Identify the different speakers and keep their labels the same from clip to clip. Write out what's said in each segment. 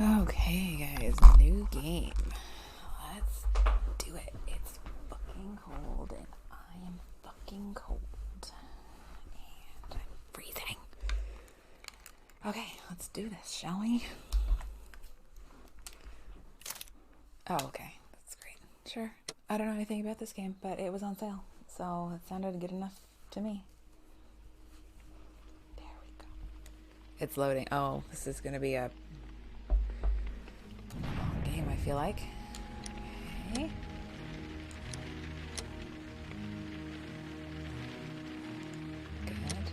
Speaker 1: Okay, guys, new game. Let's do it. It's fucking cold, and I am fucking cold. And I'm freezing. Okay, let's do this, shall we? Oh, okay. That's great. Sure. I don't know anything about this game, but it was on sale, so it sounded good enough to me. There we go. It's loading. Oh, this is going to be a long game, I feel like. Okay. Good.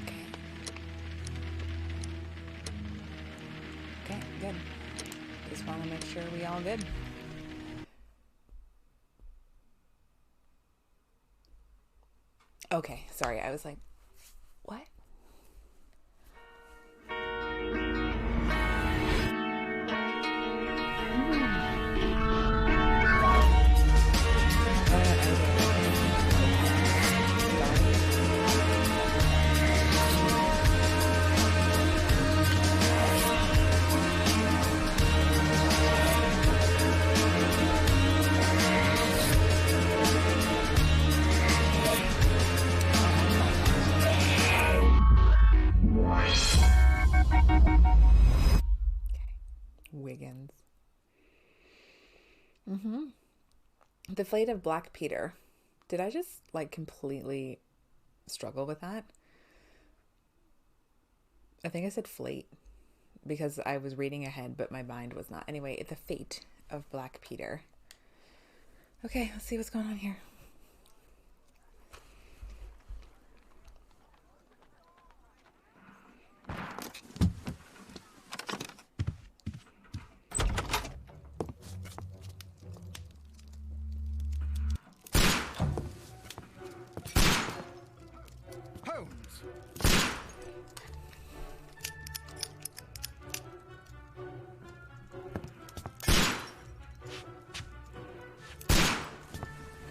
Speaker 1: Okay. Okay, good. Just want to make sure we all good. Okay, sorry, I was like, what? Wiggins. The Fate of Black Peter. Did I just like completely struggle with that? I think I said flate because I was reading ahead, but my mind was not. Anyway, The Fate of Black Peter. Okay, let's see what's going on here.
Speaker 2: Holmes.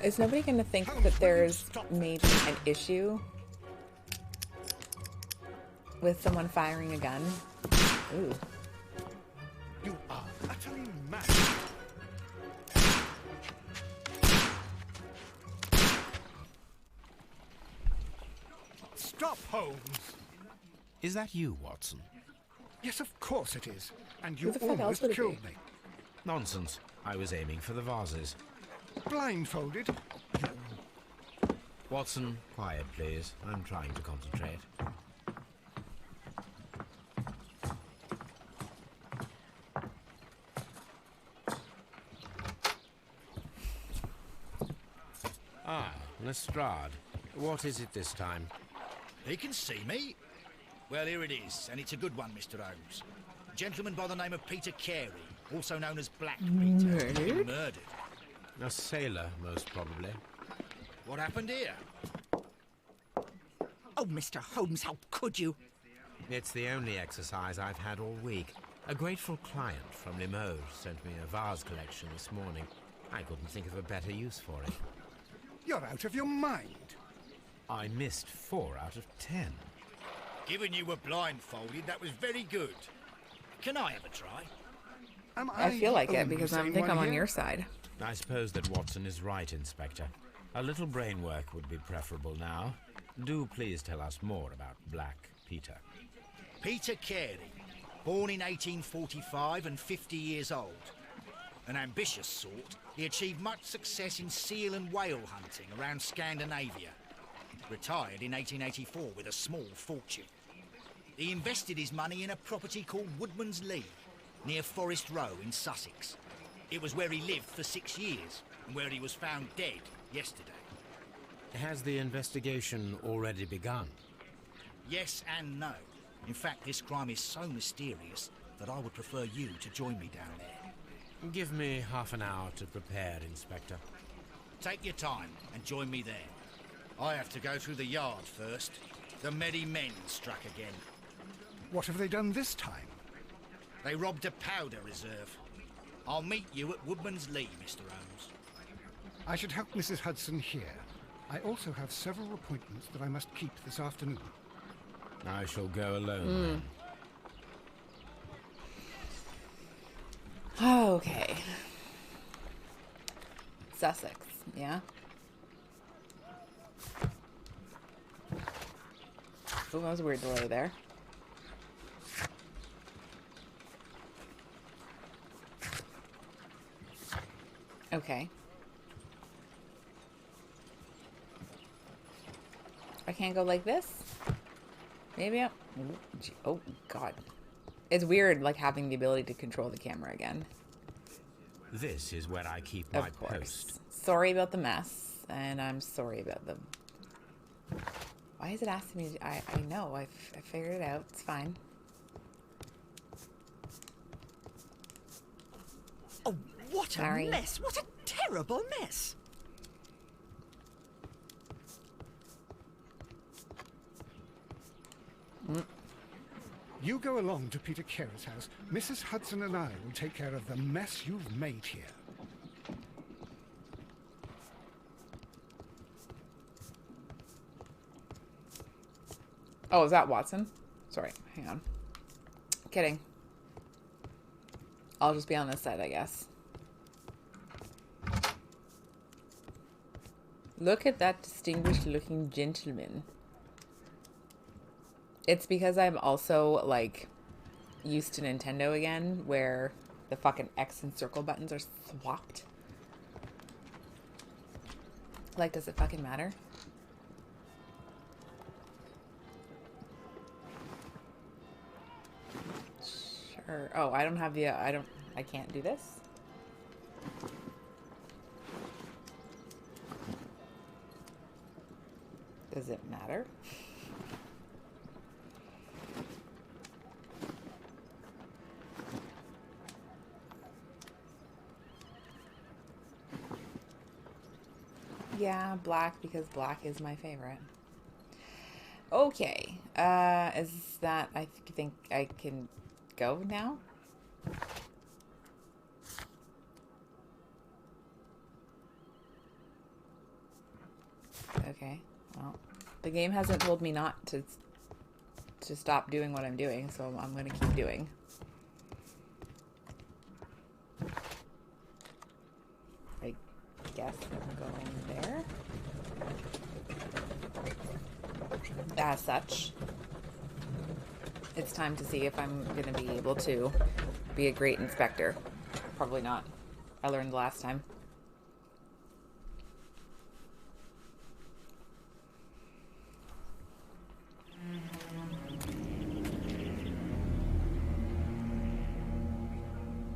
Speaker 1: Is nobody going to think that there's maybe an issue with someone firing a gun? Ooh.
Speaker 2: You are utterly mad. Stop, Holmes.
Speaker 3: Is that you, Watson?
Speaker 2: Yes, of course it is. And you
Speaker 1: Who the fuck else
Speaker 2: almost
Speaker 1: would it
Speaker 2: killed
Speaker 1: be?
Speaker 2: me.
Speaker 3: Nonsense. I was aiming for the vases.
Speaker 2: Blindfolded?
Speaker 3: Watson, quiet, please. I'm trying to concentrate. Ah, Lestrade. What is it this time?
Speaker 4: He can see me. Well, here it is, and it's a good one, Mr. Holmes. A gentleman by the name of Peter Carey, also known as Black Peter, has been murdered.
Speaker 3: A sailor, most probably.
Speaker 4: What happened here?
Speaker 5: Oh, Mr. Holmes, how could you?
Speaker 3: It's the only exercise I've had all week. A grateful client from Limoges sent me a vase collection this morning. I couldn't think of a better use for it.
Speaker 2: You're out of your mind.
Speaker 3: I missed 4 out of 10.
Speaker 4: Given you were blindfolded, that was very good. Can I have a try?
Speaker 2: Am
Speaker 1: I feel like
Speaker 2: the
Speaker 1: it
Speaker 2: only
Speaker 1: because I
Speaker 2: sane
Speaker 1: think
Speaker 2: one
Speaker 1: I'm on
Speaker 2: here?
Speaker 1: your side.
Speaker 3: I suppose that Watson is right, Inspector. A little brain work would be preferable now. Do please tell us more about Black Peter.
Speaker 4: Peter Carey, born in 1845 and 50 years old. An ambitious sort, he achieved much success in seal and whale hunting around Scandinavia. Retired in 1884 with a small fortune. He invested his money in a property called Woodman's Lee, near Forest Row in Sussex. It was where he lived for 6 years, and where he was found dead yesterday.
Speaker 3: Has the investigation already begun?
Speaker 4: Yes and no. In fact, this crime is so mysterious that I would prefer you to join me down there.
Speaker 3: Give me half an hour to prepare, Inspector.
Speaker 4: Take your time and join me there. I have to go through the yard first. The merry men struck again.
Speaker 2: What have they done this time?
Speaker 4: They robbed a powder reserve. I'll meet you at Woodman's Lee, Mr. Holmes.
Speaker 2: I should help Mrs. Hudson here. I also have several appointments that I must keep this afternoon.
Speaker 3: I shall go alone then.
Speaker 1: Okay. Sussex, yeah? Oh, that was a weird delay there. Okay. I can't go like this? Maybe I... Oh, God. It's weird, like, having the ability to control the camera again.
Speaker 3: This is where I keep my
Speaker 1: Of course.
Speaker 3: post.
Speaker 1: Sorry about the mess, and I'm sorry about the... Why is it asking me to... I know, I figured it out. It's fine.
Speaker 5: Oh, what
Speaker 1: Sorry.
Speaker 5: a mess! What a terrible mess!
Speaker 2: You go along to Peter Carey's house. Mrs. Hudson and I will take care of the mess you've made here.
Speaker 1: Oh, is that Watson? Sorry, hang on. Kidding. I'll just be on this side, I guess. Look at that distinguished looking gentleman. It's because I'm also, like, used to Nintendo again, where the fucking X and circle buttons are swapped. Like, does it fucking matter? Sure. Oh, I don't have the, I can't do this? Does it matter? Yeah, black, because black is my favorite. Okay. Is that... I think I can go now? Okay. Well, the game hasn't told me not to stop doing what I'm doing, so I'm going to keep doing. I guess I'm going there. As such, it's time to see if I'm going to be able to be a great inspector. Probably not. I learned last time.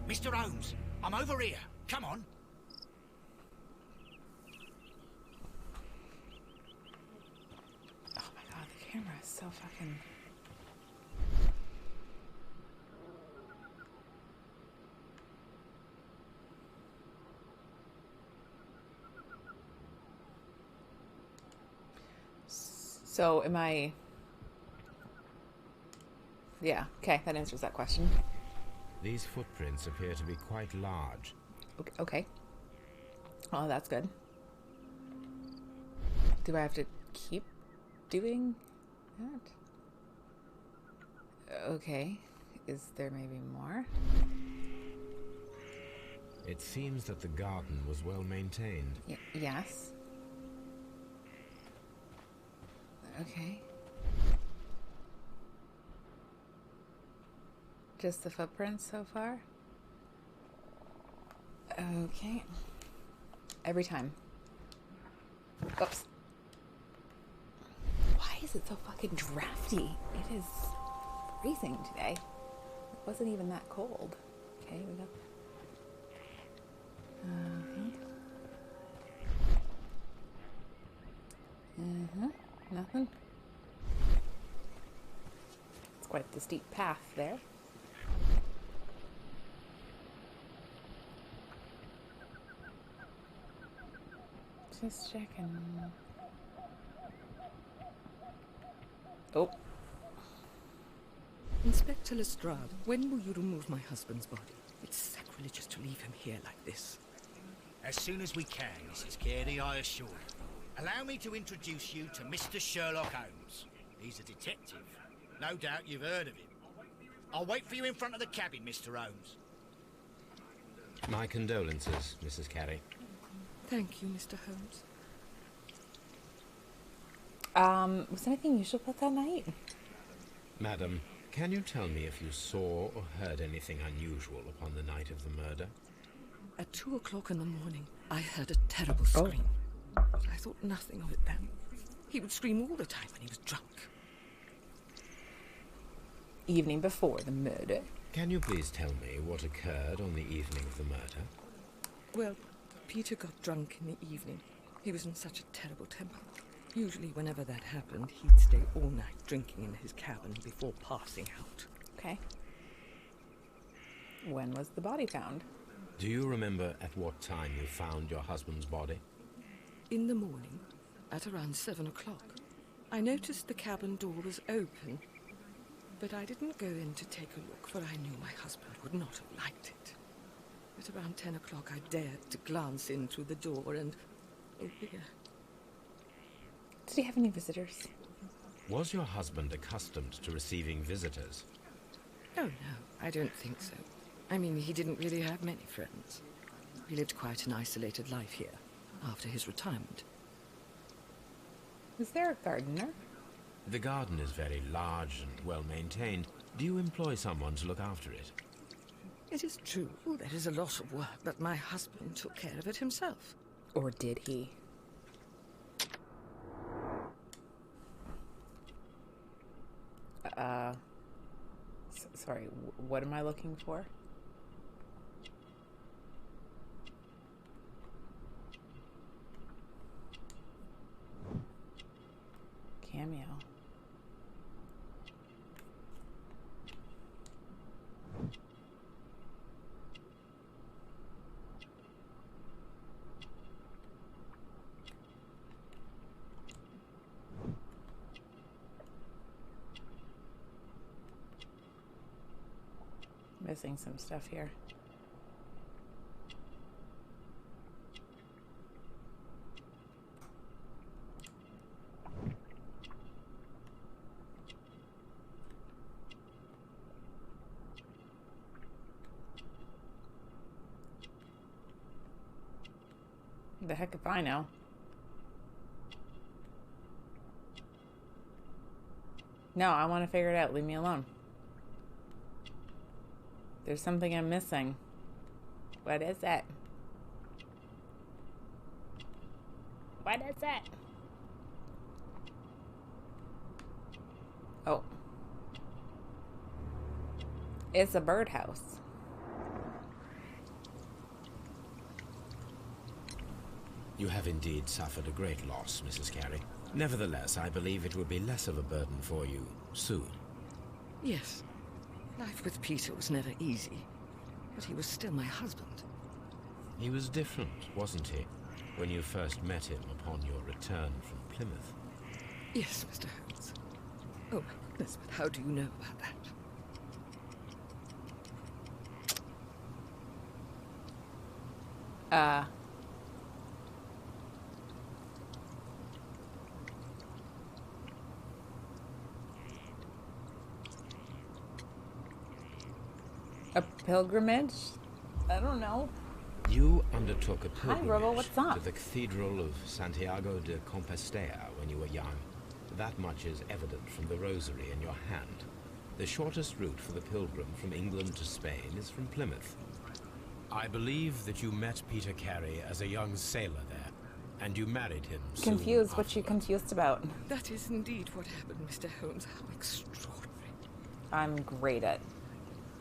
Speaker 4: Mr. Holmes, I'm over here. Come on.
Speaker 1: Oh my god, the camera is so fucking... So, am I... Yeah, okay, that answers that question.
Speaker 3: These footprints appear to be quite large.
Speaker 1: Okay. Oh, that's good. Do I have to keep doing that? Okay. Is there maybe more?
Speaker 3: It seems that the garden was well maintained.
Speaker 1: Yes. Okay. Just the footprints so far? Okay. Every time. Oops. Why is it so fucking drafty? It is freezing today. It wasn't even that cold. Okay, we got... Okay. Nothing. It's quite the steep path there. Just checking. Oh.
Speaker 5: Inspector Lestrade, when will you remove my husband's body? It's sacrilegious to leave him here like this.
Speaker 4: As soon as we can, Mrs. Carey, I assure you. Allow me to introduce you to Mr. Sherlock Holmes. He's a detective. No doubt you've heard of him. I'll wait for you in front of the cabin, Mr. Holmes.
Speaker 3: My condolences, Mrs. Carey.
Speaker 5: Thank you, Mr. Holmes.
Speaker 1: Was anything usual about that night?
Speaker 3: Madam, can you tell me if you saw or heard anything unusual upon the night of the murder?
Speaker 5: At 2 o'clock in the morning, I heard a terrible scream. But I thought nothing of it then. He would scream all the time when he was drunk.
Speaker 1: Evening before the murder.
Speaker 3: Can you please tell me what occurred on the evening of the murder?
Speaker 5: Well, Peter got drunk in the evening. He was in such a terrible temper. Usually whenever that happened, he'd stay all night drinking in his cabin before passing out.
Speaker 1: Okay. When was the body found?
Speaker 3: Do you remember at what time you found your husband's body?
Speaker 5: In the morning, at around 7 o'clock. I noticed the cabin door was open, but I didn't go in to take a look, for I knew my husband would not have liked it. At around 10 o'clock, I dared to glance in through the door and... oh dear.
Speaker 1: Did he have any visitors?
Speaker 3: Was your husband accustomed to receiving visitors?
Speaker 5: Oh, no, I don't think so. I mean, he didn't really have many friends. He lived quite an isolated life here, after his retirement.
Speaker 1: Was there a gardener?
Speaker 3: The garden is very large and well-maintained. Do you employ someone to look after it?
Speaker 5: It is true, there is a lot of work, but my husband took care of it himself.
Speaker 1: Or did he? Sorry, what am I looking for? Cameo. Missing some stuff here. The heck if I know. No, I want to figure it out. Leave me alone. There's something I'm missing. What is it? What is it? Oh. It's a birdhouse.
Speaker 3: You have indeed suffered a great loss, Mrs. Carey. Nevertheless, I believe it will be less of a burden for you soon.
Speaker 5: Yes. Life with Peter was never easy, but he was still my husband.
Speaker 3: He was different, wasn't he, when you first met him upon your return from Plymouth?
Speaker 5: Yes, Mr. Holmes. Oh, my goodness, but how do you know about that?
Speaker 1: A pilgrimage? I don't know.
Speaker 3: You undertook a
Speaker 1: Hi,
Speaker 3: pilgrimage
Speaker 1: Robo, what's up?
Speaker 3: to the Cathedral of Santiago de Compostela when you were young. That much is evident from the rosary in your hand. The shortest route for the pilgrim from England to Spain is from Plymouth. I believe that you met Peter Carey as a young sailor there, and you married him soon
Speaker 1: Confused. What you
Speaker 3: afterwards.
Speaker 1: confused about?
Speaker 5: That is indeed what happened, Mr. Holmes. How extraordinary.
Speaker 1: I'm great at.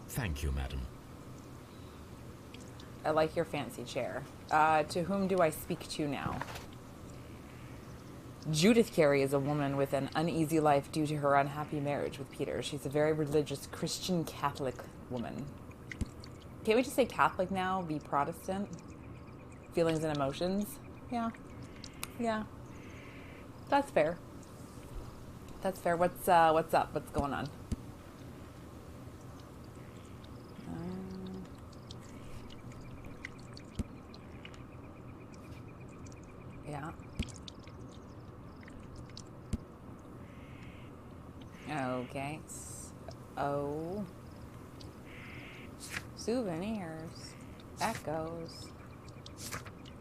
Speaker 3: Thank you, madam.
Speaker 1: I like your fancy chair. To whom do I speak to now? Judith Carey is a woman with an uneasy life due to her unhappy marriage with Peter. She's a very religious Christian Catholic woman. Can't we just say Catholic now? Be Protestant? Feelings and emotions? Yeah. Yeah. That's fair. That's fair. What's up? What's going on? Yeah. Okay. Oh. Souvenirs. Echoes.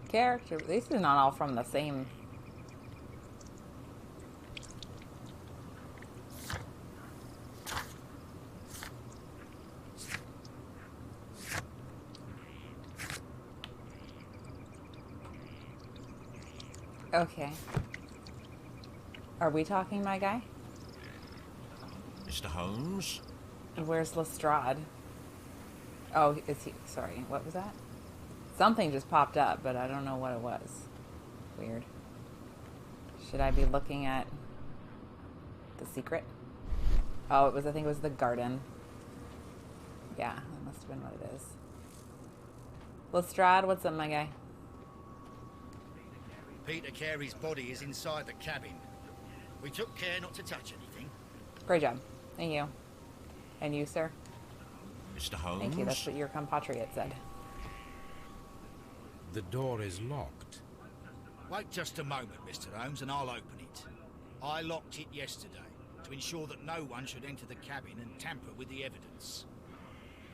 Speaker 1: Character. These are not all from the same. Okay. Are we talking, my guy?
Speaker 6: Mr. Holmes?
Speaker 1: Where's Lestrade? Oh, is he? Sorry, what was that? Something just popped up, but I don't know what it was. Weird. Should I be looking at the secret? Oh, it was. I think it was the garden. Yeah, that must have been what it is. Lestrade, what's up, my guy?
Speaker 4: Peter Carey's body is inside the cabin. We took care not to touch anything.
Speaker 1: Great job. Thank you. And you, sir?
Speaker 6: Mr. Holmes?
Speaker 1: Thank you. That's what your compatriot said.
Speaker 3: The door is locked.
Speaker 4: Wait just a moment, Mr. Holmes, and I'll open it. I locked it yesterday to ensure that no one should enter the cabin and tamper with the evidence.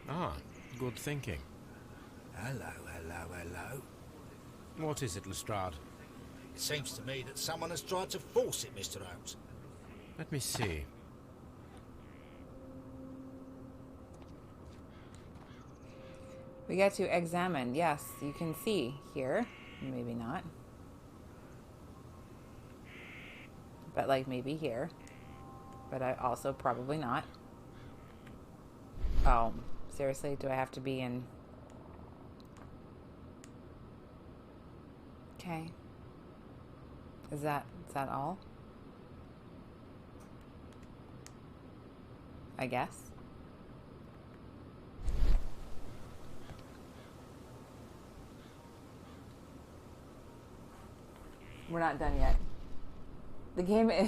Speaker 3: Ah, good thinking.
Speaker 4: Hello, hello, hello.
Speaker 3: What is it, Lestrade?
Speaker 4: It seems to me that someone has tried to force it, Mr. Holmes.
Speaker 3: Let me see.
Speaker 1: We got to examine. Yes, you can see here. Maybe not. But like maybe here. But I also probably not. Oh, seriously? Do I have to be in? Okay. Is that all? I guess. We're not done yet. The game is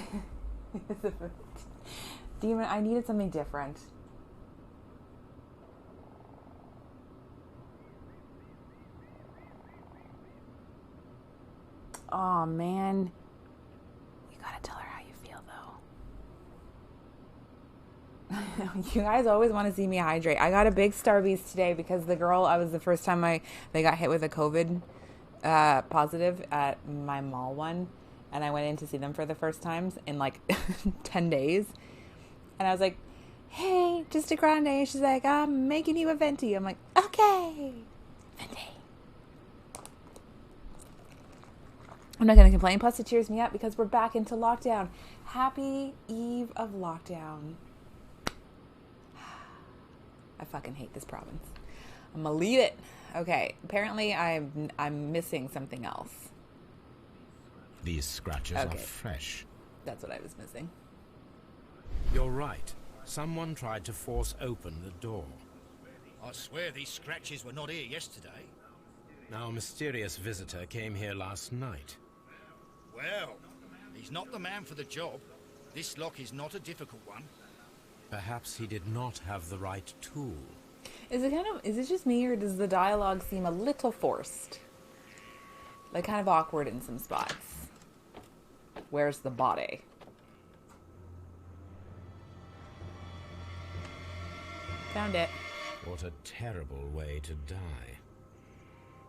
Speaker 1: Demon, I needed something different. Oh man. You gotta tell her how you feel though. You guys always want to see me hydrate. I got a big Starbucks today because the girl, I was the first time they got hit with a COVID positive at my mall one, and I went in to see them for the first times in like 10 days, and I was like, hey, just a grande. She's like, I'm making you a venti. I'm like, okay, venti. I'm not gonna complain, plus it cheers me up because we're back into lockdown. Happy eve of lockdown. I fucking hate this province. I'm gonna leave it. Okay, apparently I'm missing something else.
Speaker 3: These scratches are fresh.
Speaker 1: That's what I was missing.
Speaker 3: You're right. Someone tried to force open the door.
Speaker 4: I swear these scratches were not here yesterday.
Speaker 3: Now, a mysterious visitor came here last night.
Speaker 4: Well, he's not the man for the job. This lock is not a difficult one.
Speaker 3: Perhaps he did not have the right tool.
Speaker 1: Is it just me, or does the dialogue seem a little forced? Like kind of awkward in some spots. Where's the body? Found it.
Speaker 3: What a terrible way to die.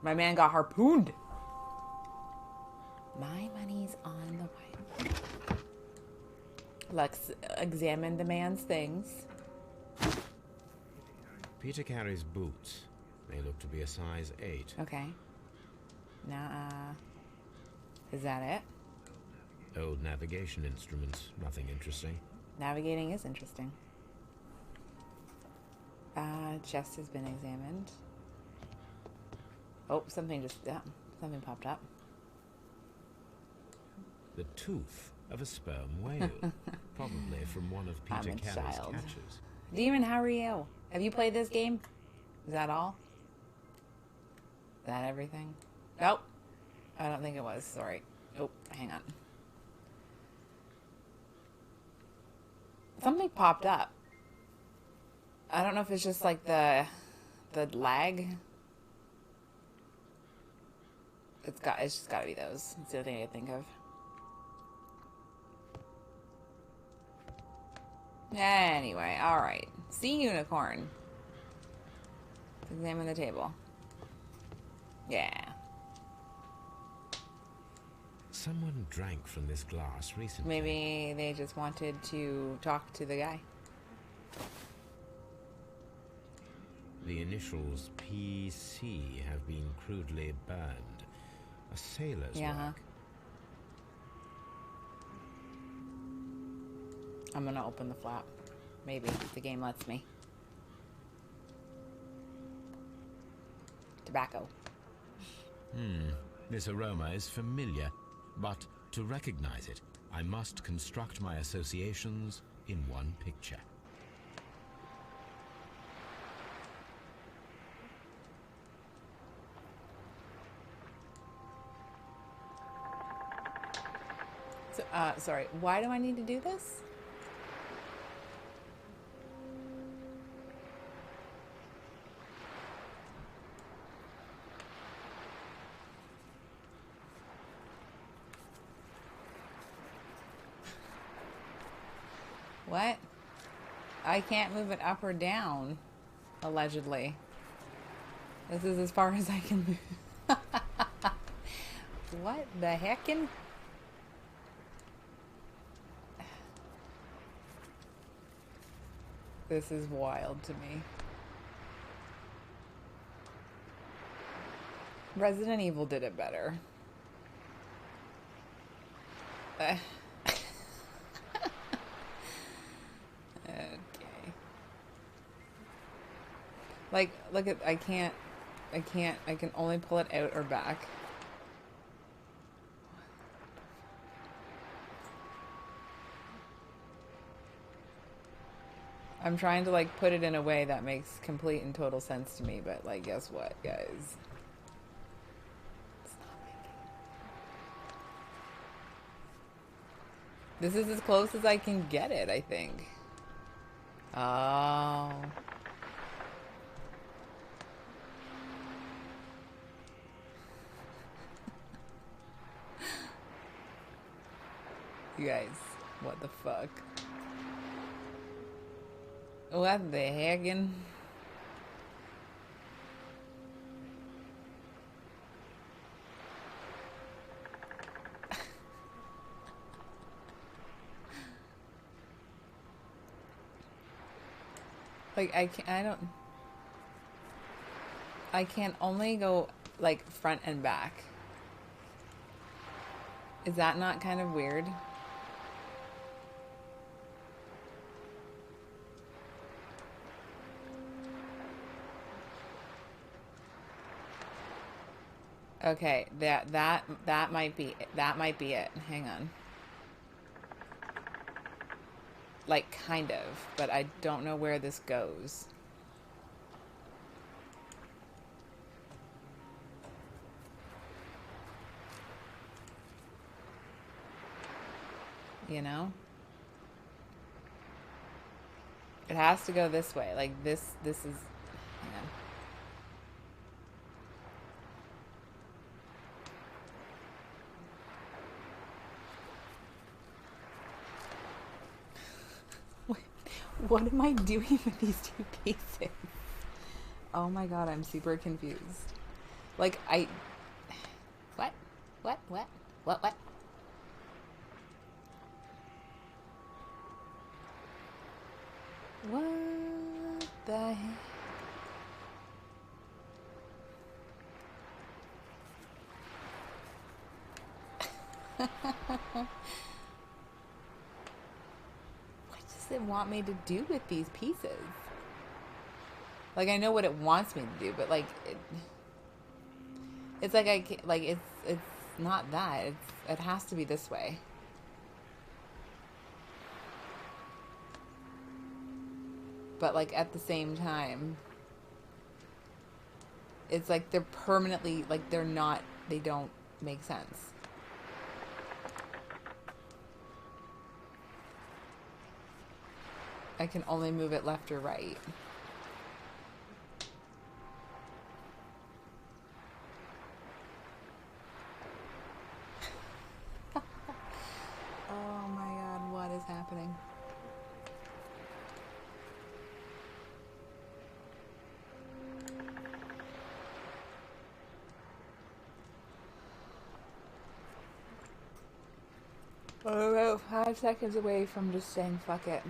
Speaker 1: My man got harpooned. My money's on the white. Let's examine the man's things.
Speaker 3: Peter Carey's boots. They look to be a size 8.
Speaker 1: Okay. Now, is that it?
Speaker 3: Old navigation instruments. Nothing interesting.
Speaker 1: Navigating is interesting. Chest has been examined. Oh, something popped up.
Speaker 3: The tooth of a sperm whale. Probably from one of Peter Carey's catches.
Speaker 1: Demon, how are you? Have you played this game? Is that all? Is that everything? Nope. I don't think it was. Sorry. Oh, hang on. Something popped up. I don't know if it's just like the lag. It's just gotta be those. It's the only thing I think of. Anyway, alright. Sea unicorn. Let's examine the table. Yeah.
Speaker 3: Someone drank from this glass recently.
Speaker 1: Maybe they just wanted to talk to the guy.
Speaker 3: The initials PC have been crudely burned. A sailor's work.
Speaker 1: I'm gonna open the flap. Maybe if the game lets me. Tobacco.
Speaker 3: This aroma is familiar, but to recognize it, I must construct my associations in one picture.
Speaker 1: So, sorry, why do I need to do this? What? I can't move it up or down, allegedly. This is as far as I can move. What the heckin'? This is wild to me. Resident Evil did it better. Okay. Like, look at, I can only pull it out or back. I'm trying to, like, put it in a way that makes complete and total sense to me, but, like, guess what, guys? It's not making... This is as close as I can get it, I think. Oh... You guys, what the fuck? What the heckin'? Like, I can only go, like, front and back. Is that not kind of weird? Okay, that might be it. Hang on. Like, kind of, but I don't know where this goes. You know? It has to go this way. Like, this is... Hang on. What am I doing with these two pieces? Oh my god, I'm super confused. Like, What? What? What? What? What? What the heck? What does it want me to do with these pieces? Like, I know what it wants me to do, but like it's like I can't, like it's not that. It has to be this way. But like at the same time, it's like they're permanently, like they don't make sense. I can only move it left or right. Oh my god, what is happening? We're about 5 seconds away from just saying fuck it.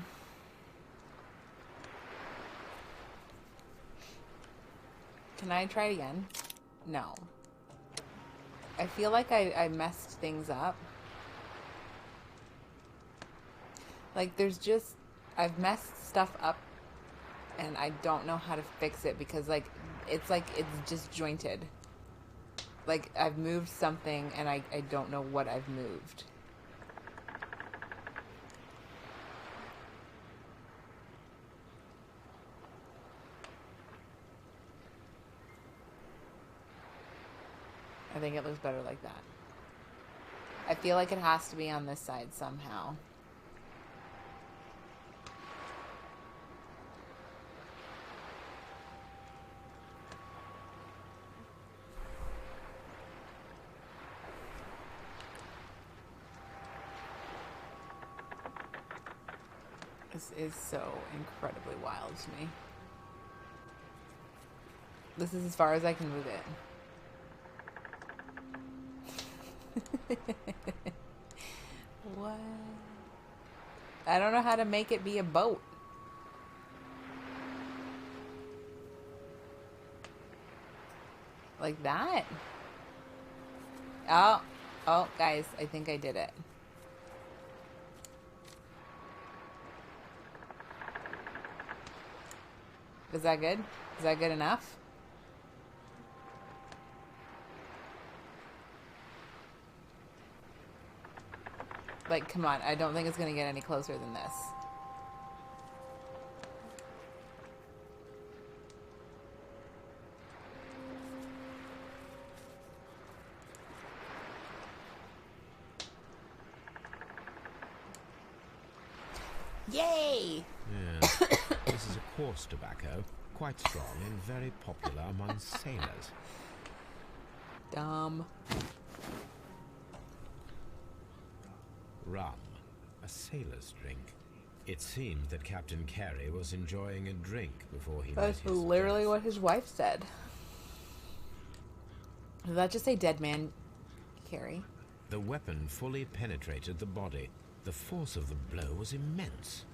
Speaker 1: Can I try it again? No. I feel like I messed things up. Like, I've messed stuff up and I don't know how to fix it because, it's disjointed. Like, I've moved something and I don't know what I've moved. I think it looks better like that. I feel like it has to be on this side somehow. This is so incredibly wild to me. This is as far as I can move it. What? I don't know how to make it be a boat. Like that? Oh, guys, I think I did it. Is that good? Is that good enough? Like, come on. I don't think it's going to get any closer than this. Yay!
Speaker 3: Yes. This is a coarse tobacco, quite strong and very popular among sailors.
Speaker 1: Dumb.
Speaker 3: Rum, a sailor's drink. It seemed that Captain Carey was enjoying a drink before he met
Speaker 1: That's
Speaker 3: his
Speaker 1: literally
Speaker 3: death.
Speaker 1: what his wife said. Did that just say dead man, Carey?
Speaker 3: The weapon fully penetrated the body. The force of the blow was immense.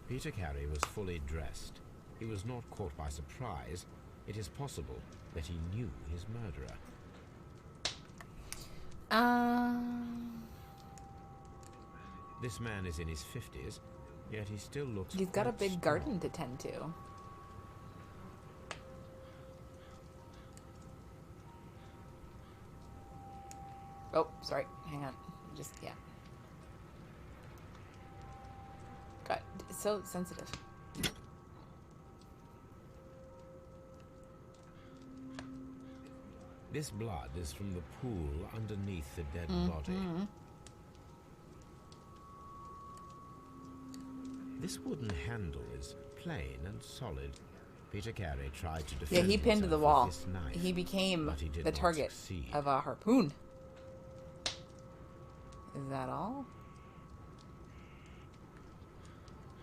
Speaker 3: Peter Carey was fully dressed. He was not caught by surprise. It is possible that he knew his murderer. This man is in his 50s, yet he still looks
Speaker 1: He's got a
Speaker 3: quite
Speaker 1: big
Speaker 3: strong.
Speaker 1: garden to tend to. Oh, sorry. Hang on. Yeah. God, it's so sensitive.
Speaker 3: This blood is from the pool underneath the dead body. This wooden handle is plain and solid. Peter Carey tried to defend
Speaker 1: Yeah, he pinned to the
Speaker 3: himself
Speaker 1: wall.
Speaker 3: with this knife,
Speaker 1: He became
Speaker 3: but he did
Speaker 1: the
Speaker 3: not
Speaker 1: target
Speaker 3: succeed.
Speaker 1: of a harpoon. Is that all?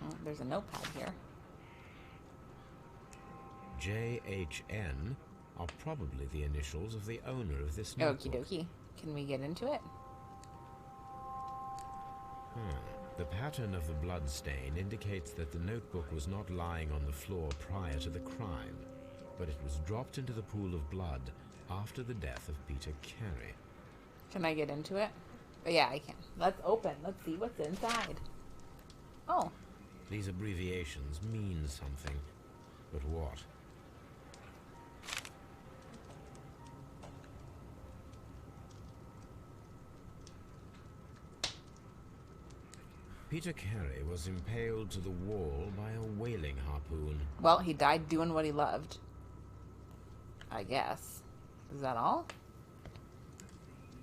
Speaker 1: Oh, there's a notepad here.
Speaker 3: JHN are probably the initials of the owner of this
Speaker 1: Okie
Speaker 3: notebook.
Speaker 1: dokie. Can we get into it?
Speaker 3: The pattern of the blood stain indicates that the notebook was not lying on the floor prior to the crime, but it was dropped into the pool of blood after the death of Peter Carey.
Speaker 1: Can I get into it? Oh, yeah, I can. Let's open. Let's see what's inside. Oh.
Speaker 3: These abbreviations mean something, but what? Peter Carey was impaled to the wall by a whaling harpoon.
Speaker 1: Well, he died doing what he loved. I guess. Is that all?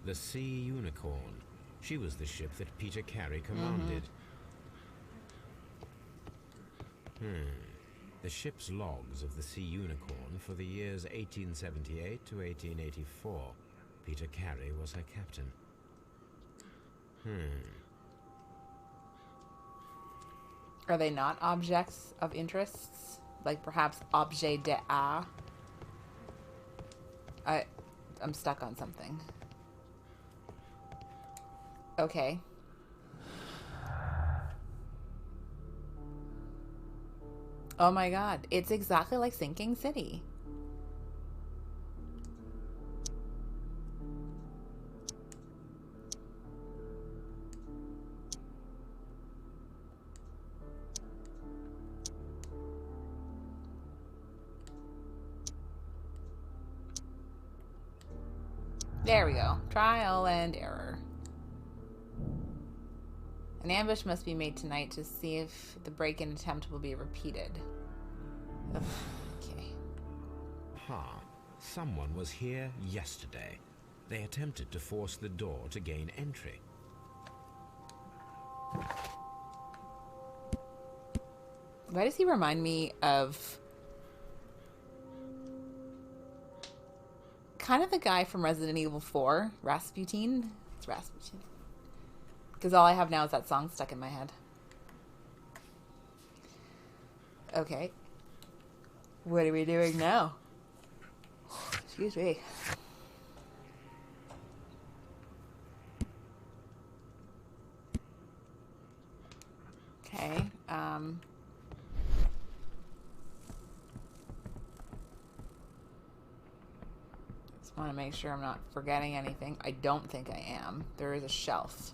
Speaker 3: The Sea Unicorn. She was the ship that Peter Carey commanded. The ship's logs of the Sea Unicorn for the years 1878 to 1884. Peter Carey was her captain.
Speaker 1: Are they not objects of interests? Like perhaps objet d'art? I'm stuck on something. Okay. Oh my god, it's exactly like Sinking City. There we go. Trial and error. An ambush must be made tonight to see if the break-in attempt will be repeated. Ugh, okay.
Speaker 3: Someone was here yesterday. They attempted to force the door to gain entry.
Speaker 1: Why does he remind me of kind of the guy from Resident Evil 4, Rasputin? It's Rasputin. Because all I have now is that song stuck in my head. Okay. What are we doing now? Excuse me. Okay. Just want to make sure I'm not forgetting anything. I don't think I am. There is a shelf.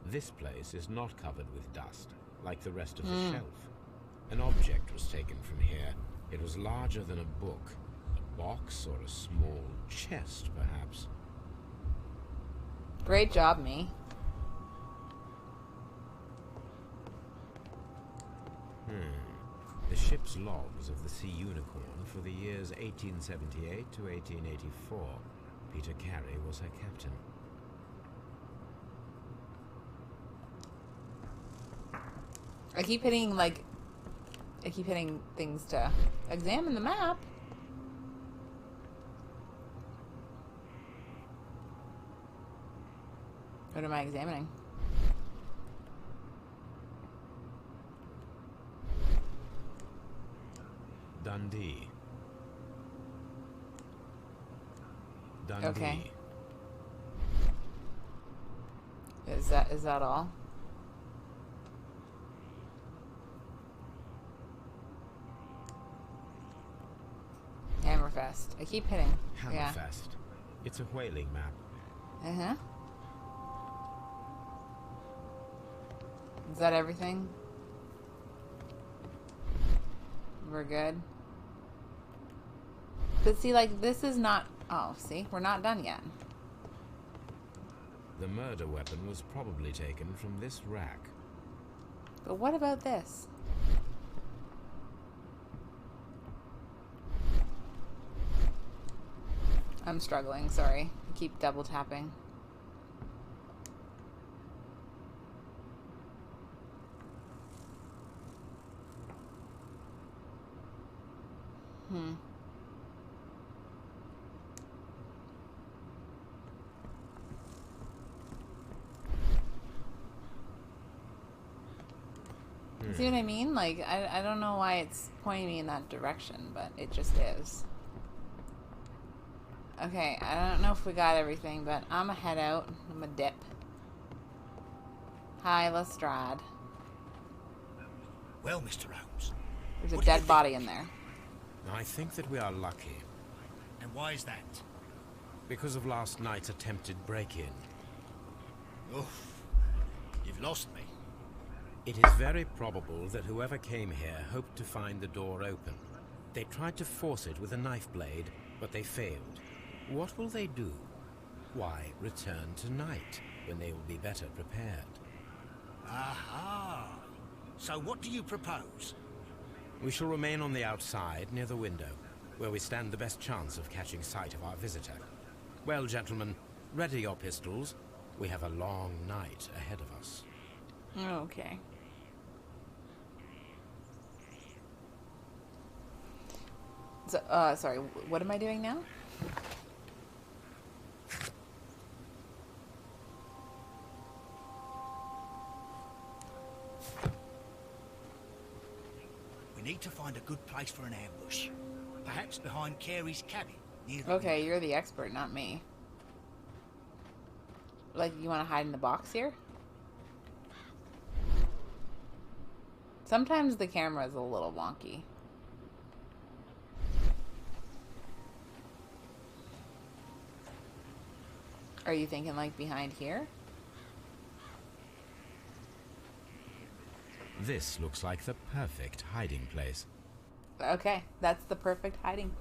Speaker 3: This place is not covered with dust, like the rest of the shelf. An object was taken from here. It was larger than a book. A box or a small chest, perhaps.
Speaker 1: Great job, me.
Speaker 3: The ship's logs of the Sea Unicorn for the years 1878 to 1884. Peter Carey was her captain.
Speaker 1: I keep hitting things to examine the map. What am I examining?
Speaker 3: Dundee. Dundee.
Speaker 1: Okay. Is that all? Hammerfest. I keep hitting.
Speaker 3: Hammerfest.
Speaker 1: Yeah.
Speaker 3: It's a whaling map.
Speaker 1: Uh-huh. Is that everything? We're good. But see, like, this is not... Oh, see? We're not done yet.
Speaker 3: The murder weapon was probably taken from this rack.
Speaker 1: But what about this? I'm struggling, sorry. I keep double tapping. See what I mean? Like, I don't know why it's pointing me in that direction, but it just is. Okay, I don't know if we got everything, but I'm a head out. I'm a dip. Hi, Lestrade.
Speaker 4: Well, Mr. Holmes.
Speaker 1: There's a
Speaker 4: what do you
Speaker 1: dead
Speaker 4: think?
Speaker 1: body in there.
Speaker 3: I think that we are lucky.
Speaker 4: And why is that?
Speaker 3: Because of last night's attempted break-in.
Speaker 4: Oof. You've lost me.
Speaker 3: It is very probable that whoever came here hoped to find the door open. They tried to force it with a knife blade, but they failed. What will they do? Why, return tonight, when they will be better prepared.
Speaker 4: Aha! So what do you propose?
Speaker 3: We shall remain on the outside, near the window, where we stand the best chance of catching sight of our visitor. Well, gentlemen, ready your pistols. We have a long night ahead of us.
Speaker 1: Okay. So, sorry, what am I doing now?
Speaker 4: We need to find a good place for an ambush. Perhaps behind Carey's cabin. Near the
Speaker 1: Okay, you're the expert, not me. Like, you want to hide in the box here? Sometimes the camera is a little wonky. Are you thinking like behind here?
Speaker 3: This looks like the perfect hiding place.
Speaker 1: Okay, that's the perfect hiding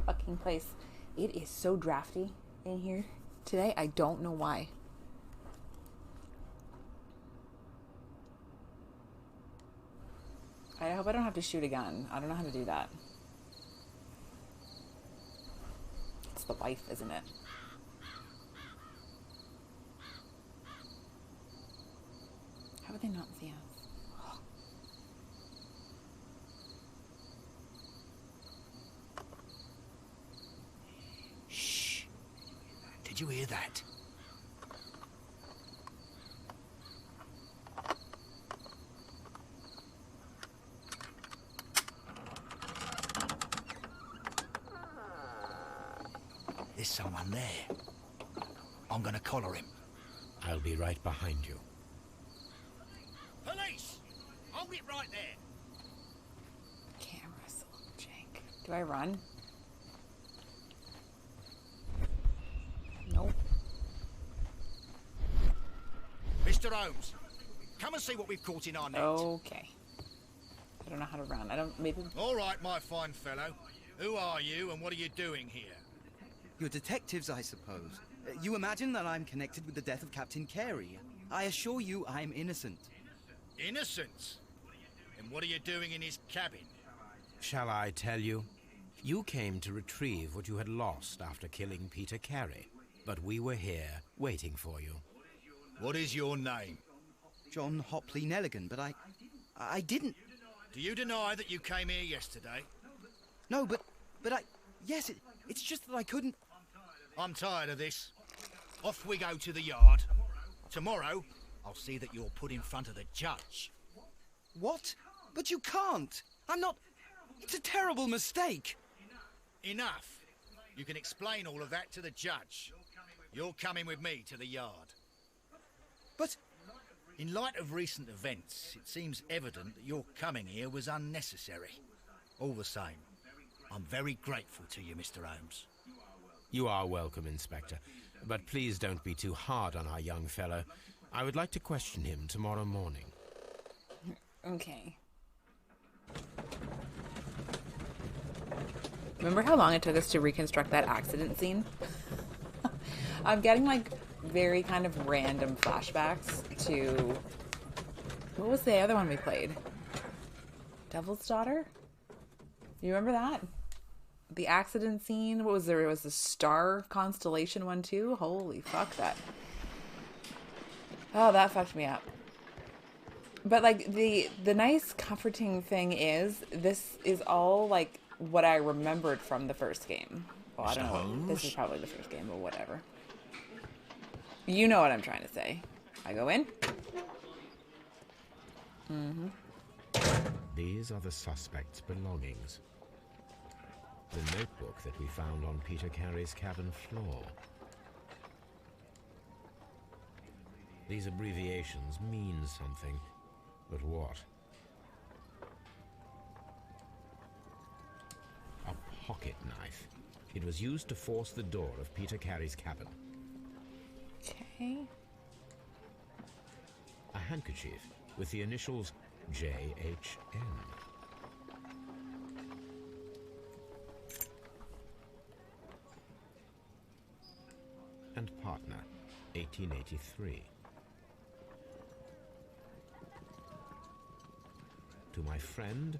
Speaker 1: fucking place. It is so drafty in here today. I don't know why. I hope I don't have to shoot a gun. I don't know how to do that. It's the wife, isn't it? How would they not see us?
Speaker 4: Shh. Did you hear that? There's someone there. I'm gonna collar him.
Speaker 3: I'll be right behind you.
Speaker 4: Police! Hold it right there.
Speaker 1: Camera so jank. Do I run? Nope.
Speaker 4: Mr. Holmes, come and see what we've caught in our net.
Speaker 1: Okay. I don't know how to run. I don't. Maybe.
Speaker 4: All right, my fine fellow. Who are you and what are you doing here?
Speaker 7: You're detectives, I suppose. You imagine that I'm connected with the death of Captain Carey. I assure you I'm innocent.
Speaker 4: Innocent? And what are you doing in his cabin?
Speaker 3: Shall I tell you? You came to retrieve what you had lost after killing Peter Carey. But we were here, waiting for you.
Speaker 4: What is your name?
Speaker 7: John Hopley Nelligan, but I didn't...
Speaker 4: Do you deny that you came here yesterday?
Speaker 7: No, but yes, it's just that I couldn't...
Speaker 4: I'm tired of this. Off we go to the yard. Tomorrow, I'll see that you're put in front of the judge.
Speaker 7: What? But you can't. I'm not... It's a terrible mistake.
Speaker 4: Enough. You can explain all of that to the judge. You're coming with me to the yard.
Speaker 7: But...
Speaker 4: In light of recent events, it seems evident that your coming here was unnecessary. All the same, I'm very grateful to you, Mr. Holmes.
Speaker 3: You are welcome, Inspector. But please don't be too hard on our young fellow. I would like to question him tomorrow morning.
Speaker 1: Okay. Remember how long it took us to reconstruct that accident scene? I'm getting like very kind of random flashbacks to... What was the other one we played? Devil's Daughter? You remember that? The accident scene? What was there? It was the star constellation one too? Holy fuck that. Oh, that fucked me up. But like the nice comforting thing is this is all like what I remembered from the first game. Well, I don't know. This is probably the first game, but whatever. You know what I'm trying to say. I go in. Mm-hmm.
Speaker 3: These are the suspect's belongings. The notebook that we found on Peter Carey's cabin floor. These abbreviations mean something, but what? A pocket knife. It was used to force the door of Peter Carey's cabin.
Speaker 1: Okay.
Speaker 3: A handkerchief with the initials JHN. And partner, 1883. To my friend,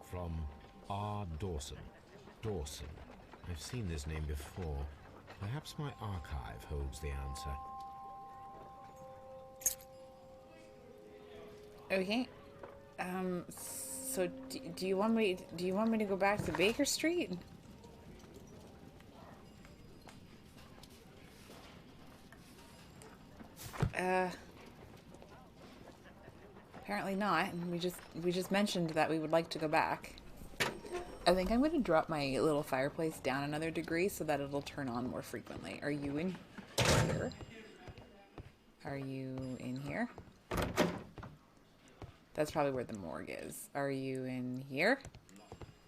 Speaker 3: from R. Dawson. Dawson. I've seen this name before. Perhaps my archive holds the answer.
Speaker 1: Okay. So do you want me to go back to Baker Street? Apparently not. And we just mentioned that we would like to go back. I think I'm going to drop my little fireplace down another degree so that it'll turn on more frequently. Are you in here? Are you in here? That's probably where the morgue is. Are you in here?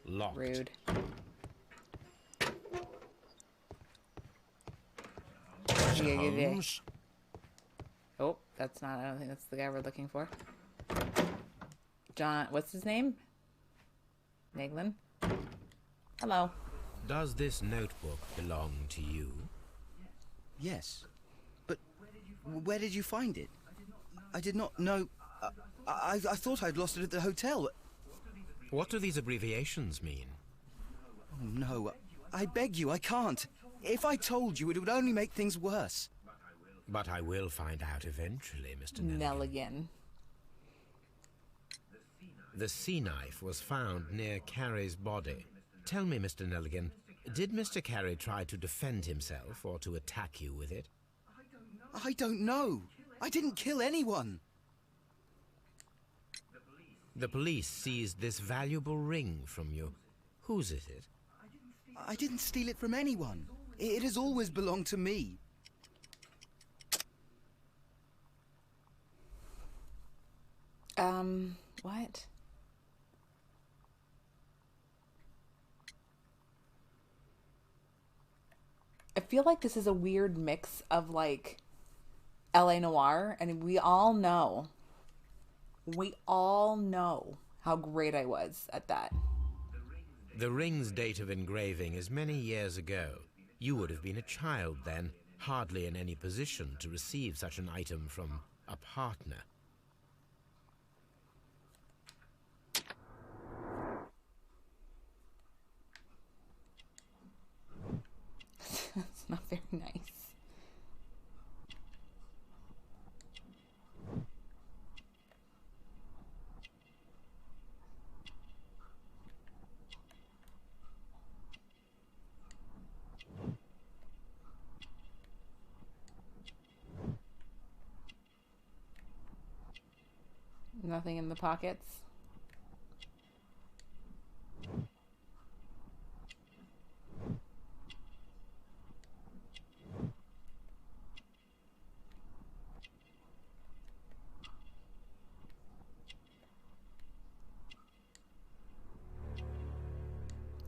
Speaker 3: Locked.
Speaker 1: Rude.
Speaker 6: Mr. Holmes?
Speaker 1: Oh, that's not, I don't think that's the guy we're looking for. John, what's his name? Nelligan? Hello.
Speaker 3: Does this notebook belong to you?
Speaker 7: Yes. But where did you find it? I did not know... I thought I'd lost it at the hotel.
Speaker 3: What do these abbreviations mean?
Speaker 7: Oh, no. I beg you, I can't. If I told you, it would only make things worse.
Speaker 3: But I will find out eventually, Mr. Nelligan.
Speaker 1: Nelligan.
Speaker 3: The sea knife was found near Carey's body. Tell me, Mr. Nelligan, did Mr. Carey try to defend himself or to attack you with it?
Speaker 7: I don't know. I didn't kill anyone.
Speaker 3: The police seized this valuable ring from you. Whose is it?
Speaker 7: I didn't steal it from anyone. It has always belonged to me.
Speaker 1: What? I feel like this is a weird mix of, like, LA Noire, and we all know how great I was at that.
Speaker 3: The ring's date of engraving is many years ago. You would have been a child then, hardly in any position to receive such an item from a partner.
Speaker 1: It's not very nice. Nothing in the pockets.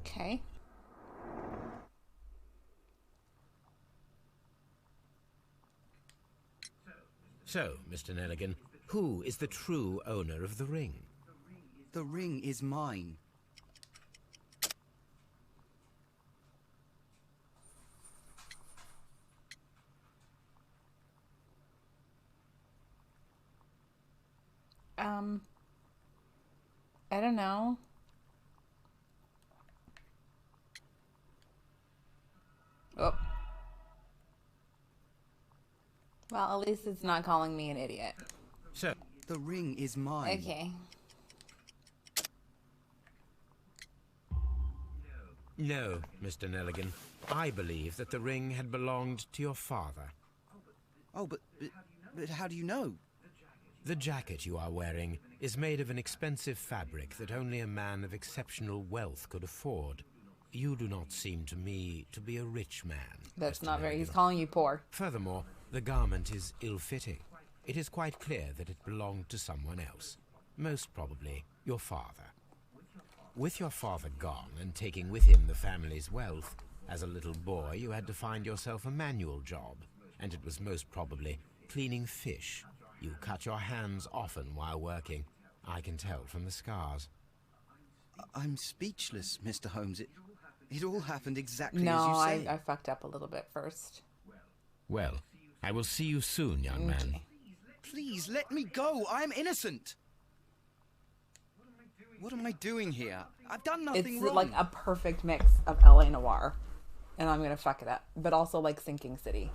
Speaker 1: Okay.
Speaker 3: So, Mr. Nelligan, who is the true owner of the ring?
Speaker 7: The ring is mine.
Speaker 1: I don't know. Oh. Well, at least it's not calling me an idiot.
Speaker 3: So,
Speaker 7: The ring is mine.
Speaker 1: Okay.
Speaker 3: no, Mr. Nelligan. I believe that the ring had belonged to your father.
Speaker 7: Oh, but how do you know?
Speaker 3: The jacket you are wearing is made of an expensive fabric that only a man of exceptional wealth could afford. You do not seem to me to be a rich man.
Speaker 1: That's
Speaker 3: Mr.
Speaker 1: not very...
Speaker 3: Nelligan.
Speaker 1: He's calling you poor.
Speaker 3: Furthermore, the garment is ill-fitting. It is quite clear that it belonged to someone else, most probably your father. With your father gone and taking with him the family's wealth, as a little boy you had to find yourself a manual job, and it was most probably cleaning fish. You cut your hands often while working. I can tell from the scars.
Speaker 7: I'm speechless, Mr. Holmes. It all happened exactly
Speaker 1: No,
Speaker 7: as you say.
Speaker 1: I fucked up a little bit first.
Speaker 3: Well, I will see you soon, young man.
Speaker 1: Okay.
Speaker 7: Please, let me go. I'm innocent. What am I doing here? I've done nothing
Speaker 1: It's
Speaker 7: wrong.
Speaker 1: like a perfect mix of LA Noire. And I'm gonna fuck it up. But also like Sinking City.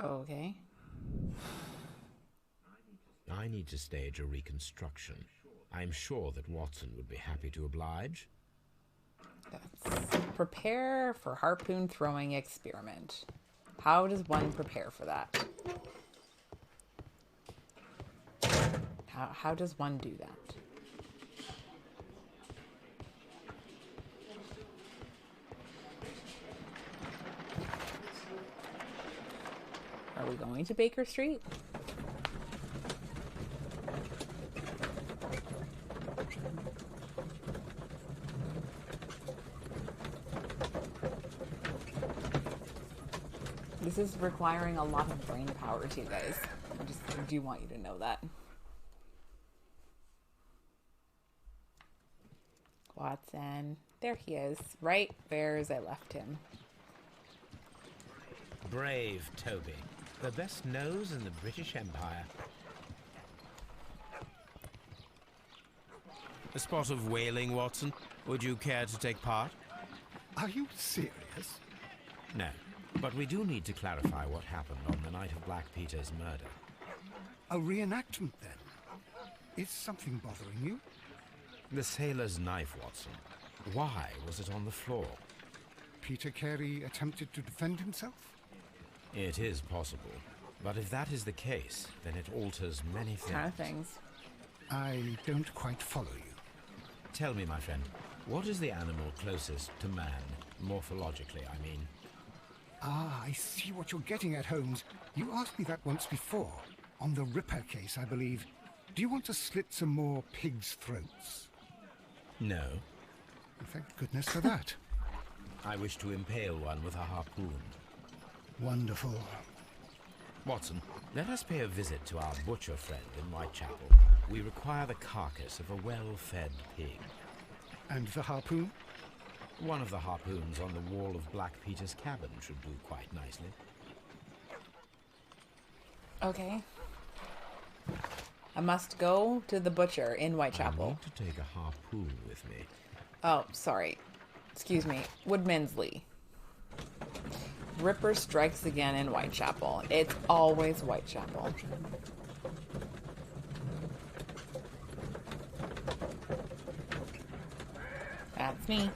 Speaker 1: Okay.
Speaker 3: I need to stage a reconstruction. I'm sure that Watson would be happy to oblige.
Speaker 1: Let's prepare for harpoon throwing experiment. How does one prepare for that? How does one do that? Are we going to Baker Street? This is requiring a lot of brain power too, guys. I do want you to know that. Watson. There he is. Right there as I left him.
Speaker 3: Brave Toby. The best nose in the British Empire. A spot of whaling, Watson. Would you care to take part?
Speaker 2: Are you serious?
Speaker 3: No. But we do need to clarify what happened on the night of Black Peter's murder.
Speaker 2: A reenactment, then? Is something bothering you?
Speaker 3: The sailor's knife, Watson. Why was it on the floor?
Speaker 2: Peter Carey attempted to defend himself?
Speaker 3: It is possible. But if that is the case, then it alters many things.
Speaker 1: Kind of things.
Speaker 2: I don't quite follow you.
Speaker 3: Tell me, my friend, what is the animal closest to man, morphologically, I mean?
Speaker 2: Ah, I see what you're getting at, Holmes. You asked me that once before. On the Ripper case, I believe. Do you want to slit some more pigs' throats?
Speaker 3: No.
Speaker 2: Thank goodness for that.
Speaker 3: I wish to impale one with a harpoon.
Speaker 2: Wonderful.
Speaker 3: Watson, let us pay a visit to our butcher friend in Whitechapel. We require the carcass of a well-fed pig.
Speaker 2: And the harpoon?
Speaker 3: One of the harpoons on the wall of Black Peter's cabin should do quite nicely.
Speaker 1: Okay. I must go to the butcher in
Speaker 3: I
Speaker 1: Whitechapel.
Speaker 3: need to take a harpoon with me.
Speaker 1: Oh, sorry. Excuse me. Woodmansley. Ripper strikes again in Whitechapel. It's always Whitechapel. That's me.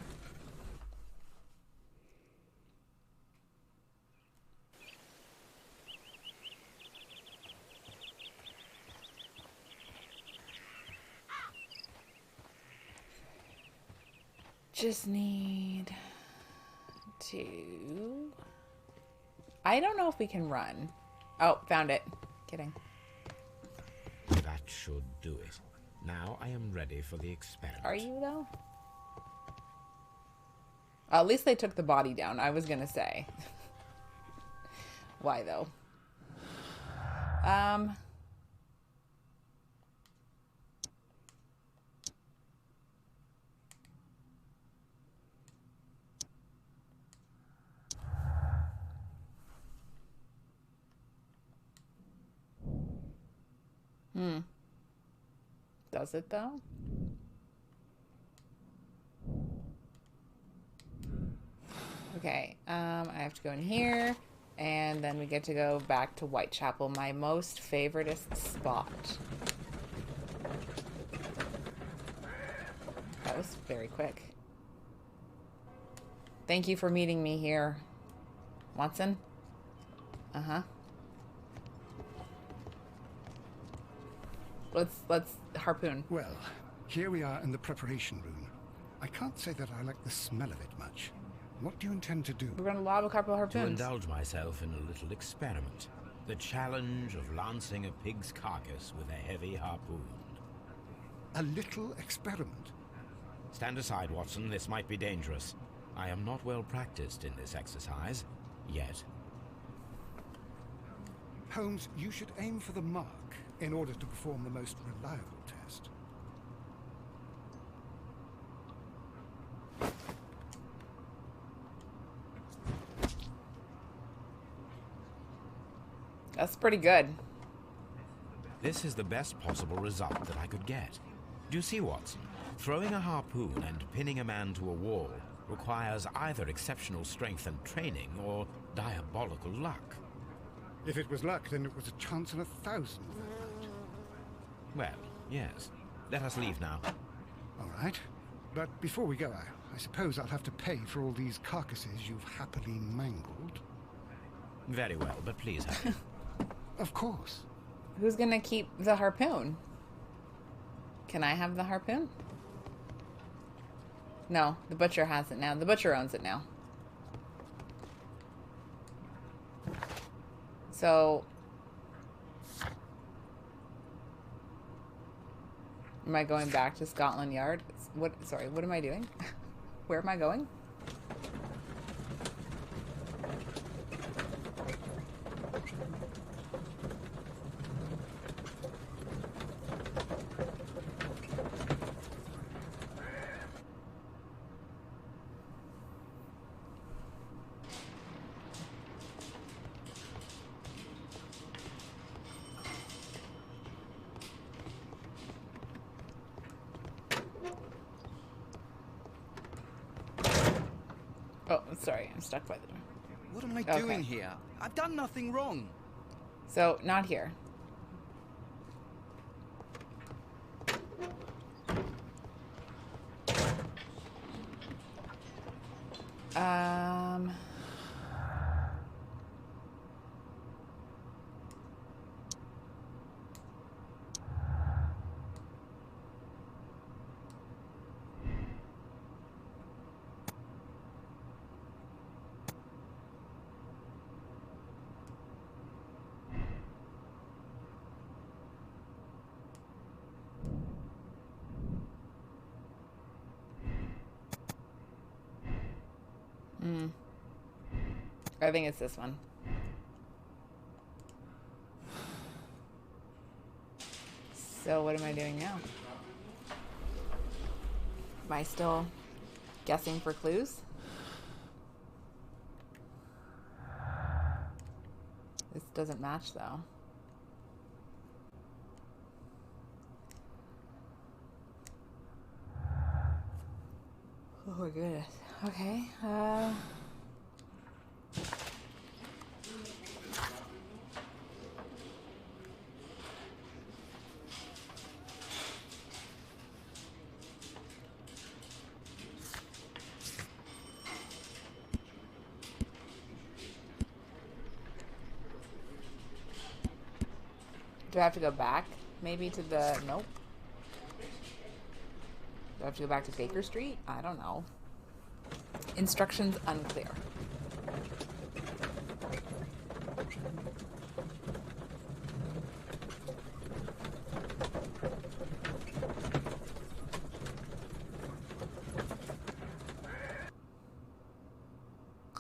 Speaker 1: Just need to... I don't know if we can run. Oh, found it. Kidding.
Speaker 3: That should do it. Now I am ready for the experiment.
Speaker 1: Are you, though? At least they took the body down, I was gonna say. Why, though? Does it, though? Okay, I have to go in here, and then we get to go back to Whitechapel, my most favoritist spot. That was very quick. Thank you for meeting me here, Watson. Uh-huh. Let's harpoon.
Speaker 2: Well, here we are in the preparation room. I can't say that I like the smell of it much. What do you intend to do?
Speaker 1: We're gonna lob a couple of
Speaker 3: To
Speaker 1: harpoons.
Speaker 3: indulge myself in a little experiment. The challenge of lancing a pig's carcass with a heavy harpoon.
Speaker 2: A little experiment?
Speaker 3: Stand aside, Watson. This might be dangerous. I am not well practiced in this exercise. Yet.
Speaker 2: Holmes, you should aim for the mark in order to perform the most reliable test.
Speaker 1: That's pretty good.
Speaker 3: This is the best possible result that I could get. Do you see, Watson? Throwing a harpoon and pinning a man to a wall requires either exceptional strength and training or diabolical luck.
Speaker 2: If it was luck, then it was a chance in 1,000.
Speaker 3: Well, yes. Let us leave now.
Speaker 2: All right. But before we go, I suppose I'll have to pay for all these carcasses you've happily mangled.
Speaker 3: Very well, but please hurry.
Speaker 2: Of course.
Speaker 1: Who's gonna keep the harpoon? Can I have the harpoon? No, the butcher has it now. The butcher owns it now. So... am I going back to Scotland Yard? What? Sorry, what am I doing? Where am I going? Oh, sorry, I'm stuck by the door.
Speaker 7: What am I doing here? I've done nothing wrong.
Speaker 1: So, not here. Um... I think it's this one. So what am I doing now? Am I still guessing for clues? This doesn't match though. Oh my goodness. Okay. Do I have to go back? Maybe to the... Nope. Do I have to go back to Baker Street? I don't know. Instructions unclear.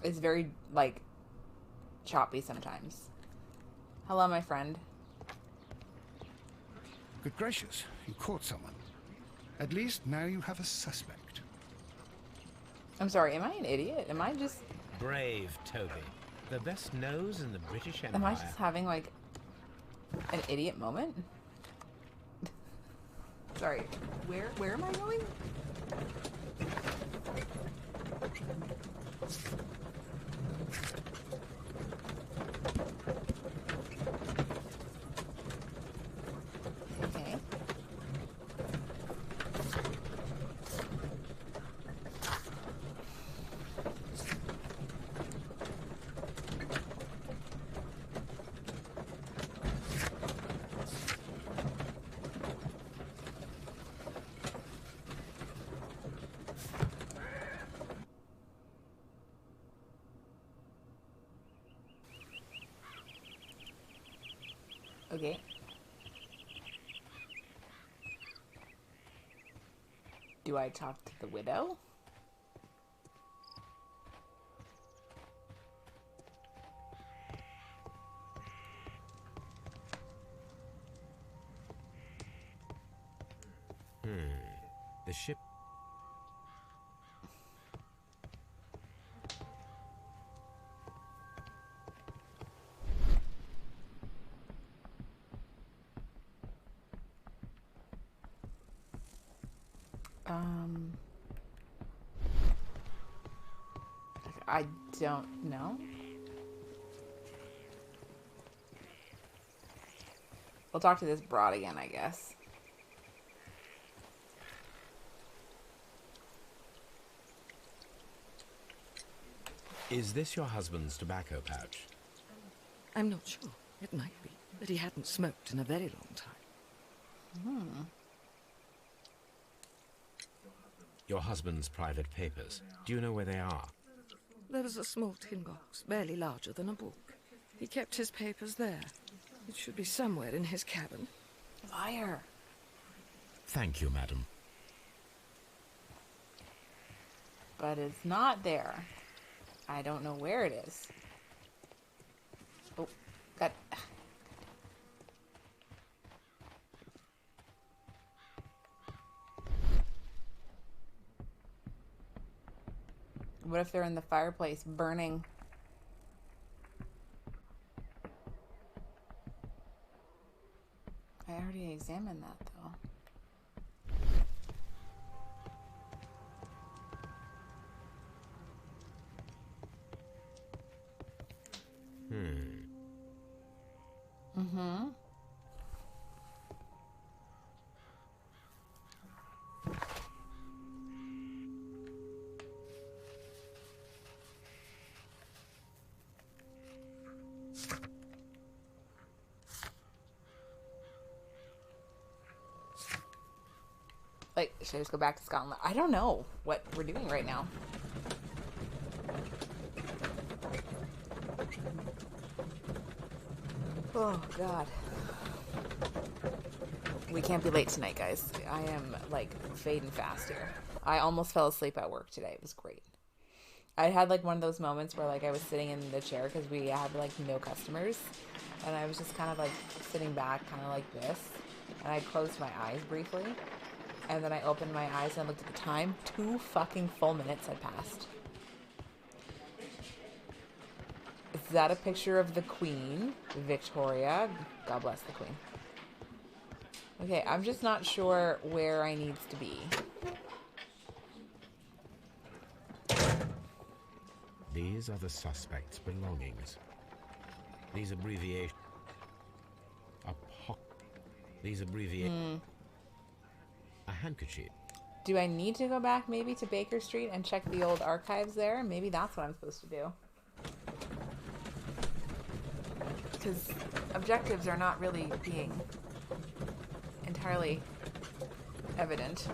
Speaker 1: It's very, like, choppy sometimes. Hello, my friend.
Speaker 2: Good gracious, you caught someone. At least now you have a suspect.
Speaker 1: I'm sorry, am I an idiot? Am I just...
Speaker 3: Brave Toby. The best nose in the British Empire.
Speaker 1: Am I just having, like, an idiot moment? Sorry, where am I going? Okay. Okay. Do I talk to the widow?
Speaker 3: The ship...
Speaker 1: I don't know. We'll talk to this broad again, I guess.
Speaker 3: Is this your husband's tobacco pouch?
Speaker 5: I'm not sure. It might be, but he hadn't smoked in a very long time.
Speaker 3: Your husband's private papers. Do you know where they are?
Speaker 5: There was a small tin box, barely larger than a book. He kept his papers there. It should be somewhere in his cabin.
Speaker 1: Liar.
Speaker 3: Thank you, madam.
Speaker 1: But it's not there. I don't know where it is. Oh, God. What if they're in the fireplace burning? I already examined that, though. Mm-hmm. Like, should I just go back to Scotland? I don't know what we're doing right now. Oh, God. We can't be late tonight, guys. I am, like, fading fast here. I almost fell asleep at work today. It was great. I had, like, one of those moments where, like, I was sitting in the chair because we had, like, no customers. And I was just kind of, like, sitting back, kind of like this. And I closed my eyes briefly. And then I opened my eyes and I looked at the time. 2 fucking full minutes had passed. Is that a picture of the Queen? Victoria. God bless the Queen. Okay, I'm just not sure where I needs to be.
Speaker 3: These are the suspect's belongings. These abbreviations... These abbreviations... A handkerchief.
Speaker 1: Do I need to go back maybe to Baker Street and check the old archives there? Maybe that's what I'm supposed to do. Because objectives are not really being entirely evident.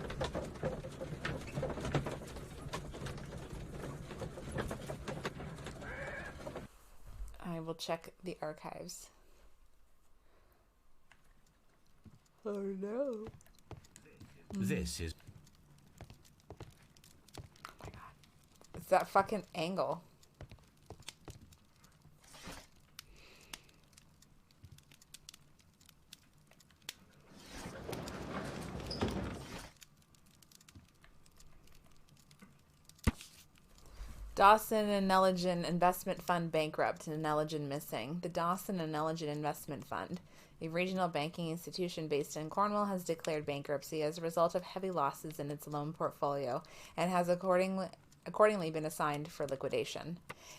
Speaker 1: I will check the archives. Oh no.
Speaker 3: This is...
Speaker 1: Oh my God. It's that fucking angle. Dawson and Nelligan Investment Fund bankrupt and Nelligan missing. The Dawson and Nelligan Investment Fund, a regional banking institution based in Cornwall, has declared bankruptcy as a result of heavy losses in its loan portfolio and has accordingly been assigned for liquidation.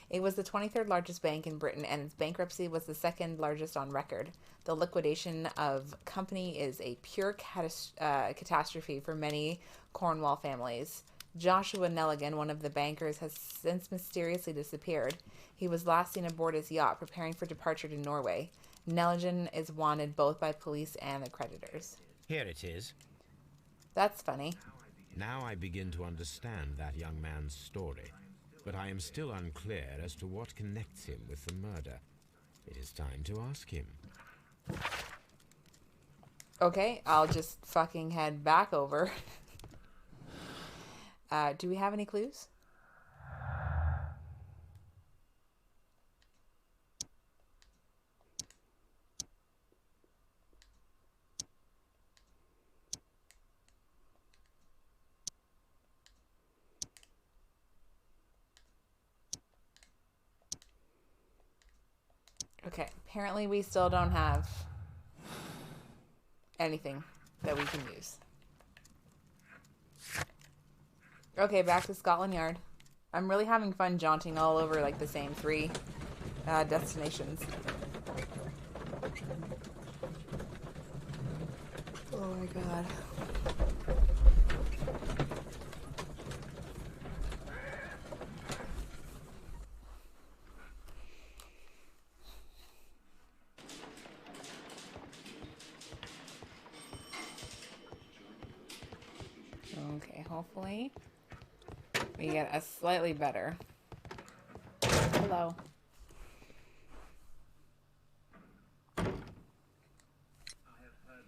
Speaker 1: It was the 23rd largest bank in Britain, and its bankruptcy was the 2nd largest on record. The liquidation of company is a pure catastrophe for many Cornwall families. Joshua Nelligan, one of the bankers, has since mysteriously disappeared. He was last seen aboard his yacht preparing for departure to Norway. Nelligan is wanted both by police and the creditors.
Speaker 3: Here it is.
Speaker 1: That's funny.
Speaker 3: Now I begin to understand that young man's story, but I am still unclear as to what connects him with the murder. It is time to ask him.
Speaker 1: Okay, I'll just fucking head back over. Do we have any clues? Okay, apparently we still don't have anything that we can use. Okay, back to Scotland Yard. I'm really having fun jaunting all over like the same 3 destinations. God. Okay, hopefully we get a slightly better. Hello.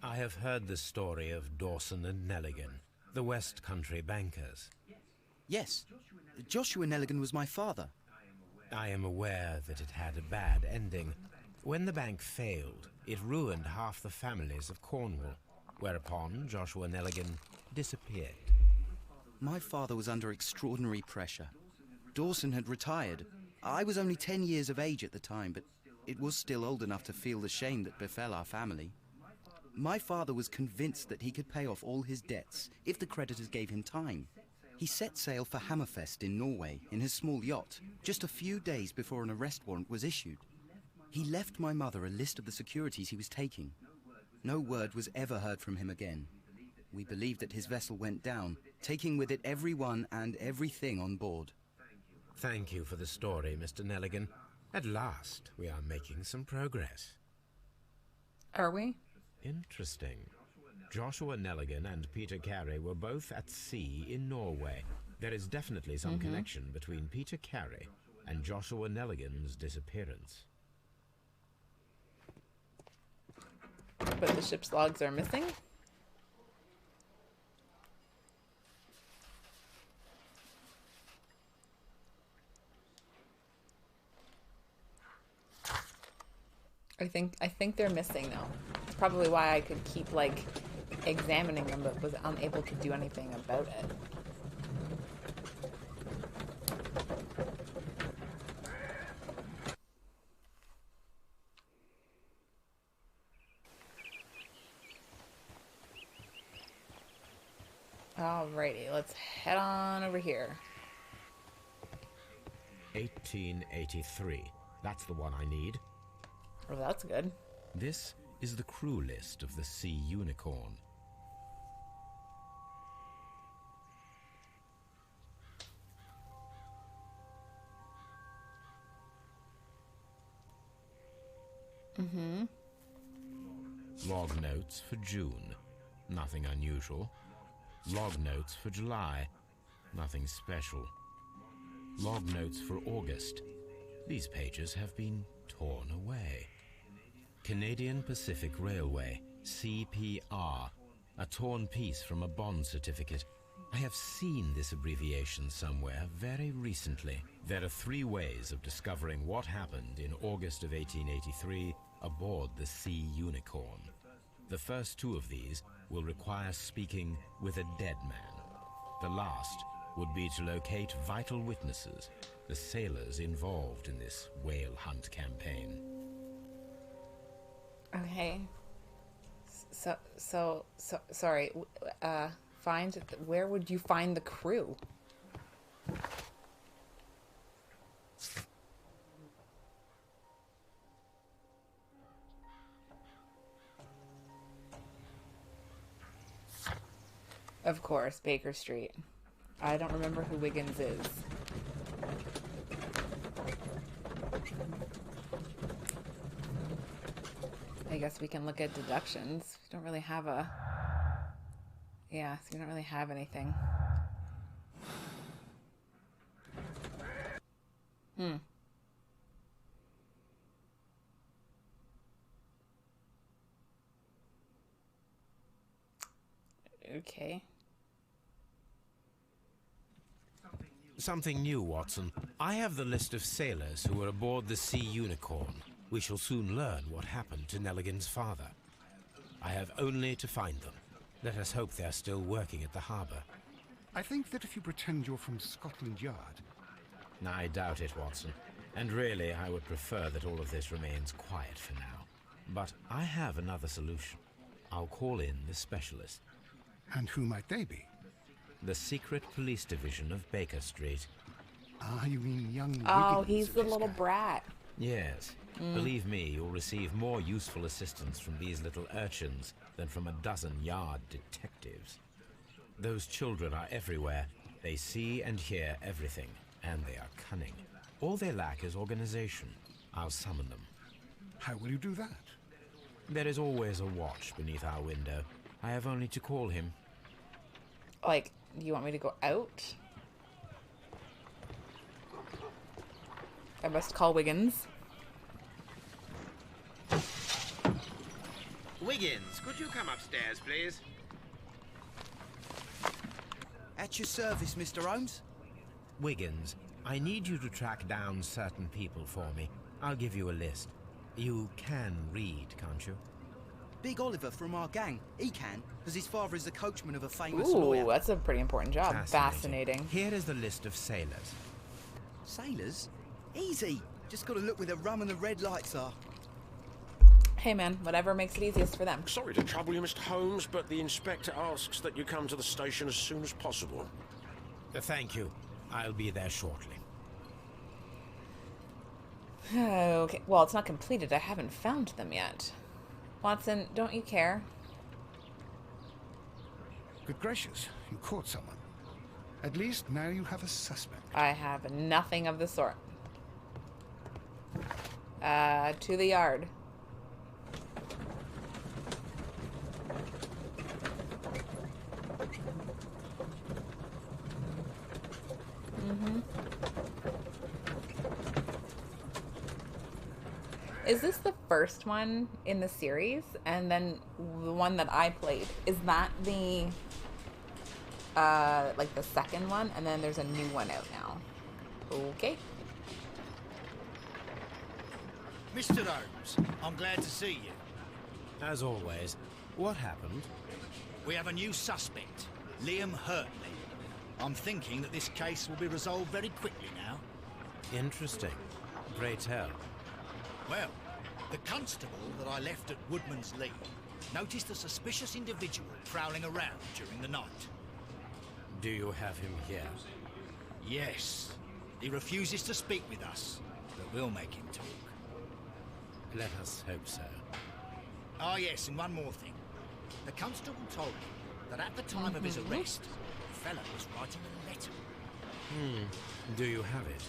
Speaker 3: I have heard the story of Dawson and Nelligan, the West Country bankers.
Speaker 7: Yes, Joshua Nelligan was my father.
Speaker 3: I am aware that it had a bad ending. When the bank failed, it ruined half the families of Cornwall, whereupon Joshua Nelligan disappeared.
Speaker 7: My father was under extraordinary pressure. Dawson had retired. I was only 10 years of age at the time, but it was still old enough to feel the shame that befell our family. My father was convinced that he could pay off all his debts if the creditors gave him time. He set sail for Hammerfest in Norway in his small yacht, just a few days before an arrest warrant was issued. He left my mother a list of the securities he was taking. No word was ever heard from him again. We believe that his vessel went down, taking with it everyone and everything on board.
Speaker 3: Thank you for the story, Mr. Nelligan. At last, we are making some progress.
Speaker 1: Are we?
Speaker 3: Interesting. Joshua Nelligan and Peter Carey were both at sea in Norway. There is definitely some connection between Peter Carey and Joshua Nelligan's disappearance.
Speaker 1: But the ship's logs are missing? I think they're missing though. It's probably why I could keep like examining them but was unable to do anything about it. Alrighty, let's head on over here.
Speaker 3: 1883. That's the one I need.
Speaker 1: Oh, that's good.
Speaker 3: This is the crew list of the Sea Unicorn. Log notes for June. Nothing unusual. Log notes for July. Nothing special. Log notes for August. These pages have been torn away. Canadian Pacific Railway, CPR, a torn piece from a bond certificate. I have seen this abbreviation somewhere very recently. There are 3 ways of discovering what happened in August of 1883 aboard the Sea Unicorn. The first 2 of these will require speaking with a dead man. The last would be to locate vital witnesses, the sailors involved in this whale hunt campaign.
Speaker 1: Okay. Sorry. Where would you find the crew? Of course, Baker Street. I don't remember who Wiggins is. I guess we can look at deductions. We don't really have a... Yeah, so we don't really have anything. Okay.
Speaker 3: Something new, Watson. I have the list of sailors who were aboard the Sea Unicorn. We shall soon learn what happened to Nelligan's father. I have only to find them. Let us hope they're still working at the harbour.
Speaker 2: I think that if you pretend you're from Scotland Yard...
Speaker 3: I doubt it, Watson. And really, I would prefer that all of this remains quiet for now. But I have another solution. I'll call in the specialist.
Speaker 2: And who might they be?
Speaker 3: The secret police division of Baker Street.
Speaker 2: Ah, you mean young
Speaker 1: Oh,
Speaker 2: Wiggins
Speaker 1: he's
Speaker 2: of
Speaker 1: the
Speaker 2: this
Speaker 1: little
Speaker 2: guy.
Speaker 1: brat.
Speaker 3: Yes. Believe me, you'll receive more useful assistance from these little urchins than from a dozen yard detectives. Those children are everywhere. They see and hear everything, and they are cunning. All they lack is organization. I'll summon them.
Speaker 2: How will you do that?
Speaker 3: There is always a watch beneath our window. I have only to call him.
Speaker 1: Like, do you want me to go out? I must call Wiggins.
Speaker 3: Wiggins, could you come upstairs, please?
Speaker 7: At your service, Mr. Holmes.
Speaker 3: Wiggins, I need you to track down certain people for me. I'll give you a list. You can read, can't you?
Speaker 7: Big Oliver from our gang. He can, because his father is the coachman of a famous
Speaker 1: Ooh,
Speaker 7: lawyer.
Speaker 1: that's a pretty important job. Fascinating.
Speaker 3: Here is the list of sailors.
Speaker 7: Sailors? Easy. Just got to look where the rum and the red lights are.
Speaker 1: Hey man, whatever makes it easiest for them.
Speaker 8: Sorry to trouble you, Mr. Holmes, but the inspector asks that you come to the station as soon as possible.
Speaker 3: Thank you. I'll be there shortly.
Speaker 1: Okay, well, it's not completed. I haven't found them yet. Watson, don't you care?
Speaker 2: Good gracious, you caught someone. At least now you have a suspect.
Speaker 1: I have nothing of the sort. To the yard. Is this the first one in the series? And then the one that I played, is that the like the second one? And then there's a new one out now. Okay.
Speaker 4: Mr. Holmes, I'm glad to see you.
Speaker 3: As always, what happened?
Speaker 4: We have a new suspect, Liam Hurtley. I'm thinking that this case will be resolved very quickly now.
Speaker 3: Interesting. Pray tell.
Speaker 4: Well, the constable that I left at Woodman's Lee noticed a suspicious individual prowling around during the night.
Speaker 3: Do you have him here?
Speaker 4: Yes. He refuses to speak with us, but we'll make him talk.
Speaker 3: Let us hope so.
Speaker 4: Ah, yes, and one more thing. The constable told me that at the time of his arrest, the fellow was writing a letter.
Speaker 3: Do you have it?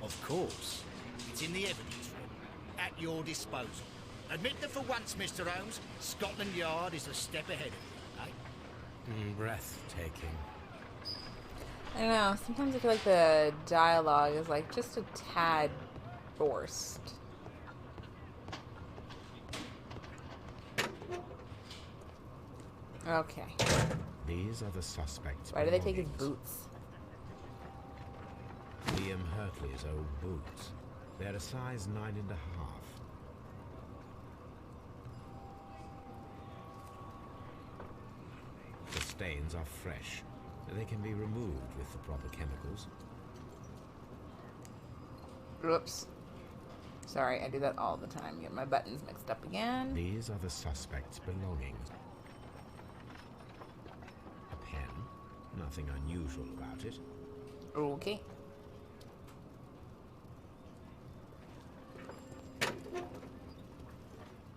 Speaker 4: Of course. It's in the evidence room, at your disposal. Admit that for once, Mr. Holmes, Scotland Yard is a step ahead of you, eh?
Speaker 3: Breathtaking.
Speaker 1: I don't know, sometimes I feel like the dialogue is like just a tad forced. Okay.
Speaker 3: These are the suspects.
Speaker 1: Why do they take his
Speaker 3: belongings.
Speaker 1: boots?
Speaker 3: Liam Hurtley's old boots. They're a size 9.5. The stains are fresh. They can be removed with the proper chemicals.
Speaker 1: Oops. Sorry, I do that all the time. Get my buttons mixed up again.
Speaker 3: These are the suspects' belongings. A pen. Nothing unusual about it.
Speaker 1: Okay.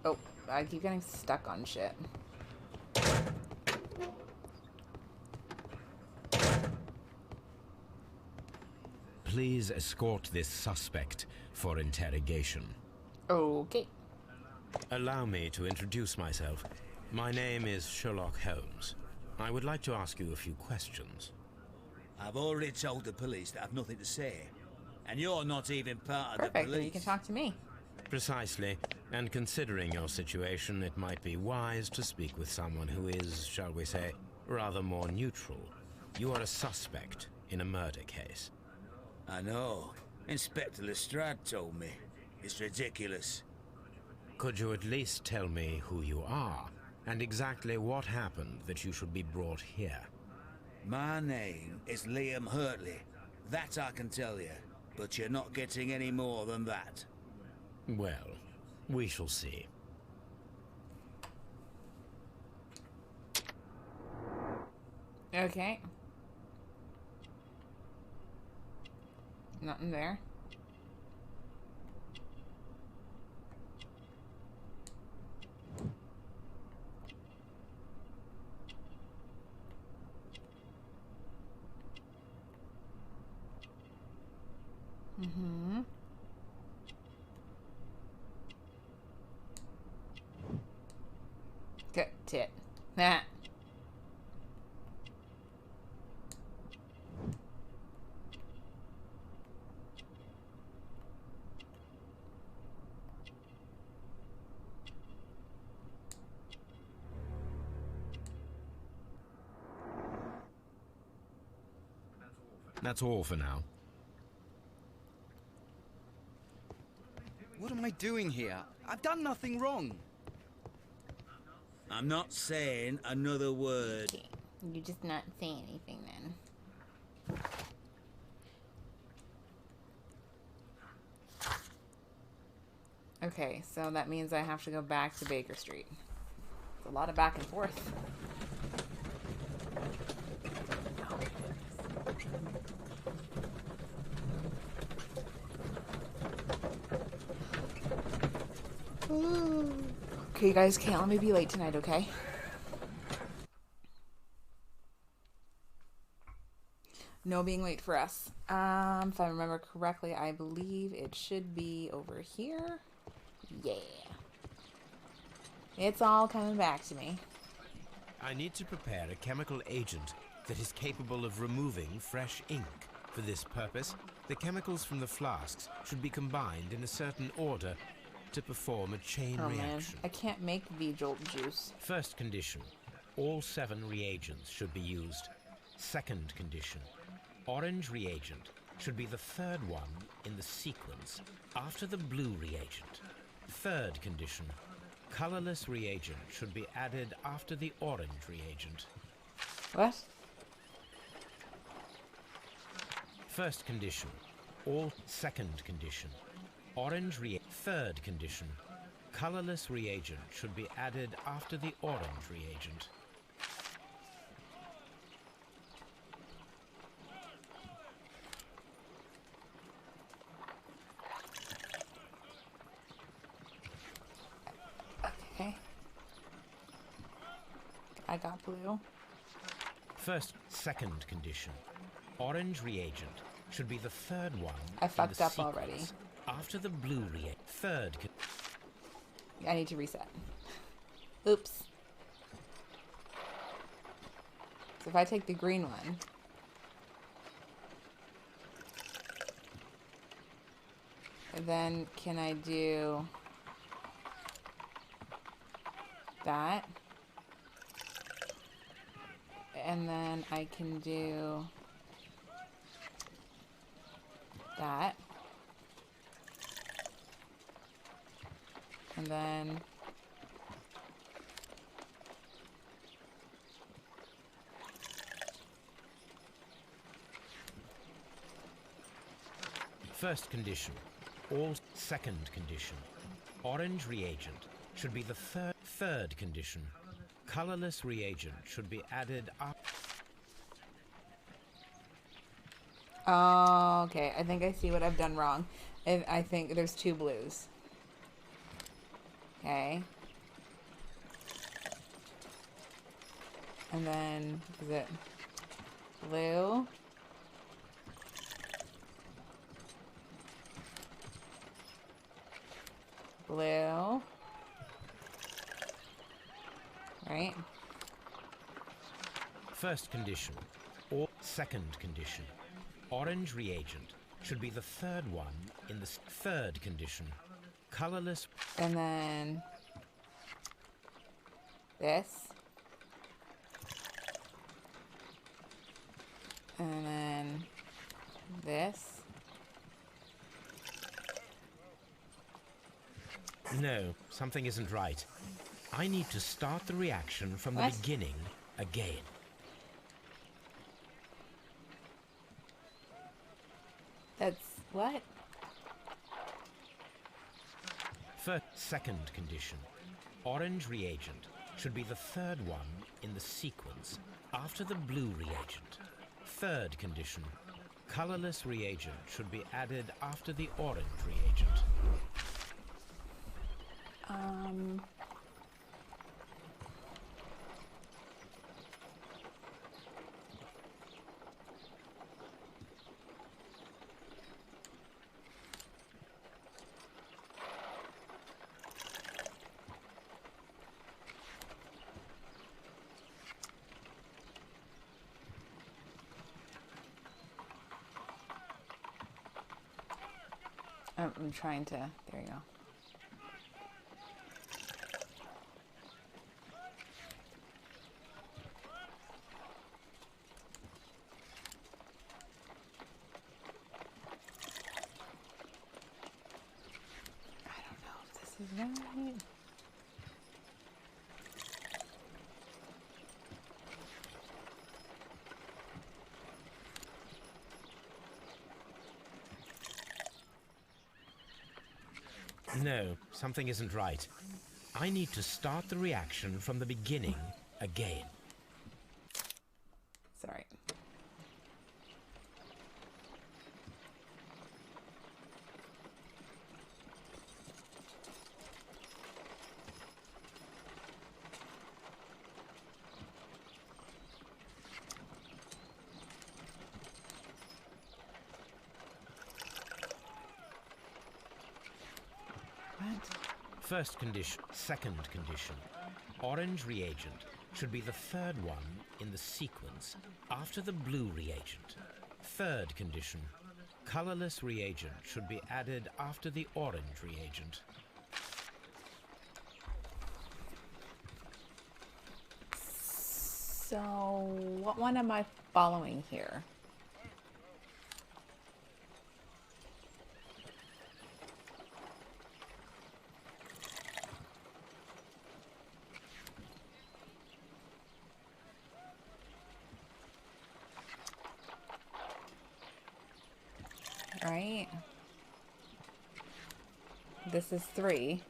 Speaker 1: Oh, I keep getting stuck on shit.
Speaker 3: Please escort this suspect for interrogation.
Speaker 1: Okay.
Speaker 3: Allow me to introduce myself. My name is Sherlock Holmes. I would like to ask you a few questions.
Speaker 9: I've already told the police that I've nothing to say. And you're not even part of the
Speaker 1: Perfect,
Speaker 9: police.
Speaker 1: then you can talk to me.
Speaker 3: Precisely. And considering your situation, it might be wise to speak with someone who is, shall we say, rather more neutral. You are a suspect in a murder case.
Speaker 9: I know. Inspector Lestrade told me. It's ridiculous.
Speaker 3: Could you at least tell me who you are, and exactly what happened that you should be brought here?
Speaker 9: My name is Liam Hurtley. That I can tell you. But you're not getting any more than that.
Speaker 3: Well, we shall see.
Speaker 1: Okay. Nothing there. Mm-hmm. Tit. Nah.
Speaker 3: That's all for now.
Speaker 7: What am I doing here? I've done nothing wrong.
Speaker 9: I'm not saying another word.
Speaker 1: Okay. You're just not saying anything then. Okay, so that means I have to go back to Baker Street. It's a lot of back and forth. Okay, guys, can't let me be late tonight, okay? No being late for us. If I remember correctly, I believe it should be over here. Yeah. It's all coming back to me.
Speaker 3: I need to prepare a chemical agent that is capable of removing fresh ink. For this purpose, the chemicals from the flasks should be combined in a certain order to perform a chain
Speaker 1: Oh man,
Speaker 3: reaction.
Speaker 1: I can't make V-Jolt juice.
Speaker 3: First condition, all 7 reagents should be used. Second condition, orange reagent should be the 3rd one in the sequence after the blue reagent. Third condition, colorless reagent should be added after the orange reagent.
Speaker 1: What?
Speaker 3: First condition, all. Second condition, orange reagent. Third condition, colorless reagent should be added after the orange reagent.
Speaker 1: Okay. I got blue.
Speaker 3: Second condition, orange reagent should be the 3rd one.
Speaker 1: I
Speaker 3: in
Speaker 1: fucked
Speaker 3: the
Speaker 1: up
Speaker 3: sequence
Speaker 1: already.
Speaker 3: After the blue reagent.
Speaker 1: I need to reset. Oops. So if I take the green one, then can I do that? And then I can do that. And then
Speaker 3: First condition, all. Second condition, orange reagent should be the third condition. Colorless reagent should be added up.
Speaker 1: oh, okay. I think I see what I've done wrong. I think there's 2 blues. Okay. And then, is it blue? Blue. Right?
Speaker 3: First condition, or second condition, orange reagent should be the 3rd one in the third condition. Colorless.
Speaker 1: And then this. And then this.
Speaker 3: No, something isn't right. I need to start the reaction from the
Speaker 1: What?
Speaker 3: beginning again.
Speaker 1: That's what?
Speaker 3: Second condition, orange reagent should be the 3rd one in the sequence after the blue reagent. Third condition, colorless reagent should be added after the orange reagent.
Speaker 1: I'm trying to... There you go. I don't know if this is right.
Speaker 3: No, something isn't right. I need to start the reaction from the beginning again.
Speaker 1: Sorry.
Speaker 3: First condition, second condition. Orange reagent should be the third one in the sequence after the blue reagent. Third condition. Colorless reagent should be added after the orange reagent.
Speaker 1: So, what one am I following here? Right? This is 3.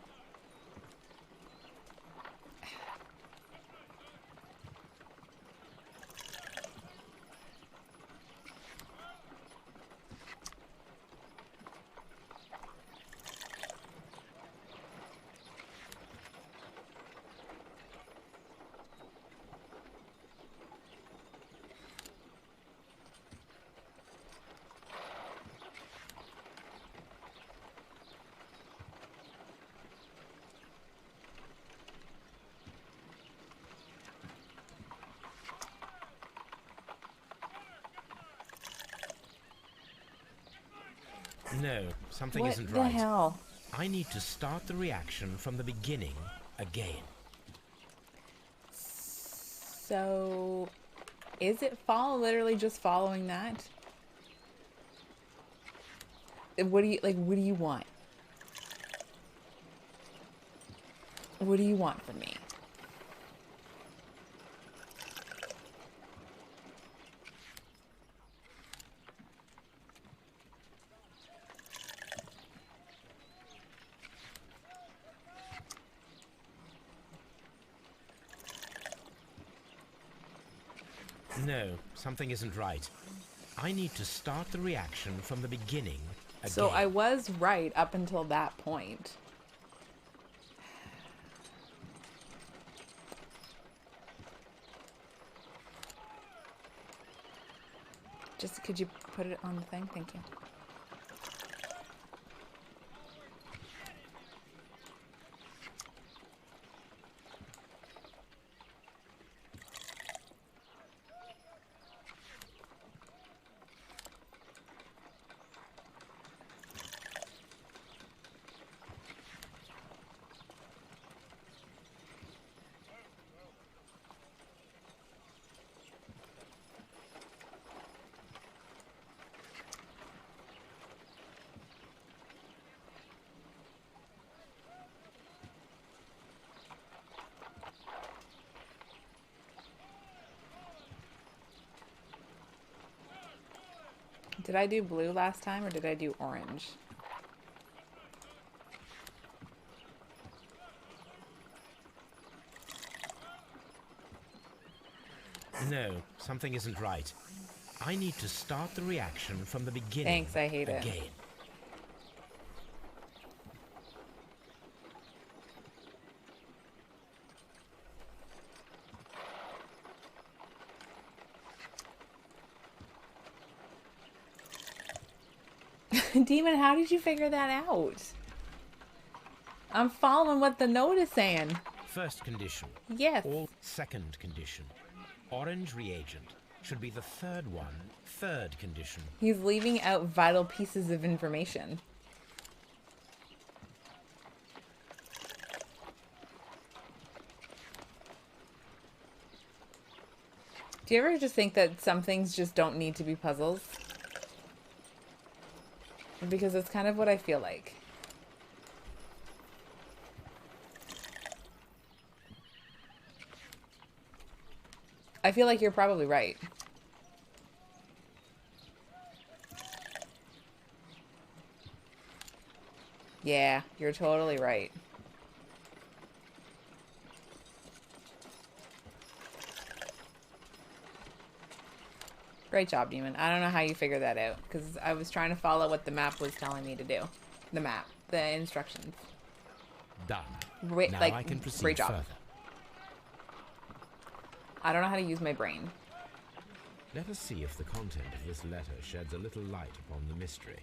Speaker 3: No, something
Speaker 1: What
Speaker 3: isn't
Speaker 1: the
Speaker 3: right.
Speaker 1: hell?
Speaker 3: I need to start the reaction from the beginning again.
Speaker 1: So, is it literally just following that? What do you, what do you want? What do you want from me?
Speaker 3: No, something isn't right. I need to start the reaction from the beginning again.
Speaker 1: So I was right up until that point. Just, could you put it on the thing? Thank you. Did I do blue last time or did I do orange?
Speaker 3: No, something isn't right. I need to start the reaction from the beginning.
Speaker 1: Thanks, I hate it.
Speaker 3: Again.
Speaker 1: Demon, how did you figure that out? I'm following what the note is saying.
Speaker 3: First condition.
Speaker 1: Yes.
Speaker 3: All second condition. Orange reagent should be the third one. Third condition.
Speaker 1: He's leaving out vital pieces of information. Do you ever just think that some things just don't need to be puzzles? Because it's kind of what I feel like. I feel like you're probably right. Yeah, you're totally right. Great job, Demon. I don't know how you figured that out, because I was trying to follow what the map was telling me to do. The map. The instructions.
Speaker 3: Done.
Speaker 1: Great,
Speaker 3: Now
Speaker 1: like,
Speaker 3: I can proceed
Speaker 1: great job.
Speaker 3: further.
Speaker 1: I don't know how to use my brain.
Speaker 3: Let us see if the content of this letter sheds a little light upon the mystery.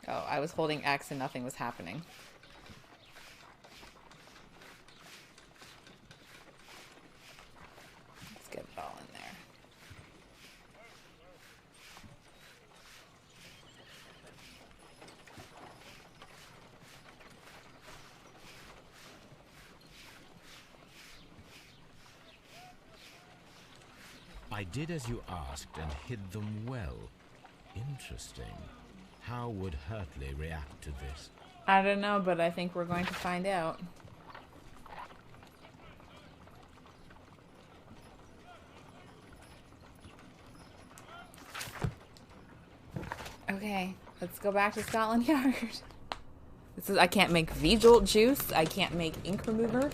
Speaker 1: Oh, I was holding X and nothing was happening. Let's get it all in there.
Speaker 3: I did as you asked and hid them well. Interesting. How would Hurtley react to this?
Speaker 1: I don't know, but I think we're going to find out. Okay, let's go back to Scotland Yard. This is, I can't make V-Jolt juice. I can't make ink remover.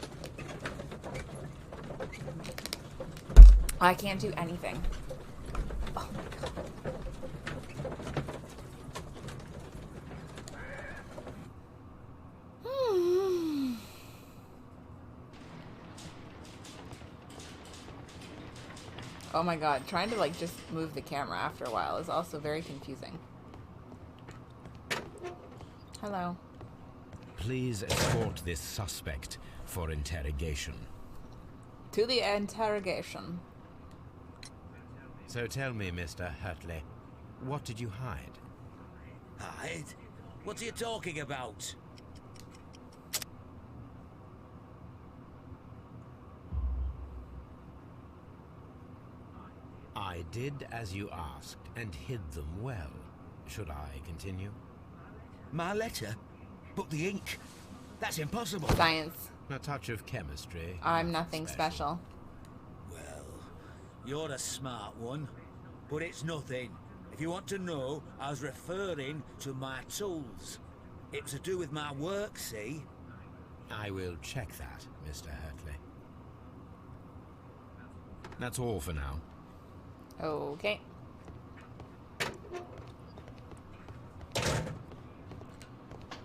Speaker 1: I can't do anything. Oh my god. Oh my god, trying to like just move the camera after a while is also very confusing. Hello.
Speaker 3: Please escort this suspect for interrogation.
Speaker 1: To the interrogation.
Speaker 3: So tell me, Mr. Hurtley, what did you hide?
Speaker 9: Hide? What are you talking about?
Speaker 3: I did as you asked and hid them well. Should I continue?
Speaker 9: My letter? But the ink? That's impossible.
Speaker 1: Science.
Speaker 3: A touch of chemistry.
Speaker 1: I'm nothing special.
Speaker 9: Well, you're a smart one, but it's nothing. If you want to know, I was referring to my tools. It was to do with my work, see?
Speaker 3: I will check that, Mr. Hurtley. That's all for now.
Speaker 1: Okay.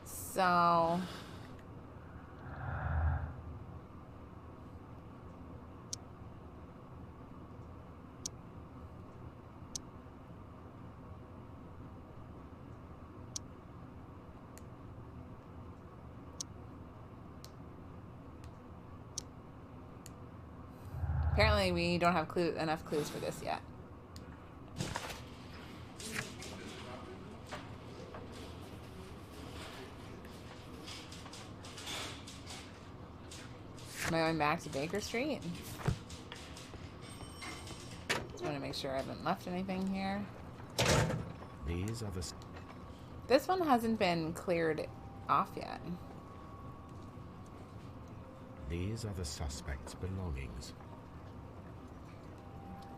Speaker 1: So... apparently we don't have enough clues for this yet. Am I going back to Baker Street? Just want to make sure I haven't left anything here.
Speaker 3: These are the...
Speaker 1: This one hasn't been cleared off yet.
Speaker 3: These are the suspect's belongings.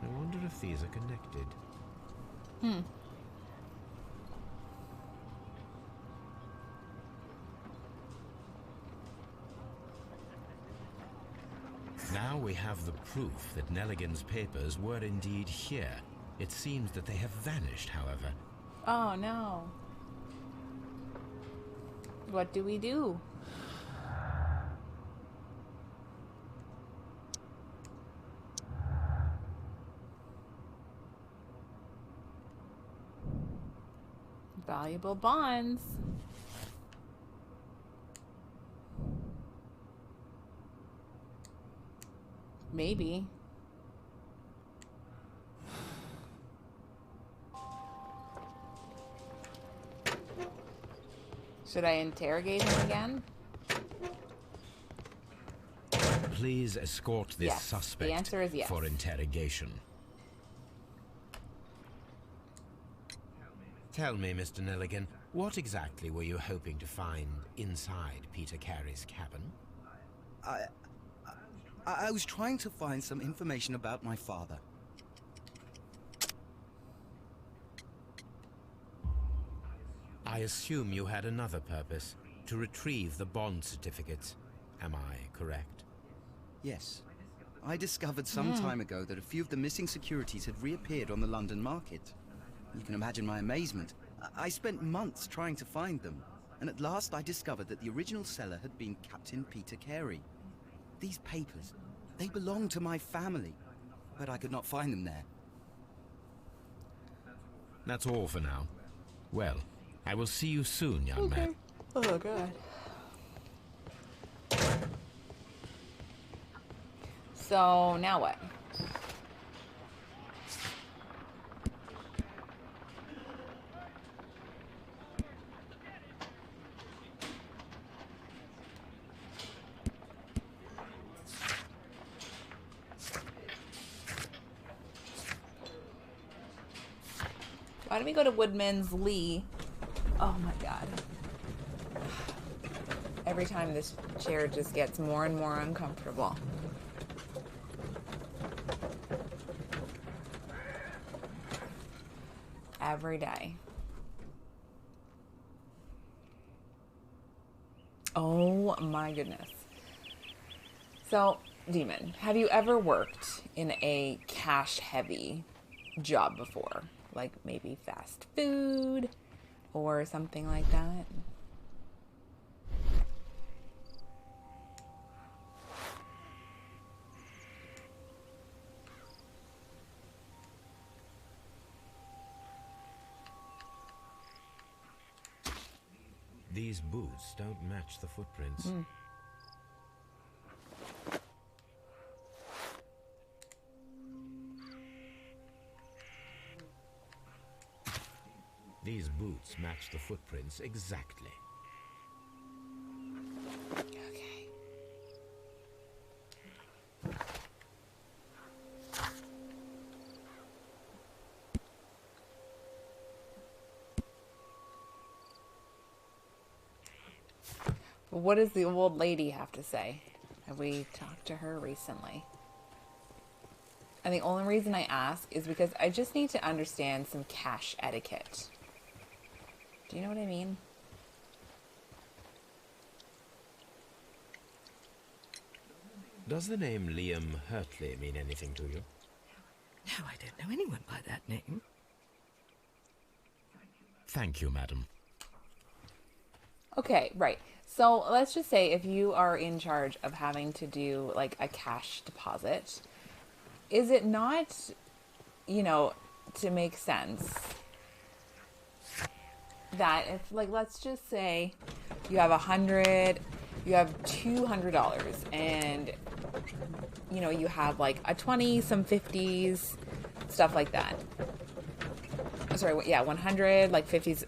Speaker 3: I wonder if these are connected. Now we have the proof that Nelligan's papers were indeed here. It seems that they have vanished, however.
Speaker 1: Oh no. What do we do? Valuable bonds. Maybe. Should I interrogate him again?
Speaker 3: Please escort this
Speaker 1: Yes.
Speaker 3: suspect
Speaker 1: The answer is yes.
Speaker 3: for interrogation. Tell me, Mr. Nelligan, what exactly were you hoping to find inside Peter Carey's cabin?
Speaker 7: I was trying to find some information about my father.
Speaker 3: I assume you had another purpose, to retrieve the bond certificates. Am I correct?
Speaker 7: Yes. I discovered some time ago that a few of the missing securities had reappeared on the London market. You can imagine my amazement. I spent months trying to find them, and at last I discovered that the original seller had been Captain Peter Carey. These papers, they belonged to my family, but I could not find them there.
Speaker 3: That's all for now. Well, I will see you soon, young man.
Speaker 1: Oh, God. So, now what? Why don't we go to Woodman's Lee? Oh my God. Every time this chair just gets more and more uncomfortable. Every day. Oh my goodness. So, Demon, have you ever worked in a cash-heavy job before? Like maybe fast food or something like that?
Speaker 3: These boots don't match the footprints. These boots match the footprints exactly.
Speaker 1: Okay. But what does the old lady have to say? Have we talked to her recently? And the only reason I ask is because I just need to understand some cash etiquette. Do you know what I mean?
Speaker 3: Does the name Liam Hurtley mean anything to you?
Speaker 5: No, I don't know anyone by that name.
Speaker 3: Thank you, madam.
Speaker 1: Okay, right. So let's just say if you are in charge of having to do like a cash deposit, is it not, you know, to make sense that if, like, let's just say you have you have $200 and, you know, you have like a 20, some 50s, stuff like that. Sorry, yeah, 100, like 50s.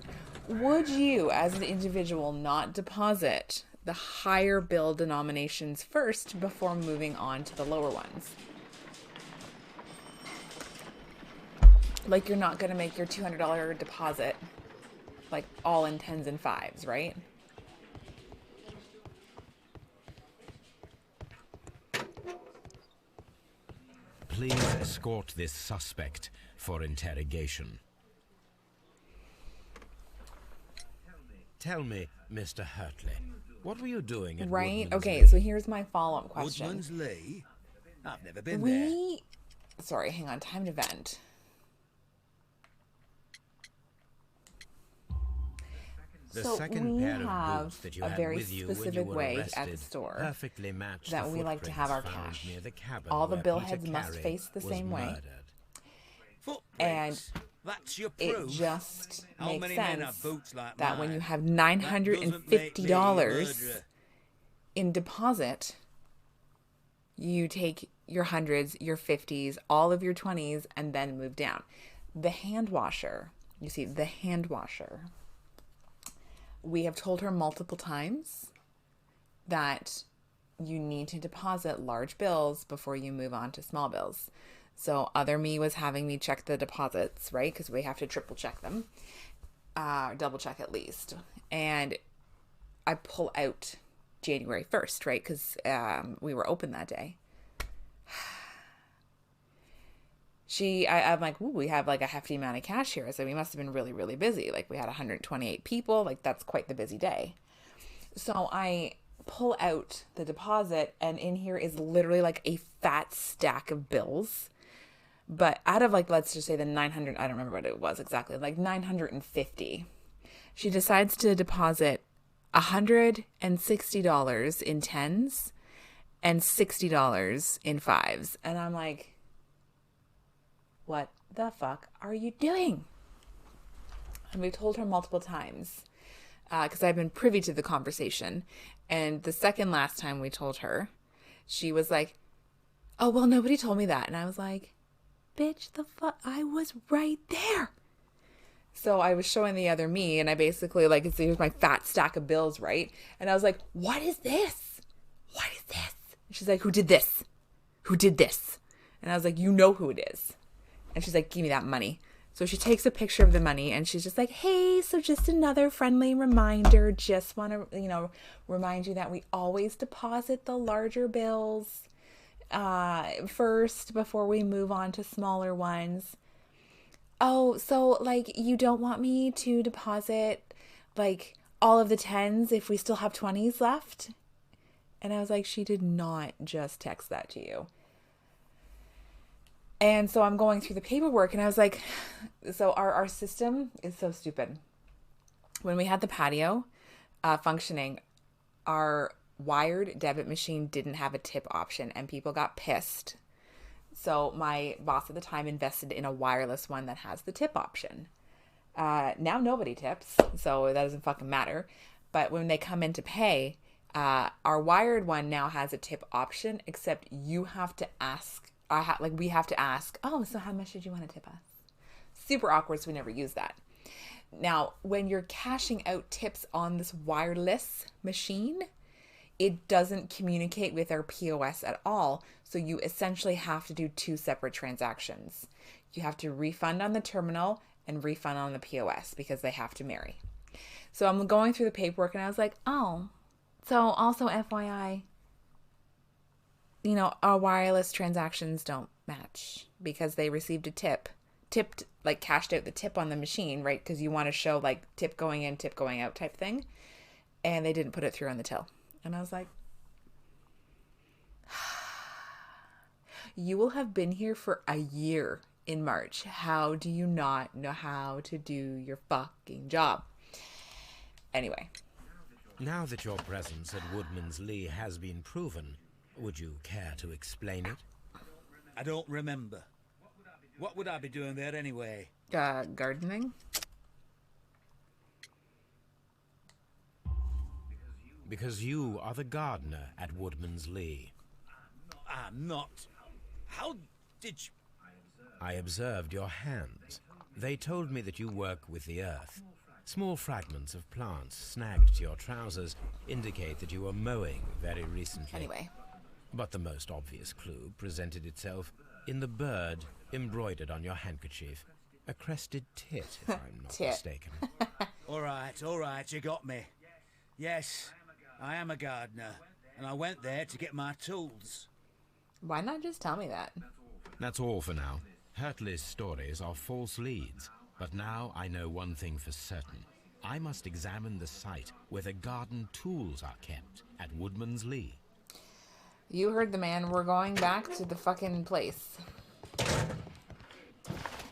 Speaker 1: Would you, as an individual, not deposit the higher bill denominations first before moving on to the lower ones? Like, you're not going to make your $200 deposit, like, all in 10s and 5s, right?
Speaker 3: Please escort this suspect for interrogation. Tell me, Mr. Hurtley, what were you doing at
Speaker 1: Right?
Speaker 3: Woodman's
Speaker 1: Okay,
Speaker 3: Lee?
Speaker 1: so here's my follow-up question.
Speaker 9: Woodman's Lee? I've never been there.
Speaker 1: Sorry, hang on. Time to vent.
Speaker 3: The
Speaker 1: So
Speaker 3: second
Speaker 1: we
Speaker 3: pair of
Speaker 1: have
Speaker 3: boots that you
Speaker 1: a
Speaker 3: had
Speaker 1: very
Speaker 3: with you when you
Speaker 1: specific
Speaker 3: were
Speaker 1: way
Speaker 3: arrested
Speaker 1: at the store
Speaker 3: perfectly matched
Speaker 1: that
Speaker 3: the
Speaker 1: we like to have our
Speaker 3: footprints
Speaker 1: cash.
Speaker 3: found near the cabin
Speaker 1: All the
Speaker 3: where
Speaker 1: billheads
Speaker 3: Peter
Speaker 1: must
Speaker 3: Carey
Speaker 1: face the
Speaker 3: was
Speaker 1: same way.
Speaker 3: murdered.
Speaker 9: Footprints? That's your
Speaker 1: It
Speaker 9: proof?
Speaker 1: just
Speaker 9: How
Speaker 1: makes
Speaker 9: many men have
Speaker 1: sense
Speaker 9: boots like
Speaker 1: that when
Speaker 9: mine?
Speaker 1: you have
Speaker 9: That doesn't make me a
Speaker 1: $950
Speaker 9: murderer.
Speaker 1: in deposit, you take your 100s, your 50s, all of your 20s, and then move down. The hand washer, you see, the hand washer, we have told her multiple times that you need to deposit large bills before you move on to small bills. So other me was having me check the deposits, right? Because we have to triple check them, double check at least. And I pull out January 1st, right? Because we were open that day. I'm like, ooh, we have like a hefty amount of cash here. So we must have been really, really busy. Like we had 128 people. Like that's quite the busy day. So I pull out the deposit and in here is literally like a fat stack of bills. But out of like, let's just say the 900, I don't remember what it was exactly, like 950. She decides to deposit $160 in tens and $60 in fives. And I'm like, what the fuck are you doing? And we've told her multiple times because I've been privy to the conversation. And the second last time we told her, she was like, oh, well, nobody told me that. And I was like, bitch, the fuck, I was right there. So I was showing the other me, and I basically, like, here's my fat stack of bills, right? And I was like, what is this? What is this? And she's like, who did this? Who did this? And I was like, you know who it is. And she's like, give me that money. So she takes a picture of the money, and she's just like, hey, so just another friendly reminder. Just want to, remind you that we always deposit the larger bills first before we move on to smaller ones. Oh, so like you don't want me to deposit like all of the tens if we still have 20s left? And I was like, she did not just text that to you. And so I'm going through the paperwork and I was like, so our system is so stupid. When we had the patio functioning, our wired debit machine didn't have a tip option and people got pissed. So my boss at the time invested in a wireless one that has the tip option. Now nobody tips, so that doesn't fucking matter. But when they come in to pay, our wired one now has a tip option, except you have to ask. We have to ask, oh, so how much did you want to tip us? Super awkward, so we never use that. Now, when you're cashing out tips on this wireless machine, it doesn't communicate with our POS at all. So you essentially have to do two separate transactions. You have to refund on the terminal and refund on the POS because they have to marry. So I'm going through the paperwork and I was like, oh, so also FYI, our wireless transactions don't match because they received a tipped, like cashed out the tip on the machine, right? Because you want to show like tip going in, tip going out type thing. And they didn't put it through on the till. And I was like, you will have been here for a year in March. How do you not know how to do your fucking job? Anyway.
Speaker 3: Now that your presence at Woodman's Lee has been proven, would you care to explain it?
Speaker 9: I don't remember. What would I be doing there anyway?
Speaker 1: Gardening?
Speaker 3: Because you are the gardener at Woodman's Lee.
Speaker 9: I'm not. How did you...
Speaker 3: I observed your hands. They told me that you work with the earth. Small fragments of plants snagged to your trousers indicate that you were mowing very recently.
Speaker 1: Anyway.
Speaker 3: But the most obvious clue presented itself in the bird embroidered on your handkerchief. A crested tit, if I'm not mistaken.
Speaker 9: All right, you got me. Yes, I am a gardener, and I went there to get my tools.
Speaker 1: Why not just tell me that?
Speaker 3: That's all for now. Hurtley's stories are false leads, but now I know one thing for certain. I must examine the site where the garden tools are kept at Woodman's Lee.
Speaker 1: You heard the man. We're going back to the fucking place.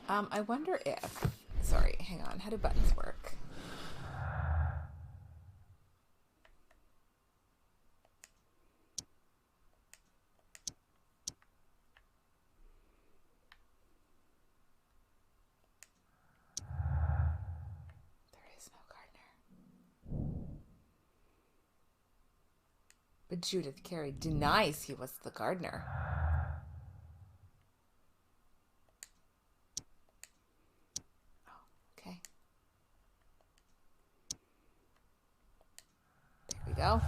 Speaker 1: I wonder if... Sorry, hang on. How do buttons work? But Judith Carey denies he was the gardener. Oh, okay. There we go.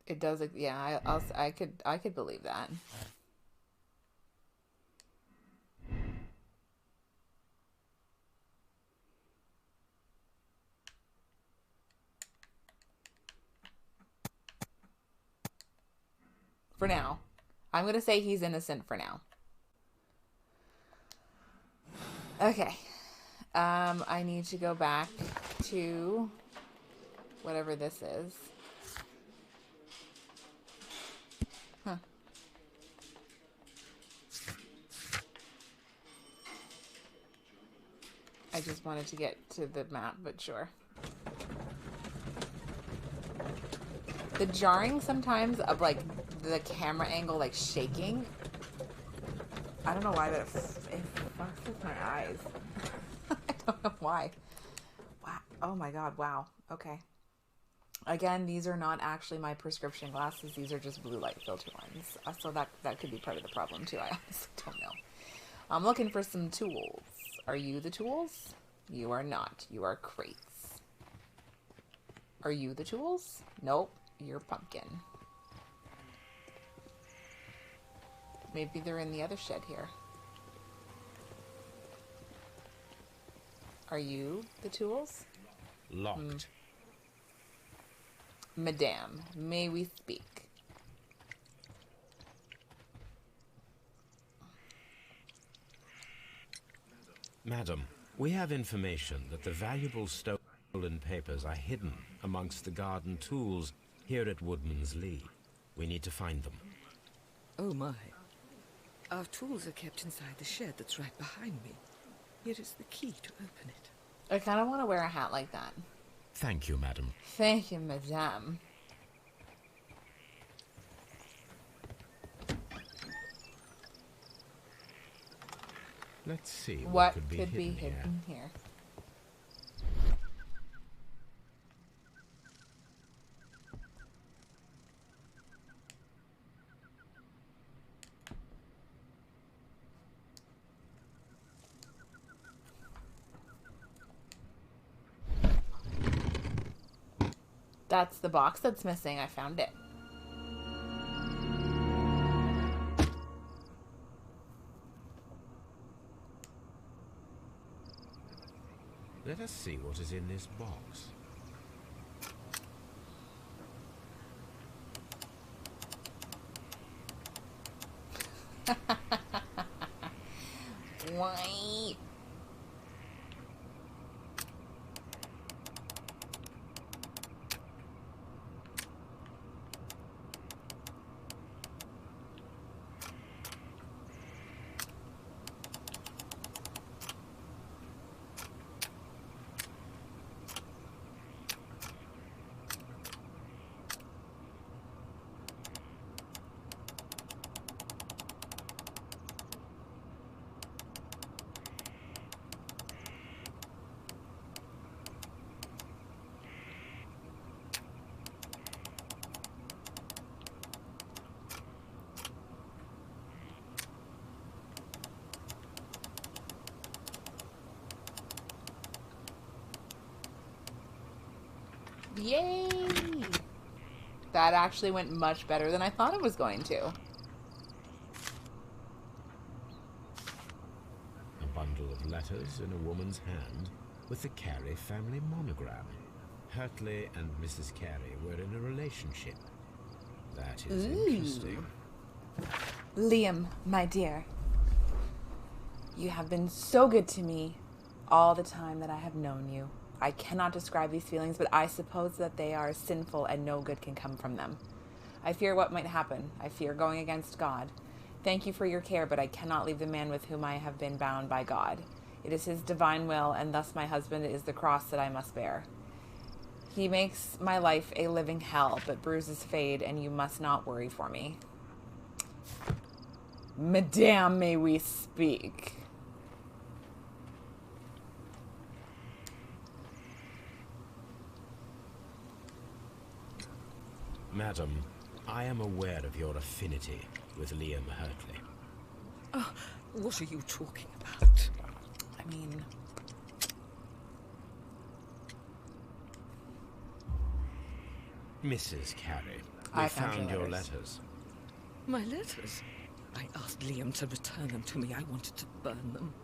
Speaker 1: It does. Yeah, I could believe that. For now. I'm going to say he's innocent for now. Okay. I need to go back to whatever this is. Huh. I just wanted to get to the map, but sure. The jarring sometimes of like the camera angle like shaking. I don't know why, but it fucks with my eyes. I don't know why. Wow. Oh my god, wow. Okay. Again, these are not actually my prescription glasses. These are just blue light filter ones. So that could be part of the problem too. I honestly don't know. I'm looking for some tools. Are you the tools? You are not. You are crates. Are you the tools? Nope. You're pumpkin. Maybe they're in the other shed here. Are you the tools?
Speaker 3: Locked.
Speaker 1: Madame, may we speak?
Speaker 3: Madam, we have information that the valuable stolen papers are hidden amongst the garden tools here at Woodman's Lee. We need to find them.
Speaker 5: Oh my. Our tools are kept inside the shed that's right behind me. Here is the key to open it.
Speaker 1: I kind of want to wear a hat like that.
Speaker 3: Thank you, madam.
Speaker 1: Thank you, madame.
Speaker 3: Let's see
Speaker 1: what
Speaker 3: could be hidden
Speaker 1: here. That's the box that's missing. I found it.
Speaker 3: Let us see what is in this box.
Speaker 1: Why? Yay! That actually went much better than I thought it was going to.
Speaker 3: A bundle of letters in a woman's hand with the Carey family monogram. Hurtley and Mrs. Carey were in a relationship. That is interesting.
Speaker 1: Liam, my dear. You have been so good to me all the time that I have known you. I cannot describe these feelings, but I suppose that they are sinful and no good can come from them. I fear what might happen. I fear going against God. Thank you for your care, but I cannot leave the man with whom I have been bound by God. It is his divine will, and thus my husband is the cross that I must bear. He makes my life a living hell, but bruises fade, and you must not worry for me. Madame, may we speak?
Speaker 3: Madam, I am aware of your affinity with Liam Hurtley.
Speaker 5: Oh, what are you talking about?
Speaker 1: I mean...
Speaker 3: Mrs. Carey, We found your letters.
Speaker 5: My letters? I asked Liam to return them to me. I wanted to burn them.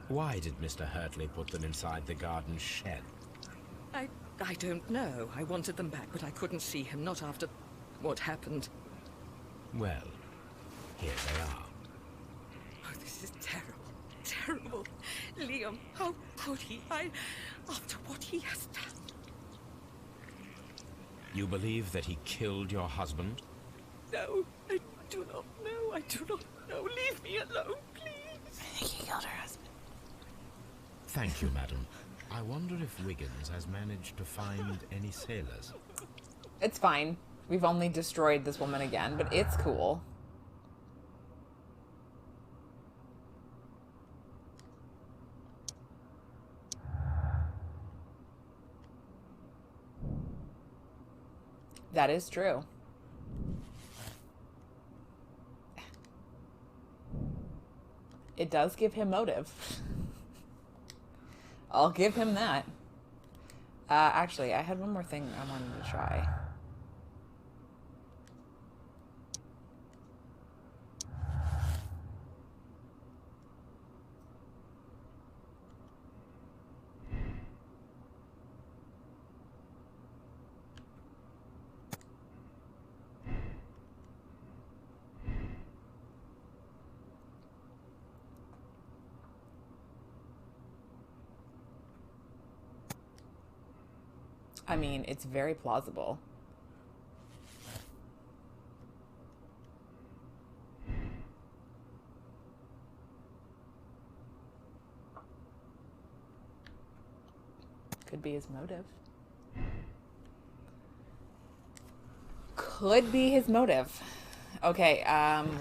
Speaker 3: Why did Mr. Hurtley put them inside the garden shed?
Speaker 5: I don't know. I wanted them back, but I couldn't see him, not after what happened.
Speaker 3: Well, here they are.
Speaker 5: Oh, this is terrible. Terrible. Liam, how could he? After what he has done.
Speaker 3: You believe that he killed your husband?
Speaker 5: No, I do not know. I do not know. Leave me alone, please.
Speaker 1: I think he killed her husband.
Speaker 3: Thank you, madam. I wonder if Wiggins has managed to find any sailors.
Speaker 1: It's fine. We've only destroyed this woman again, but it's cool. That is true. It does give him motive. I'll give him that. Actually, I had one more thing I wanted to try. I mean, it's very plausible. Could be his motive. Could be his motive. Okay,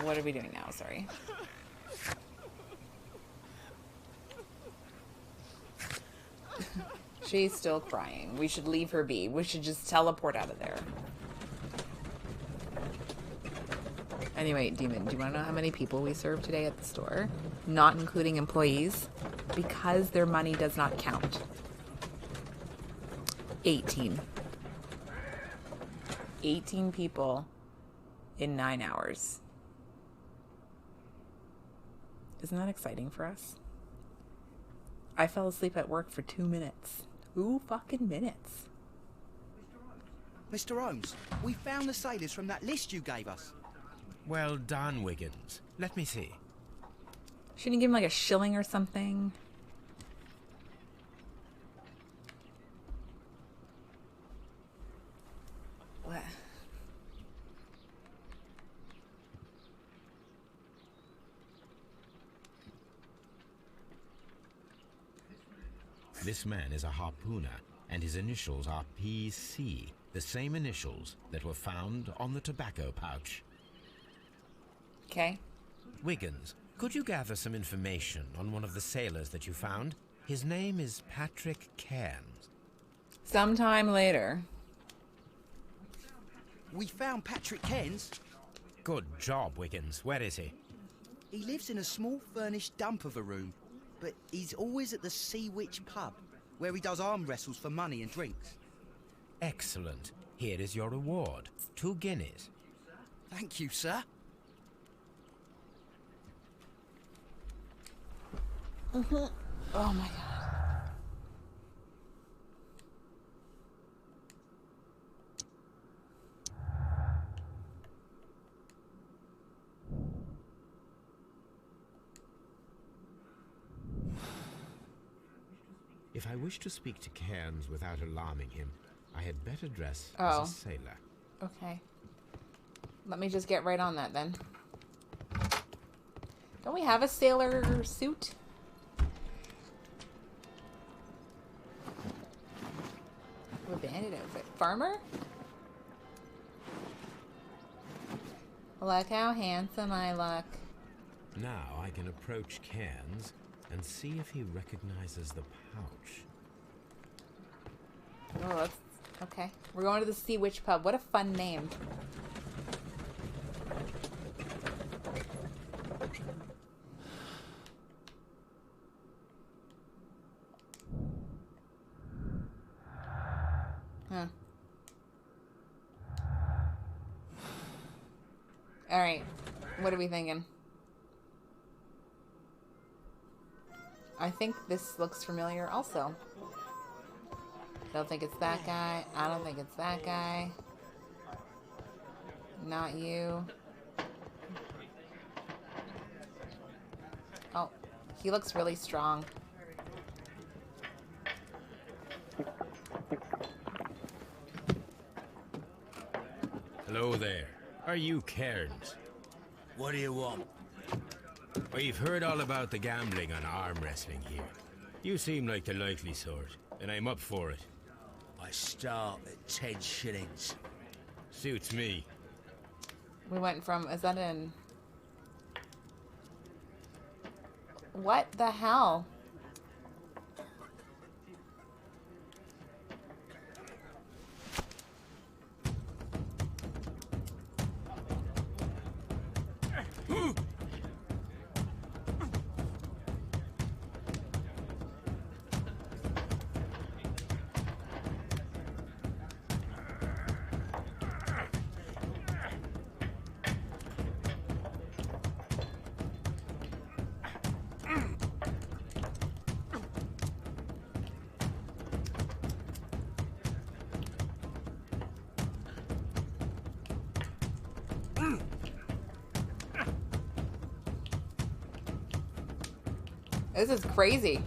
Speaker 1: what are we doing now? Sorry. She's still crying. We should leave her be. We should just teleport out of there. Anyway, Demon, do you want to know how many people we served today at the store? Not including employees. Because their money does not count. 18. 18 people in 9 hours. Isn't that exciting for us? I fell asleep at work for 2 minutes. 2 fucking minutes.
Speaker 7: Mr. Holmes, we found the sailors from that list you gave us.
Speaker 3: Well done, Wiggins. Let me see.
Speaker 1: Shouldn't you give him like a shilling or something? What?
Speaker 3: This man is a harpooner, and his initials are PC, the same initials that were found on the tobacco pouch.
Speaker 1: Okay.
Speaker 3: Wiggins, could you gather some information on one of the sailors that you found? His name is Patrick Cairns.
Speaker 1: Sometime later.
Speaker 7: We found Patrick Cairns.
Speaker 3: Good job, Wiggins. Where is he?
Speaker 7: He lives in a small furnished dump of a room, but he's always at the Sea Witch pub, where he does arm wrestles for money and drinks.
Speaker 3: Excellent. Here is your reward. 2 guineas.
Speaker 7: Thank you, sir.
Speaker 1: Oh my god.
Speaker 3: If I wish to speak to Cairns without alarming him, I had better dress
Speaker 1: Oh.
Speaker 3: as a sailor.
Speaker 1: Okay. Let me just get right on that then. Don't we have a sailor suit? What bandit outfit? Farmer? Look how handsome I look.
Speaker 3: Now I can approach Cairns and see if he recognizes the pouch.
Speaker 1: Oh, that's okay. We're going to the Sea Witch pub. What a fun name. Huh. Alright. What are we thinking? I think this looks familiar also. Don't think it's that guy. I don't think it's that guy. Not you. Oh, he looks really strong.
Speaker 3: Hello there. Are you Cairns?
Speaker 9: What do you want?
Speaker 3: We've heard all about the gambling on arm wrestling here. You seem like the likely sort, and I'm up for it.
Speaker 9: I start at 10 shillings.
Speaker 3: Suits me.
Speaker 1: We went from, is that in... What the hell? This is crazy.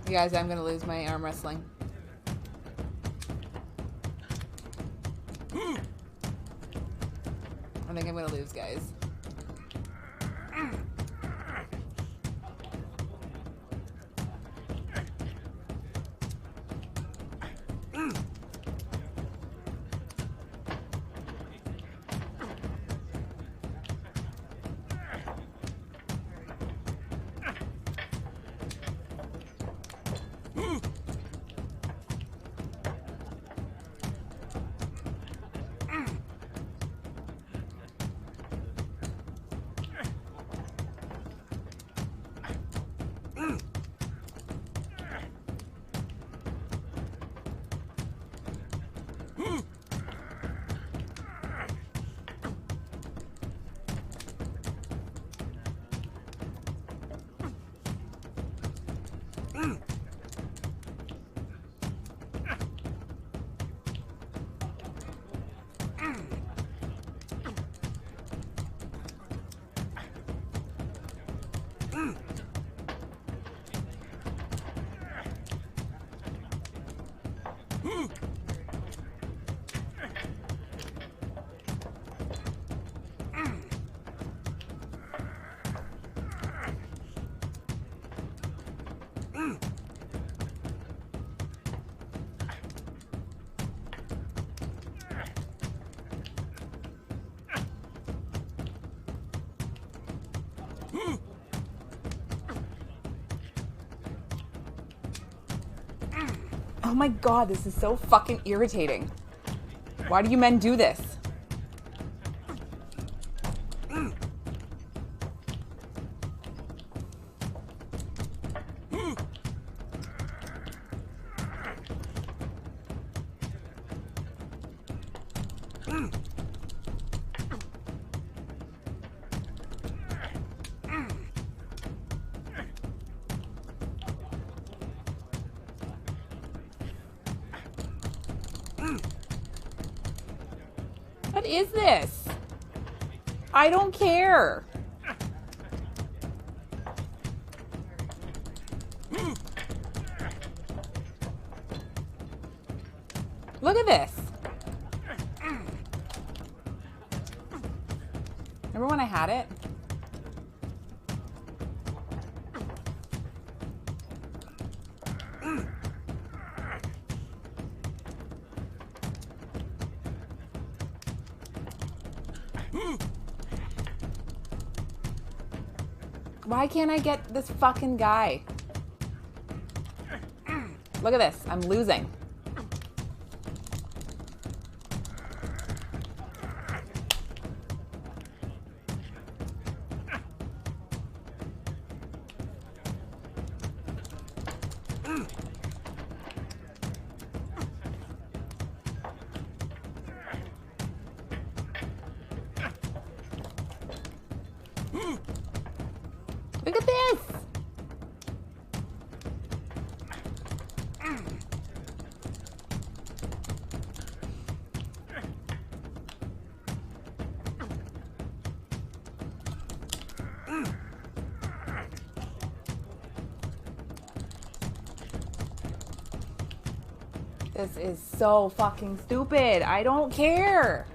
Speaker 1: You guys, I'm gonna lose my arm wrestling. I think I'm gonna lose, guys. Oh my god, this is so fucking irritating. Why do you men do this? What is this? I don't care. Look at this. Remember when I had it? Why can't I get this fucking guy? Look at this. I'm losing. Look at this! This is so fucking stupid. I don't care.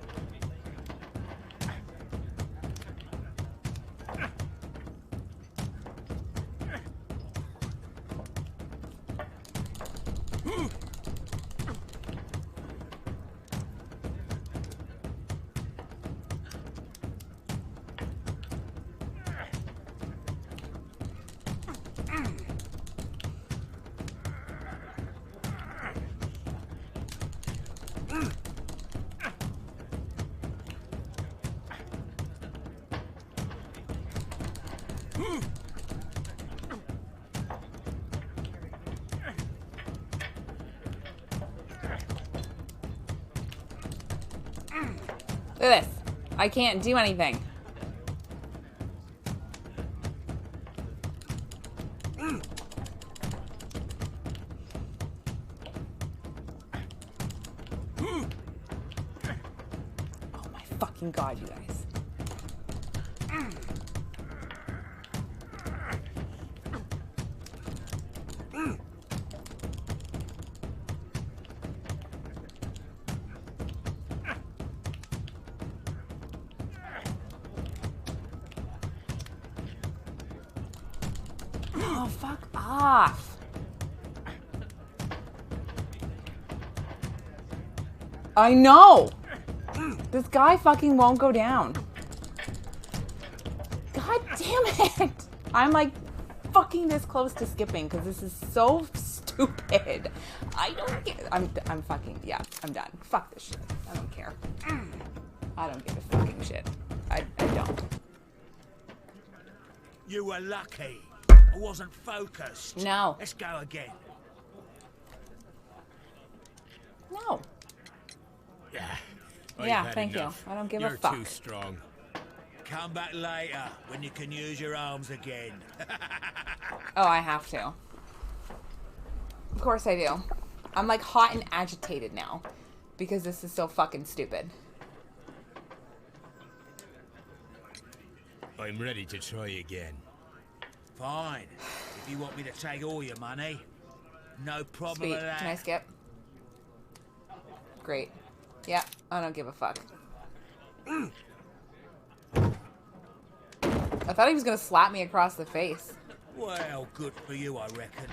Speaker 1: Look at this. I can't do anything. Oh my fucking god, you guys. Oh, fuck off. I know. This guy fucking won't go down. God damn it. I'm like fucking this close to skipping because this is so stupid. I don't get I'm fucking, yeah, I'm done. Fuck this shit. I don't care. I don't give a fucking shit. I don't.
Speaker 9: You were lucky. I wasn't focused.
Speaker 1: No.
Speaker 9: Let's go again.
Speaker 1: No.
Speaker 3: Yeah.
Speaker 1: Yeah, thank you. I don't give a fuck.
Speaker 3: You're too strong.
Speaker 9: Come back later when you can use your arms again.
Speaker 1: Oh, I have to. Of course I do. I'm like hot and agitated now because this is so fucking stupid.
Speaker 3: I'm ready to try again.
Speaker 9: Fine. If you want me to take all your money, no problem
Speaker 1: Sweet.
Speaker 9: with that.
Speaker 1: Can I skip? Great. Yeah, I don't give a fuck. I thought he was gonna slap me across the face.
Speaker 9: Well, good for you, I reckon.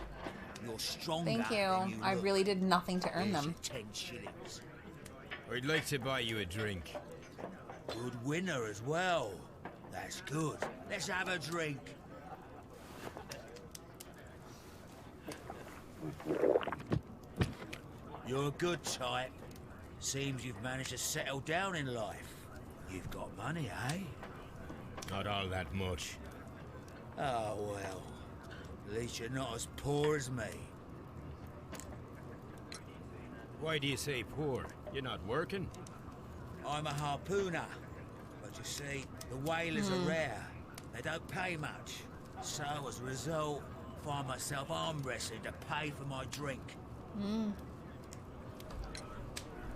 Speaker 9: You're stronger.
Speaker 1: Thank you.
Speaker 9: Than you
Speaker 1: I
Speaker 9: look.
Speaker 1: really did nothing to earn
Speaker 9: Here's
Speaker 1: them.
Speaker 9: your 10 shillings.
Speaker 3: I'd like to buy you a drink.
Speaker 9: Good winner as well. That's good. Let's have a drink. You're a good type. Seems you've managed to settle down in life. You've got money, eh?
Speaker 3: Not all that much.
Speaker 9: Oh, well. At least you're not as poor as me.
Speaker 3: Why do you say poor? You're not working?
Speaker 9: I'm a harpooner. But you see, the whalers are rare. They don't pay much. So, as a result, I find myself arm wrestling to pay for my drink.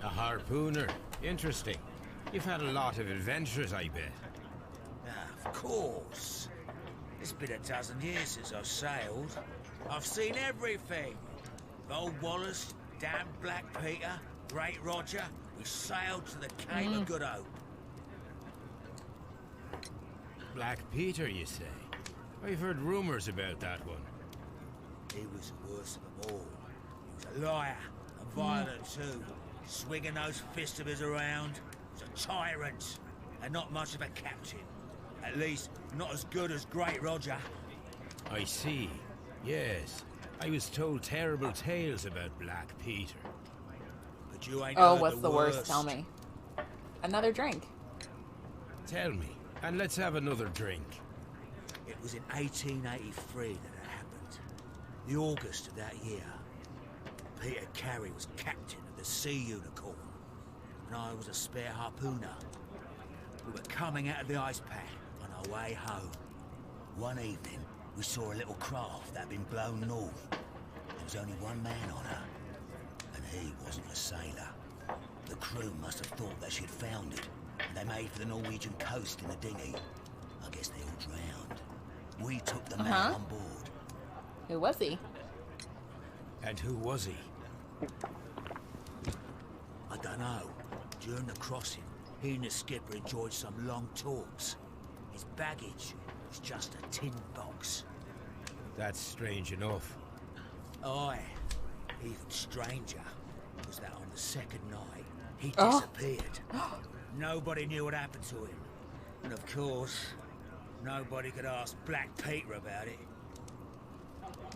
Speaker 3: A harpooner. Interesting. You've had a lot of adventures, I bet.
Speaker 9: Ah, of course. It's been a dozen years since I've sailed. I've seen everything. Old Wallace, damn Black Peter, Great Roger. We sailed to the Cape of Good Hope.
Speaker 3: Black Peter, you say? I've heard rumors about that one.
Speaker 9: He was the worst of them all. He was a liar and violent too. Swinging those fists of his around. He was a tyrant and not much of a captain. At least, not as good as Great Roger.
Speaker 3: I see. Yes. I was told terrible tales about Black Peter.
Speaker 9: But you ain't
Speaker 1: Oh,
Speaker 9: heard
Speaker 1: what's the worst?
Speaker 9: worst.
Speaker 1: Tell me. Another drink.
Speaker 3: Tell me, and let's have another drink.
Speaker 9: It was in 1883 that it happened. The August of that year. Peter Carey was captain of the Sea Unicorn, and I was a spare harpooner. We were coming out of the ice pack when away home. One evening, we saw a little craft that had been blown north. There was only one man on her, and he wasn't a sailor. The crew must have thought that she'd foundered, and they made for the Norwegian coast in the dinghy. I guess they all drowned. We took the man on board.
Speaker 1: Who was he?
Speaker 3: And who was he?
Speaker 9: I don't know. During the crossing, he and the skipper enjoyed some long talks. His baggage was just a tin box.
Speaker 3: That's strange enough.
Speaker 9: Aye. Even stranger was that on the second night, he disappeared. Nobody knew what happened to him. And of course, nobody could ask Black Peter about it.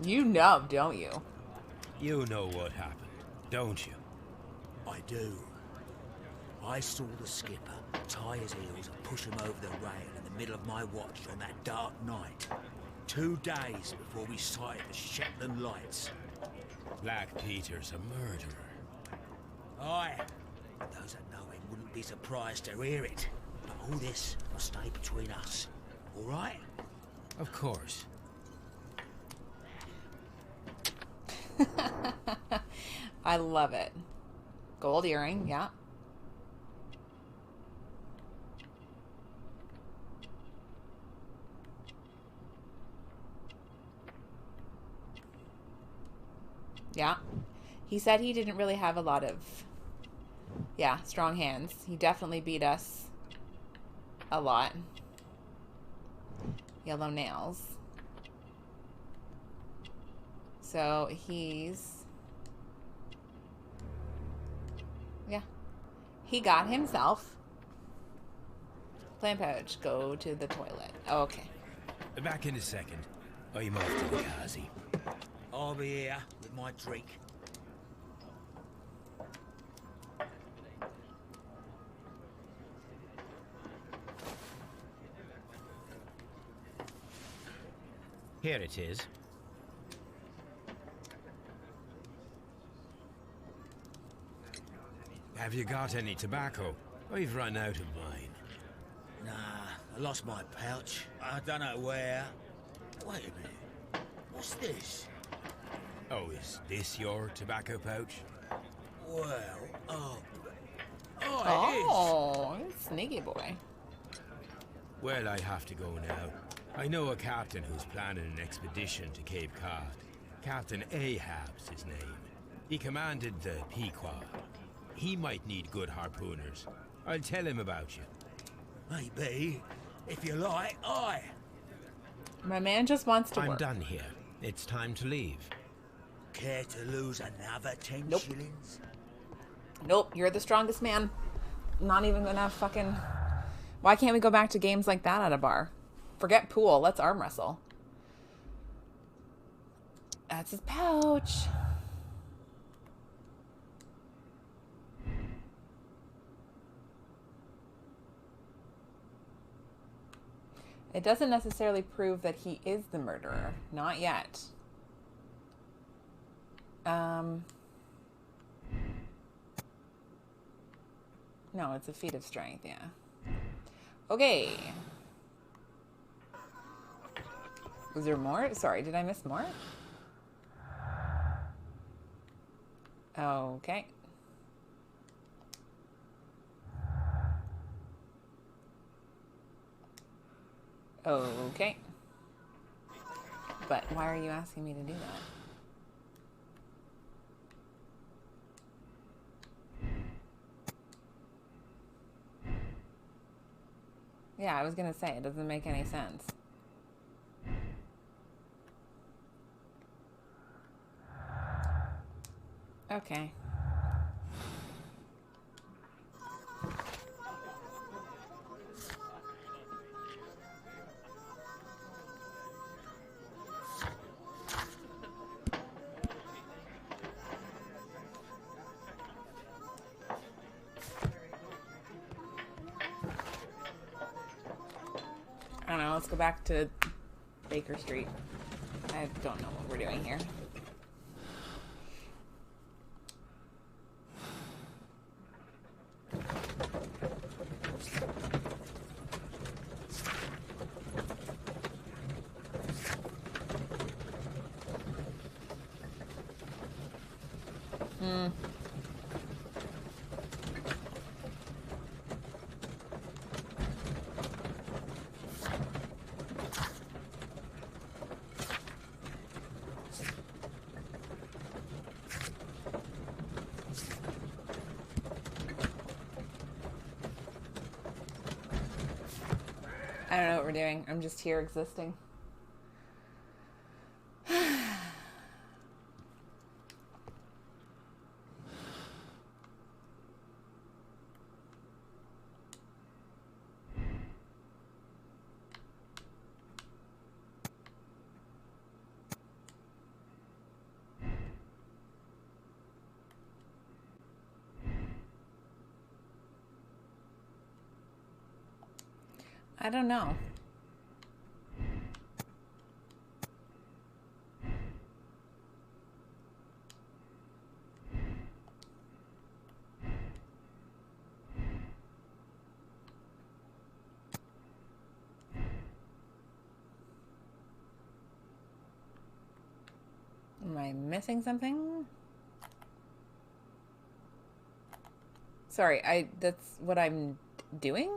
Speaker 1: You know, don't you?
Speaker 3: You know what happened, don't you?
Speaker 9: I do. I saw the skipper tie his heels and push him over the rail in the middle of my watch on that dark night. 2 days before we sighted the Shetland lights.
Speaker 3: Black Peter's a murderer.
Speaker 9: Aye. Those that know him wouldn't be surprised to hear it. But all this will stay between us. All right?
Speaker 3: Of course.
Speaker 1: I love it. Gold earring, yeah. Yeah. He said he didn't really have a lot of, strong hands. He definitely beat us a lot. Yellow nails. So he's... Yeah. He got himself. Plan pouch. Go to the toilet. Oh, okay.
Speaker 3: Back in a second. I'm off to the Kazi.
Speaker 9: I'll be here with my drink.
Speaker 3: Here it is. Have you got any tobacco? I've run out of mine.
Speaker 9: Nah, I lost my pouch. I don't know where. Wait a minute. What's this?
Speaker 3: Oh, is this your tobacco pouch?
Speaker 9: Well, it is.
Speaker 1: Oh, sneaky boy.
Speaker 3: Well, I have to go now. I know a captain who's planning an expedition to Cape Cod. Captain Ahab's his name. He commanded the Pequod. He might need good harpooners. I'll tell him about you.
Speaker 9: Maybe. If you like, aye.
Speaker 1: My man just wants to
Speaker 3: I'm
Speaker 1: work.
Speaker 3: done here. It's time to leave.
Speaker 9: Care to lose another 10
Speaker 1: Nope.
Speaker 9: shillings?
Speaker 1: Nope, you're the strongest man. Not even gonna fucking... Why can't we go back to games like that at a bar? Forget pool, let's arm wrestle. That's his pouch. It doesn't necessarily prove that he is the murderer. Not yet. No, it's a feat of strength, yeah. Okay. Was there more? Sorry, did I miss more? Okay. Okay. But why are you asking me to do that? Yeah, I was gonna say, it doesn't make any sense. Okay. I don't know, let's go back to Baker Street. I don't know what we're doing here. I don't know what we're doing. I'm just here existing. I don't know. Am I missing something? Sorry, that's what I'm doing?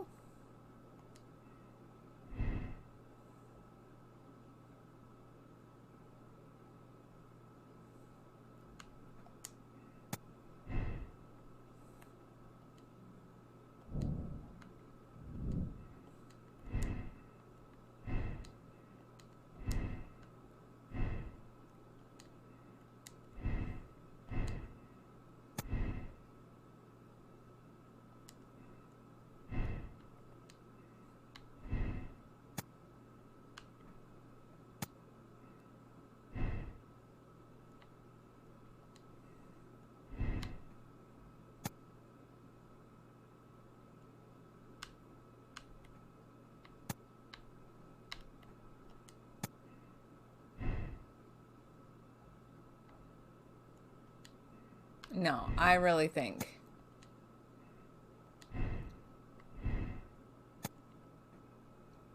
Speaker 1: No, I really think.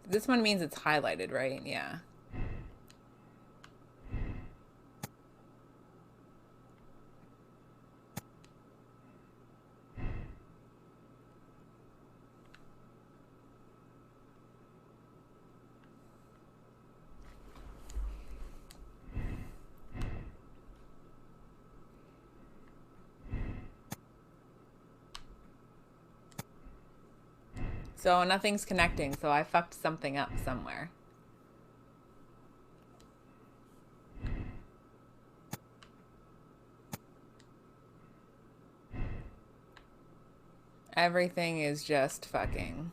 Speaker 1: This one means it's highlighted, right? Yeah. So nothing's connecting, so I fucked something up somewhere. Everything is just fucking.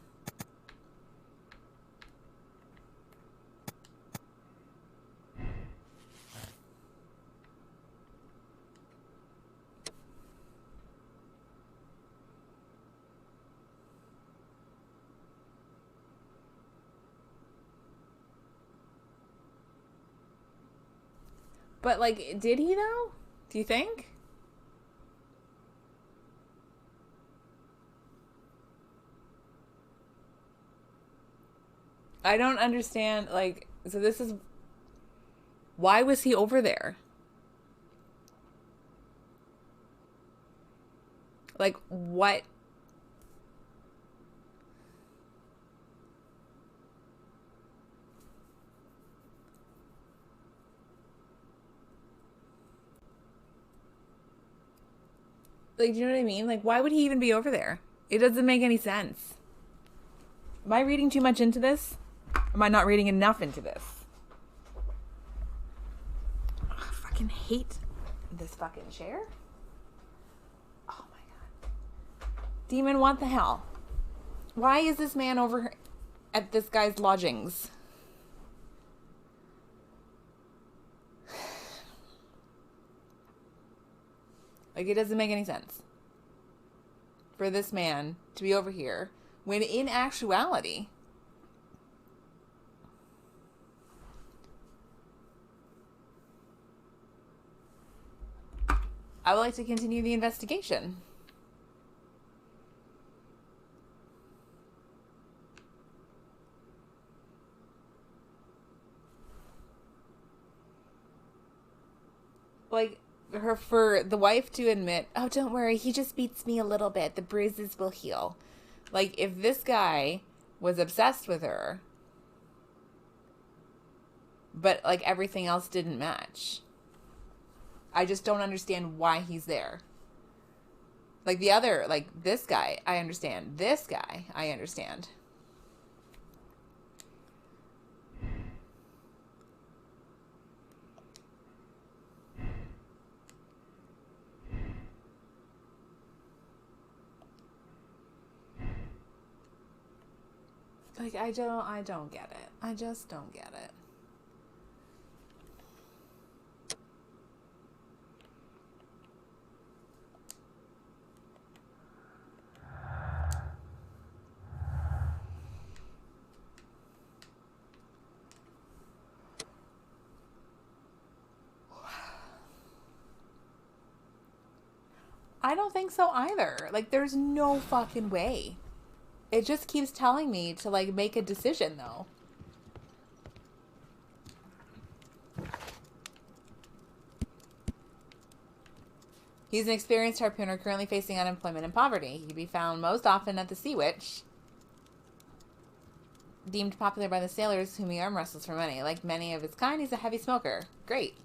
Speaker 1: But, like, did he, though? Do you think? I don't understand, like, so this is... Why was he over there? Like, what... Like, do you know what I mean? Like, why would he even be over there? It doesn't make any sense. Am I reading too much into this? Am I not reading enough into this? Ugh, I fucking hate this fucking chair. Oh my god. Demon, what the hell? Why is this man over at this guy's lodgings? Like, it doesn't make any sense for this man to be over here when in actuality I would like to continue the investigation. Like, for the wife to admit, oh, don't worry, he just beats me a little bit. The bruises will heal. Like, if this guy was obsessed with her, but, like, everything else didn't match, I just don't understand why he's there. Like, the other, like, this guy, I understand. This guy, I understand. Like, I don't get it. I just don't get it. I don't think so either. Like, there's no fucking way. It just keeps telling me to, like, make a decision, though. He's an experienced harpooner currently facing unemployment and poverty. He can be found most often at the Sea Witch, deemed popular by the sailors whom he arm wrestles for money. Like many of his kind, he's a heavy smoker. Great.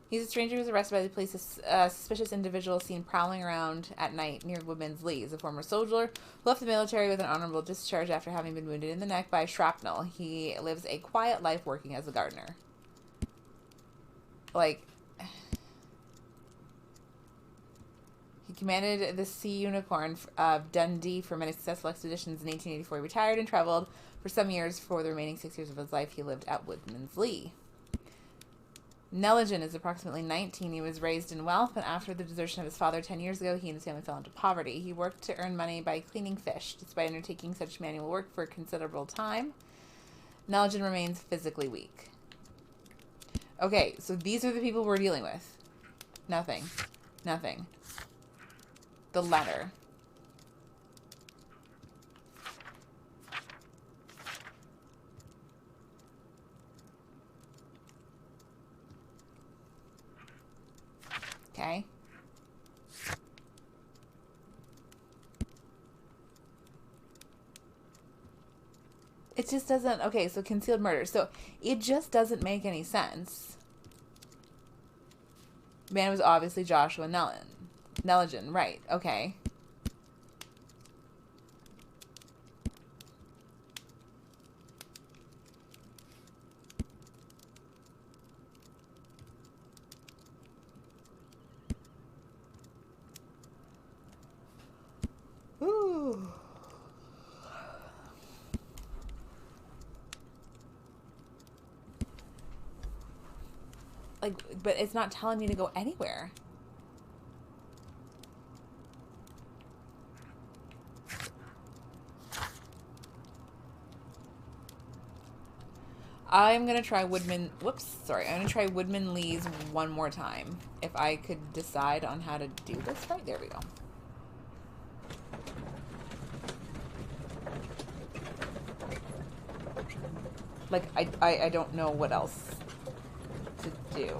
Speaker 1: He's a stranger who was arrested by the police. A suspicious individual seen prowling around at night near Woodman's Lee. He's a former soldier who left the military with an honorable discharge after having been wounded in the neck by shrapnel. He lives a quiet life working as a gardener. Like, he commanded the Sea Unicorn of Dundee for many successful expeditions. In 1884, he retired and traveled for some years. For the remaining 6 years of his life, he lived at Woodman's Lee. Nelligan is approximately 19. He was raised in wealth, but after the desertion of his father 10 years ago, he and his family fell into poverty. He worked to earn money by cleaning fish. Despite undertaking such manual work for a considerable time, Nelligan remains physically weak. Okay, so these are the people we're dealing with. Nothing. Nothing. The letter. Okay. It just doesn't... Okay, so concealed murder. So it just doesn't make any sense. Man was obviously Joshua Nelligan. Right. Okay. Ooh. Like, but it's not telling me to go anywhere. I'm gonna try Woodman. Whoops, sorry. I'm gonna try Woodman Lee's one more time. If I could decide on how to do this right, there we go. Like, I don't know what else to do.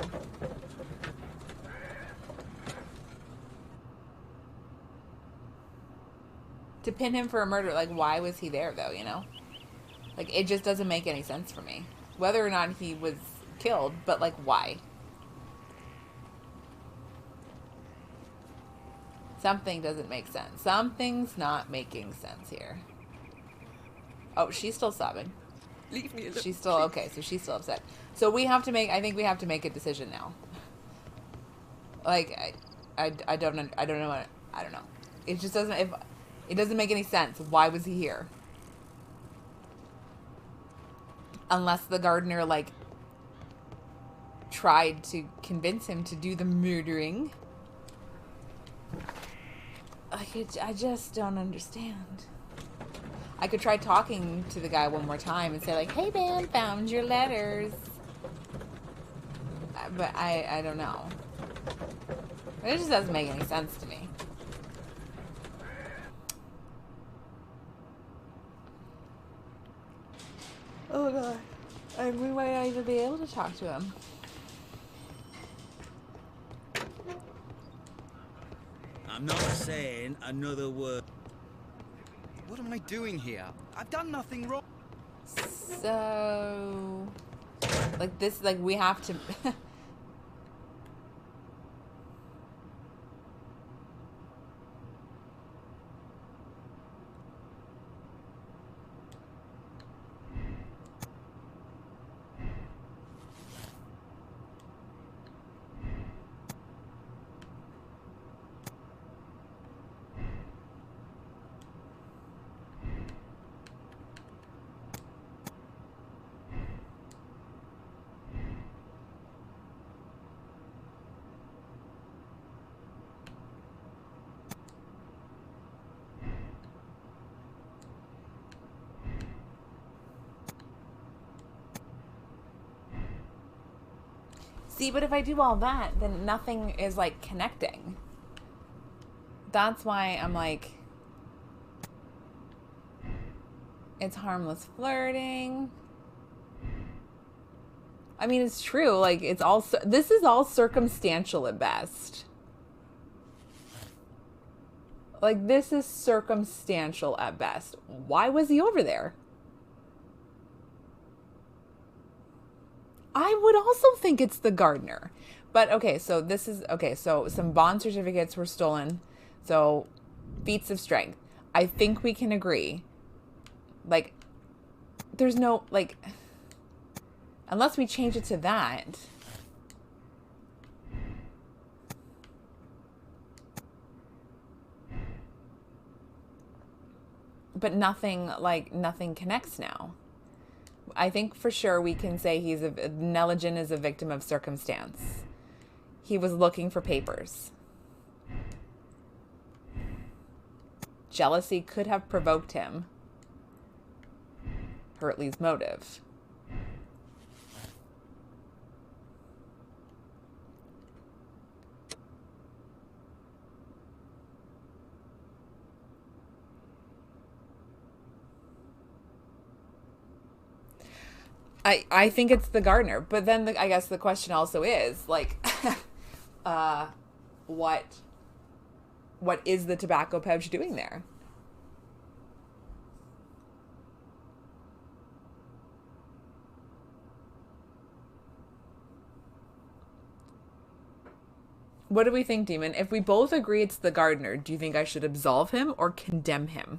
Speaker 1: To pin him for a murder, like, why was he there, though, you know? Like, it just doesn't make any sense for me. Whether or not he was killed, but, like, why? Something doesn't make sense. Something's not making sense here. Oh, she's still sobbing.
Speaker 5: Leave me alone.
Speaker 1: She's still okay, so she's still upset. So we have to make. I think we have to make a decision now. Like I don't know. I don't know. It just doesn't. It doesn't make any sense. Why was he here? Unless the gardener like tried to convince him to do the murdering. Like I just don't understand. I could try talking to the guy one more time and say, like, hey, man, found your letters. But I don't know. It just doesn't make any sense to me. Oh, God. We might not even be able to talk to him.
Speaker 9: I'm not saying another word.
Speaker 7: What am I doing here? I've done nothing wrong.
Speaker 1: So, like this, like we have to. See, but if I do all that, then nothing is, like, connecting. That's why I'm like, it's harmless flirting. I mean, it's true. Like, it's all, this is all circumstantial at best. Like, this is circumstantial at best. Why was he over there? I would also think it's the gardener. But, okay, so this is... Okay, so some bond certificates were stolen. So, feats of strength. I think we can agree. Like, there's no... Like, unless we change it to that... But nothing, like, nothing connects now. I think for sure we can say Nelligan is a victim of circumstance. He was looking for papers. Jealousy could have provoked him. Hurtley's motive. I think it's the gardener, but then I guess the question also is, like, what is the tobacco pouch doing there? What do we think, Demon? If we both agree it's the gardener, do you think I should absolve him or condemn him?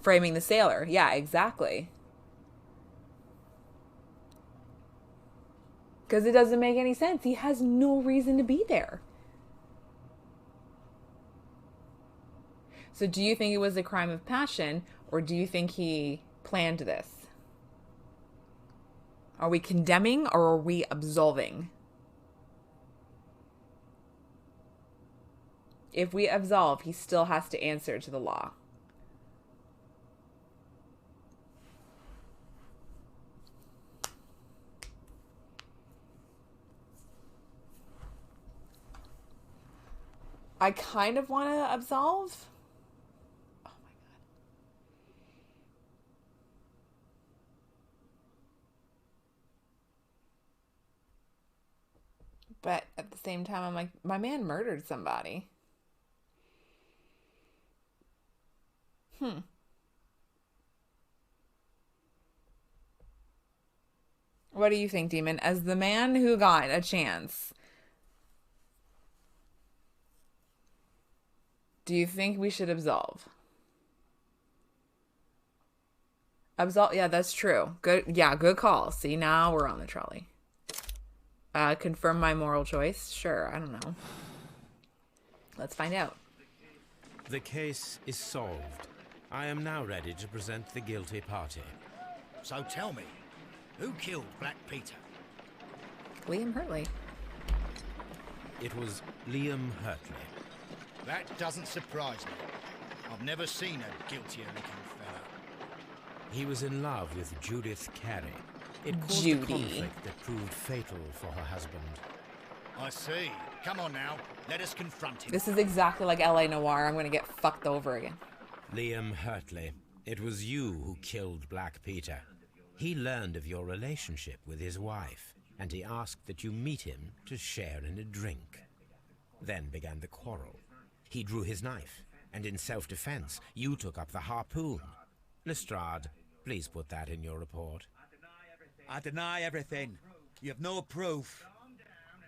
Speaker 1: Framing the sailor. Yeah, exactly. Because it doesn't make any sense. He has no reason to be there. So do you think it was a crime of passion, or do you think he planned this? Are we condemning or are we absolving? If we absolve, he still has to answer to the law. I kind of want to absolve. Oh my God. But at the same time, I'm like, my man murdered somebody. What do you think, Demon? As the man who got a chance, do you think we should absolve? Absolve? Yeah, that's true. Good. Yeah, good call. See, now we're on the trolley. Confirm my moral choice? Sure, I don't know. Let's find out.
Speaker 3: The case is solved. I am now ready to present the guilty party.
Speaker 4: So tell me, who killed Black Peter?
Speaker 1: Liam Hurtley.
Speaker 3: It was Liam Hurtley.
Speaker 4: That doesn't surprise me. I've never seen a guiltier-looking fella.
Speaker 3: He was in love with Judith Carey. It caused a conflict that proved fatal for her husband.
Speaker 4: I see. Come on now, let us confront him.
Speaker 1: This is exactly like L.A. Noire. I'm going to get fucked over again.
Speaker 3: Liam Hurtley, it was you who killed Black Peter. He learned of your relationship with his wife and he asked that you meet him to share in a drink. Then began the quarrel. He drew his knife, and in self-defense, you took up the harpoon. Lestrade, please put that in your report.
Speaker 9: I deny everything. You have no proof.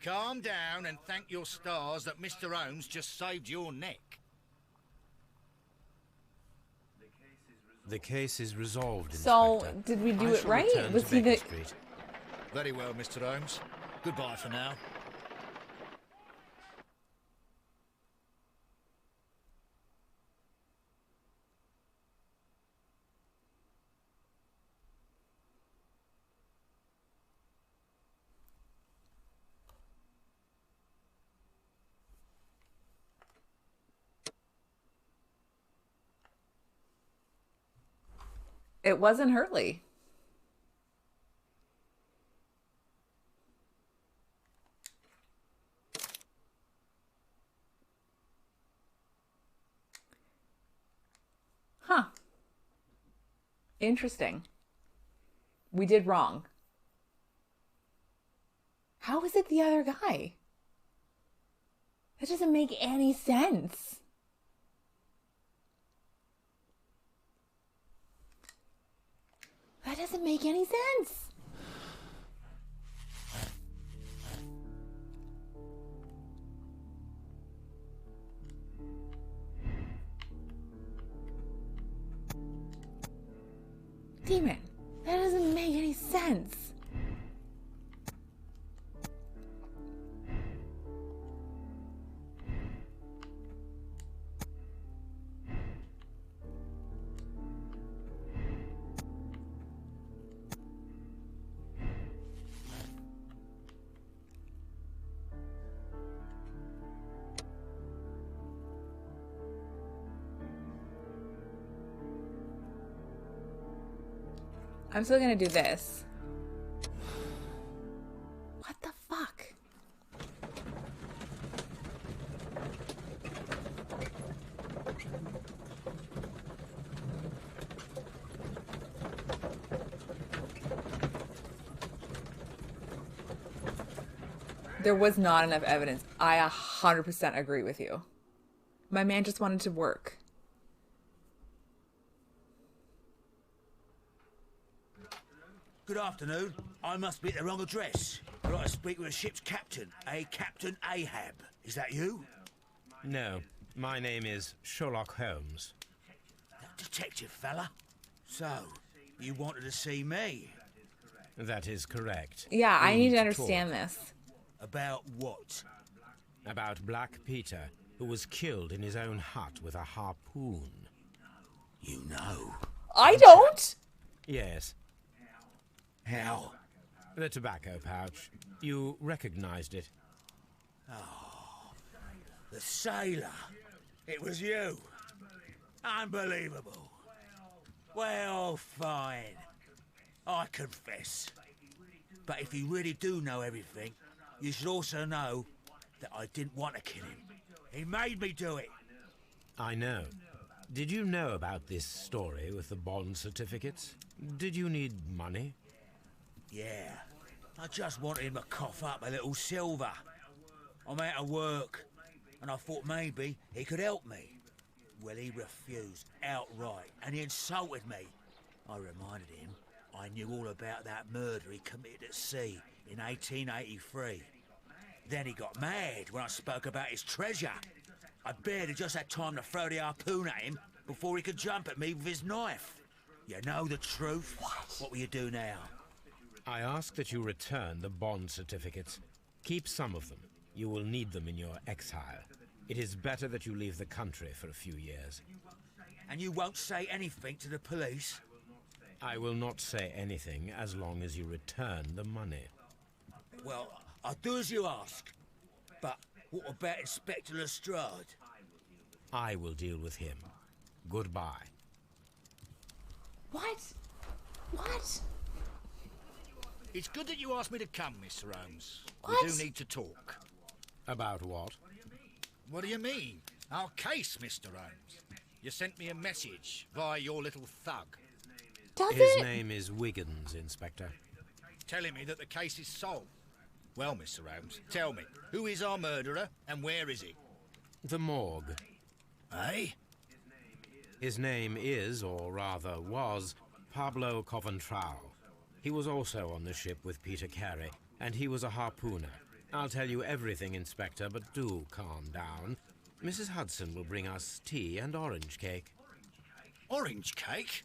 Speaker 4: Calm down and thank your stars that Mr. Holmes just saved your neck.
Speaker 3: The case is resolved,
Speaker 1: So,
Speaker 3: Inspector.
Speaker 1: did we do
Speaker 3: I
Speaker 1: it
Speaker 3: shall
Speaker 1: right?
Speaker 3: return
Speaker 1: Was
Speaker 3: to
Speaker 1: he the...
Speaker 3: Baker Street.
Speaker 4: Very well, Mr. Holmes. Goodbye for now.
Speaker 1: It wasn't Hurley. Huh. Interesting. We did wrong. How is it the other guy? That doesn't make any sense. That doesn't make any sense. Demon, that doesn't make any sense. I'm still gonna do this. What the fuck? There was not enough evidence. I 100% agree with you. My man just wanted to work.
Speaker 9: Good afternoon. I must be at the wrong address. I'd like to speak with a ship's captain, a Captain Ahab. Is that you?
Speaker 3: No, my name is Sherlock Holmes.
Speaker 9: That detective fella? So, you wanted to see me?
Speaker 3: That is correct.
Speaker 1: Yeah, I
Speaker 3: We
Speaker 1: need to
Speaker 3: talk.
Speaker 1: understand this.
Speaker 9: About what?
Speaker 3: About Black Peter, who was killed in his own hut with a harpoon.
Speaker 9: You know.
Speaker 1: I don't!
Speaker 3: Yes,
Speaker 9: How?
Speaker 3: the tobacco pouch. You recognized it.
Speaker 9: The sailor. It was you. Unbelievable. Well, fine. I confess. But if you really do know everything, you should also know that I didn't want to kill him. He made me do it.
Speaker 3: I know. Did you know about this story with the bond certificates? Did you need money?
Speaker 9: Yeah. I just wanted him to cough up a little silver. I'm out of work, and I thought maybe he could help me. Well, he refused outright, and he insulted me. I reminded him I knew all about that murder he committed at sea in 1883. Then he got mad when I spoke about his treasure. I barely just had time to throw the harpoon at him before he could jump at me with his knife. You know the truth. What will you do now?
Speaker 3: I ask that you return the bond certificates. Keep some of them. You will need them in your exile. It is better that you leave the country for a few years.
Speaker 9: And you won't say anything to the police?
Speaker 3: I will not say anything as long as you return the money.
Speaker 9: Well, I'll do as you ask. But what about Inspector Lestrade?
Speaker 3: I will deal with him. Goodbye.
Speaker 1: What? What?
Speaker 4: It's good that you asked me to come, Mr. Holmes.
Speaker 1: What?
Speaker 4: We do need to talk.
Speaker 3: About what?
Speaker 4: What do you mean? Our case, Mr. Holmes. You sent me a message via your little thug,
Speaker 1: Does
Speaker 3: His
Speaker 1: it?
Speaker 3: name is Wiggins, Inspector.
Speaker 4: telling me that the case is solved. Well, Mr. Holmes, tell me, who is our murderer and where is he?
Speaker 3: The morgue.
Speaker 4: Eh?
Speaker 3: His name is, or rather was, Pablo Coventrao. He was also on the ship with Peter Carey, and he was a harpooner. I'll tell you everything, Inspector, but do calm down. Mrs. Hudson will bring us tea and orange cake.
Speaker 4: Orange cake?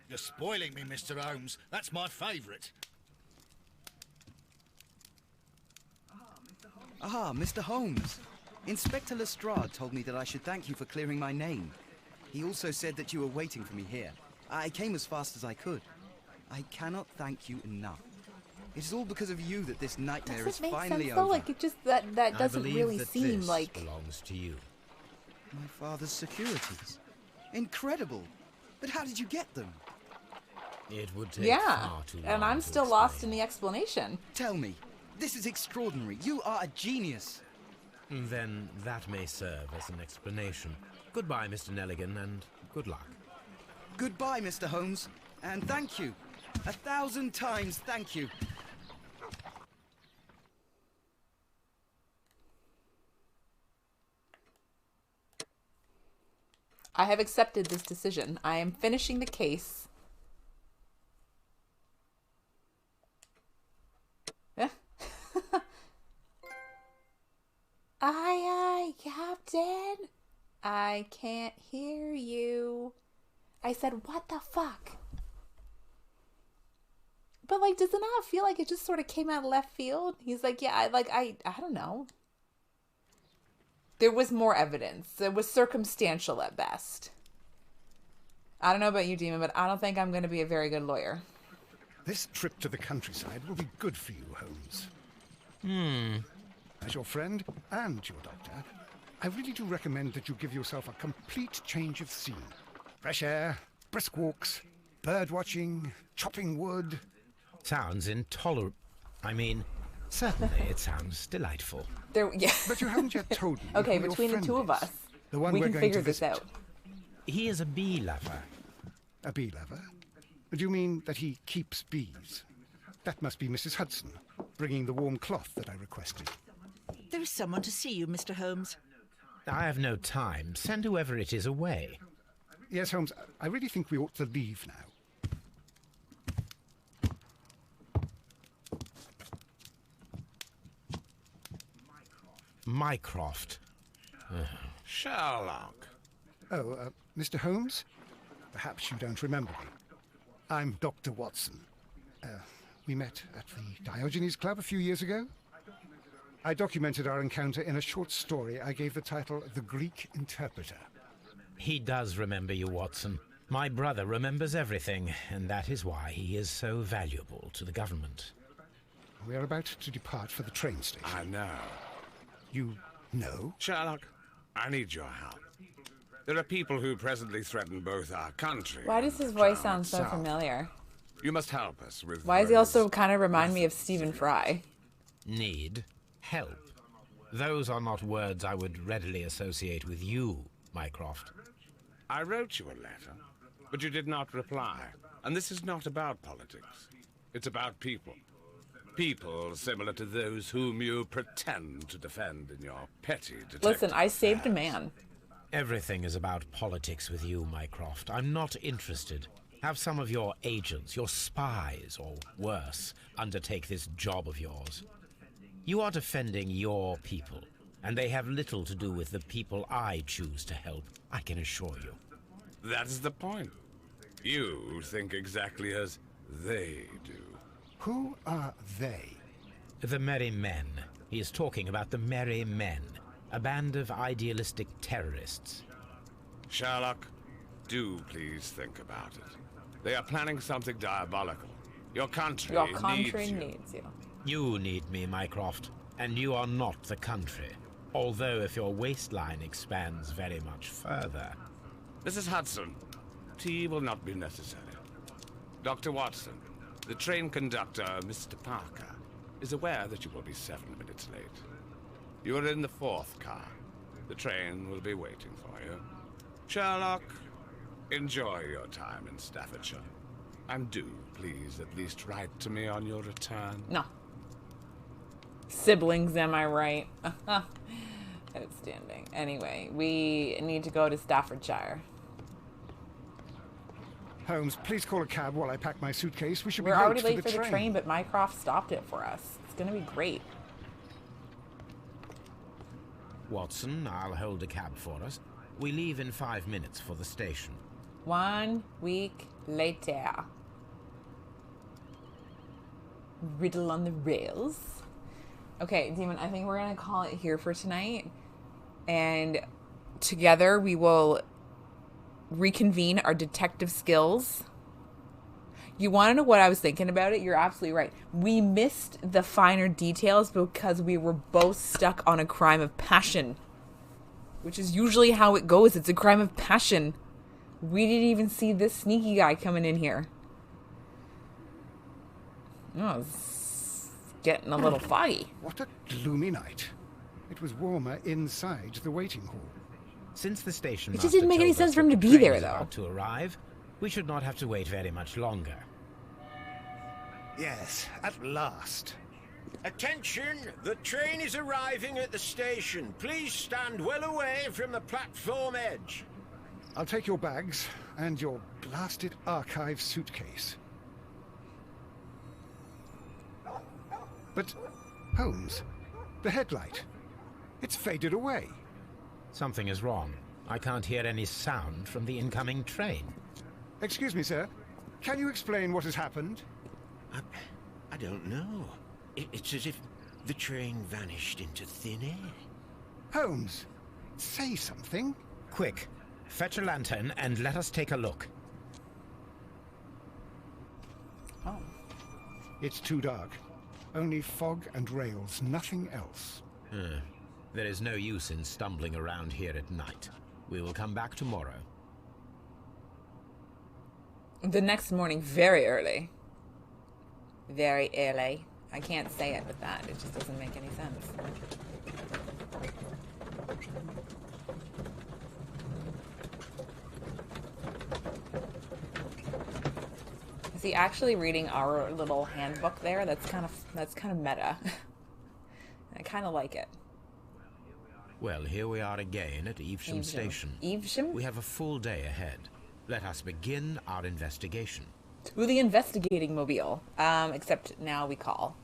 Speaker 4: You're spoiling me, Mr. Holmes. That's my favourite.
Speaker 7: Ah, Mr. Holmes. Inspector Lestrade told me that I should thank you for clearing my name. He also said that you were waiting for me here. I came as fast as I could. I cannot thank you enough. It is all because of you that this nightmare is finally over.
Speaker 1: Like it just that doesn't really seem
Speaker 3: this
Speaker 1: like
Speaker 3: belongs to you.
Speaker 7: My father's securities. Incredible. But how did you get them?
Speaker 3: It would take far too long
Speaker 1: and I'm
Speaker 3: to
Speaker 1: still lost in
Speaker 3: explain.
Speaker 1: the explanation.
Speaker 7: Tell me. This is extraordinary. You are a genius.
Speaker 3: Then that may serve as an explanation. Goodbye, Mr. Nelligan, and good luck.
Speaker 7: Goodbye, Mr. Holmes. And thank you. 1,000 times thank you.
Speaker 1: I have accepted this decision. I am finishing the case. Aye, Captain. I can't hear you. I said, what the fuck? But, like, does it not feel like it just sort of came out of left field? He's like, yeah, I don't know. There was more evidence. It was circumstantial at best. I don't know about you, Demon, but I don't think I'm going to be a very good lawyer.
Speaker 2: This trip to the countryside will be good for you, Holmes. As your friend and your doctor, I really do recommend that you give yourself a complete change of scene. Fresh air, brisk walks, bird watching, chopping wood.
Speaker 3: Sounds intolerable. I mean, certainly it sounds delightful.
Speaker 1: Yeah.
Speaker 2: But you haven't yet told me.
Speaker 1: Okay,
Speaker 2: who your
Speaker 1: between the
Speaker 2: friend
Speaker 1: two of
Speaker 2: is.
Speaker 1: us,
Speaker 2: The one
Speaker 1: we
Speaker 2: we're
Speaker 1: can
Speaker 2: going
Speaker 1: figure
Speaker 2: to
Speaker 1: this
Speaker 2: visit.
Speaker 1: out.
Speaker 3: He is a bee lover.
Speaker 2: A bee lover? Do you mean that he keeps bees? That must be Mrs. Hudson, bringing the warm cloth that I requested.
Speaker 10: There is someone to see you, Mr. Holmes.
Speaker 3: I have no time. Send whoever it is away.
Speaker 2: Yes, Holmes, I really think we ought to leave now.
Speaker 3: Mycroft.
Speaker 8: Sherlock.
Speaker 2: Oh, Mr. Holmes? Perhaps you don't remember me. I'm Dr. Watson. We met at the Diogenes Club a few years ago. I documented our encounter in a short story I gave the title The Greek Interpreter.
Speaker 3: He does remember you, Watson. My brother remembers everything, and that is why he is so valuable to the government.
Speaker 2: We are about to depart for the train station.
Speaker 11: I know.
Speaker 2: You know?
Speaker 11: Sherlock, I need your help. There are people who presently threaten both our country.
Speaker 1: Why does his voice sound so familiar?
Speaker 11: You must help us with.
Speaker 1: Why does he also kind of remind me of Stephen Fry?
Speaker 3: Need help. Those are not words I would readily associate with you, Mycroft.
Speaker 11: I wrote you a letter, but you did not reply. And this is not about politics. It's about people. People similar to those whom you pretend to defend in your petty detective
Speaker 1: Listen, I saved a man.
Speaker 3: Everything is about politics with you, Mycroft. I'm not interested. Have some of your agents, your spies, or worse, undertake this job of yours. You are defending your people, and they have little to do with the people I choose to help, I can assure you.
Speaker 11: That is the point. You think exactly as they do.
Speaker 2: Who are they?
Speaker 3: The Merry Men. He is talking about the Merry Men, a band of idealistic terrorists.
Speaker 11: Sherlock, do please think about it. They are planning something diabolical. Your country
Speaker 1: needs you.
Speaker 3: You need me, Mycroft, and you are not the country. Although if your waistline expands very much further.
Speaker 11: Mrs. Hudson, tea will not be necessary. Dr. Watson, the train conductor, Mr. Parker, is aware that you will be 7 minutes late. You are in the 4th car. The train will be waiting for you. Sherlock, enjoy your time in Staffordshire. And do, please, at least write to me on your return.
Speaker 1: No. Siblings, am I right? Outstanding. Anyway, we need to go to Staffordshire.
Speaker 2: Holmes, please call a cab while I pack my suitcase. We should be
Speaker 1: We're already late
Speaker 2: for
Speaker 1: for the train, but Mycroft stopped it for us. It's gonna be great.
Speaker 3: Watson, I'll hold a cab for us. We leave in 5 minutes for the station.
Speaker 1: 1 week later. Riddle on the rails. Okay, Demon, I think we're gonna call it here for tonight. And together we will reconvene our detective skills. You want to know what I was thinking about it? You're absolutely right. We missed the finer details because we were both stuck on a crime of passion, which is usually how it goes. It's a crime of passion. We didn't even see this sneaky guy coming in here. Oh, it's getting a little foggy.
Speaker 2: What a gloomy night. It was warmer inside the waiting hall.
Speaker 3: Since the station
Speaker 1: It just didn't make any sense for him to be there, though.
Speaker 3: To arrive, we should not have to wait very much longer.
Speaker 2: Yes, at last.
Speaker 8: Attention! The train is arriving at the station. Please stand well away from the platform edge.
Speaker 2: I'll take your bags and your blasted archive suitcase. But, Holmes, the headlight, it's faded away.
Speaker 3: Something is wrong. I can't hear any sound from the incoming train.
Speaker 2: Excuse me, sir. Can you explain what has happened?
Speaker 8: I don't know. It's as if the train vanished into thin air.
Speaker 2: Holmes, say something.
Speaker 3: Quick, fetch a lantern and let us take a look.
Speaker 1: Oh.
Speaker 2: It's too dark. Only fog and rails, nothing else.
Speaker 3: There is no use in stumbling around here at night. We will come back tomorrow.
Speaker 1: The next morning, very early. Very early. I can't say it with that. It just doesn't make any sense. Is he actually reading our little handbook there? That's kind of meta. I kind of like it.
Speaker 3: Well, here we are again at Evesham Station.
Speaker 1: Evesham?
Speaker 3: We have a full day ahead. Let us begin our investigation.
Speaker 1: To the investigating mobile. Except now we call.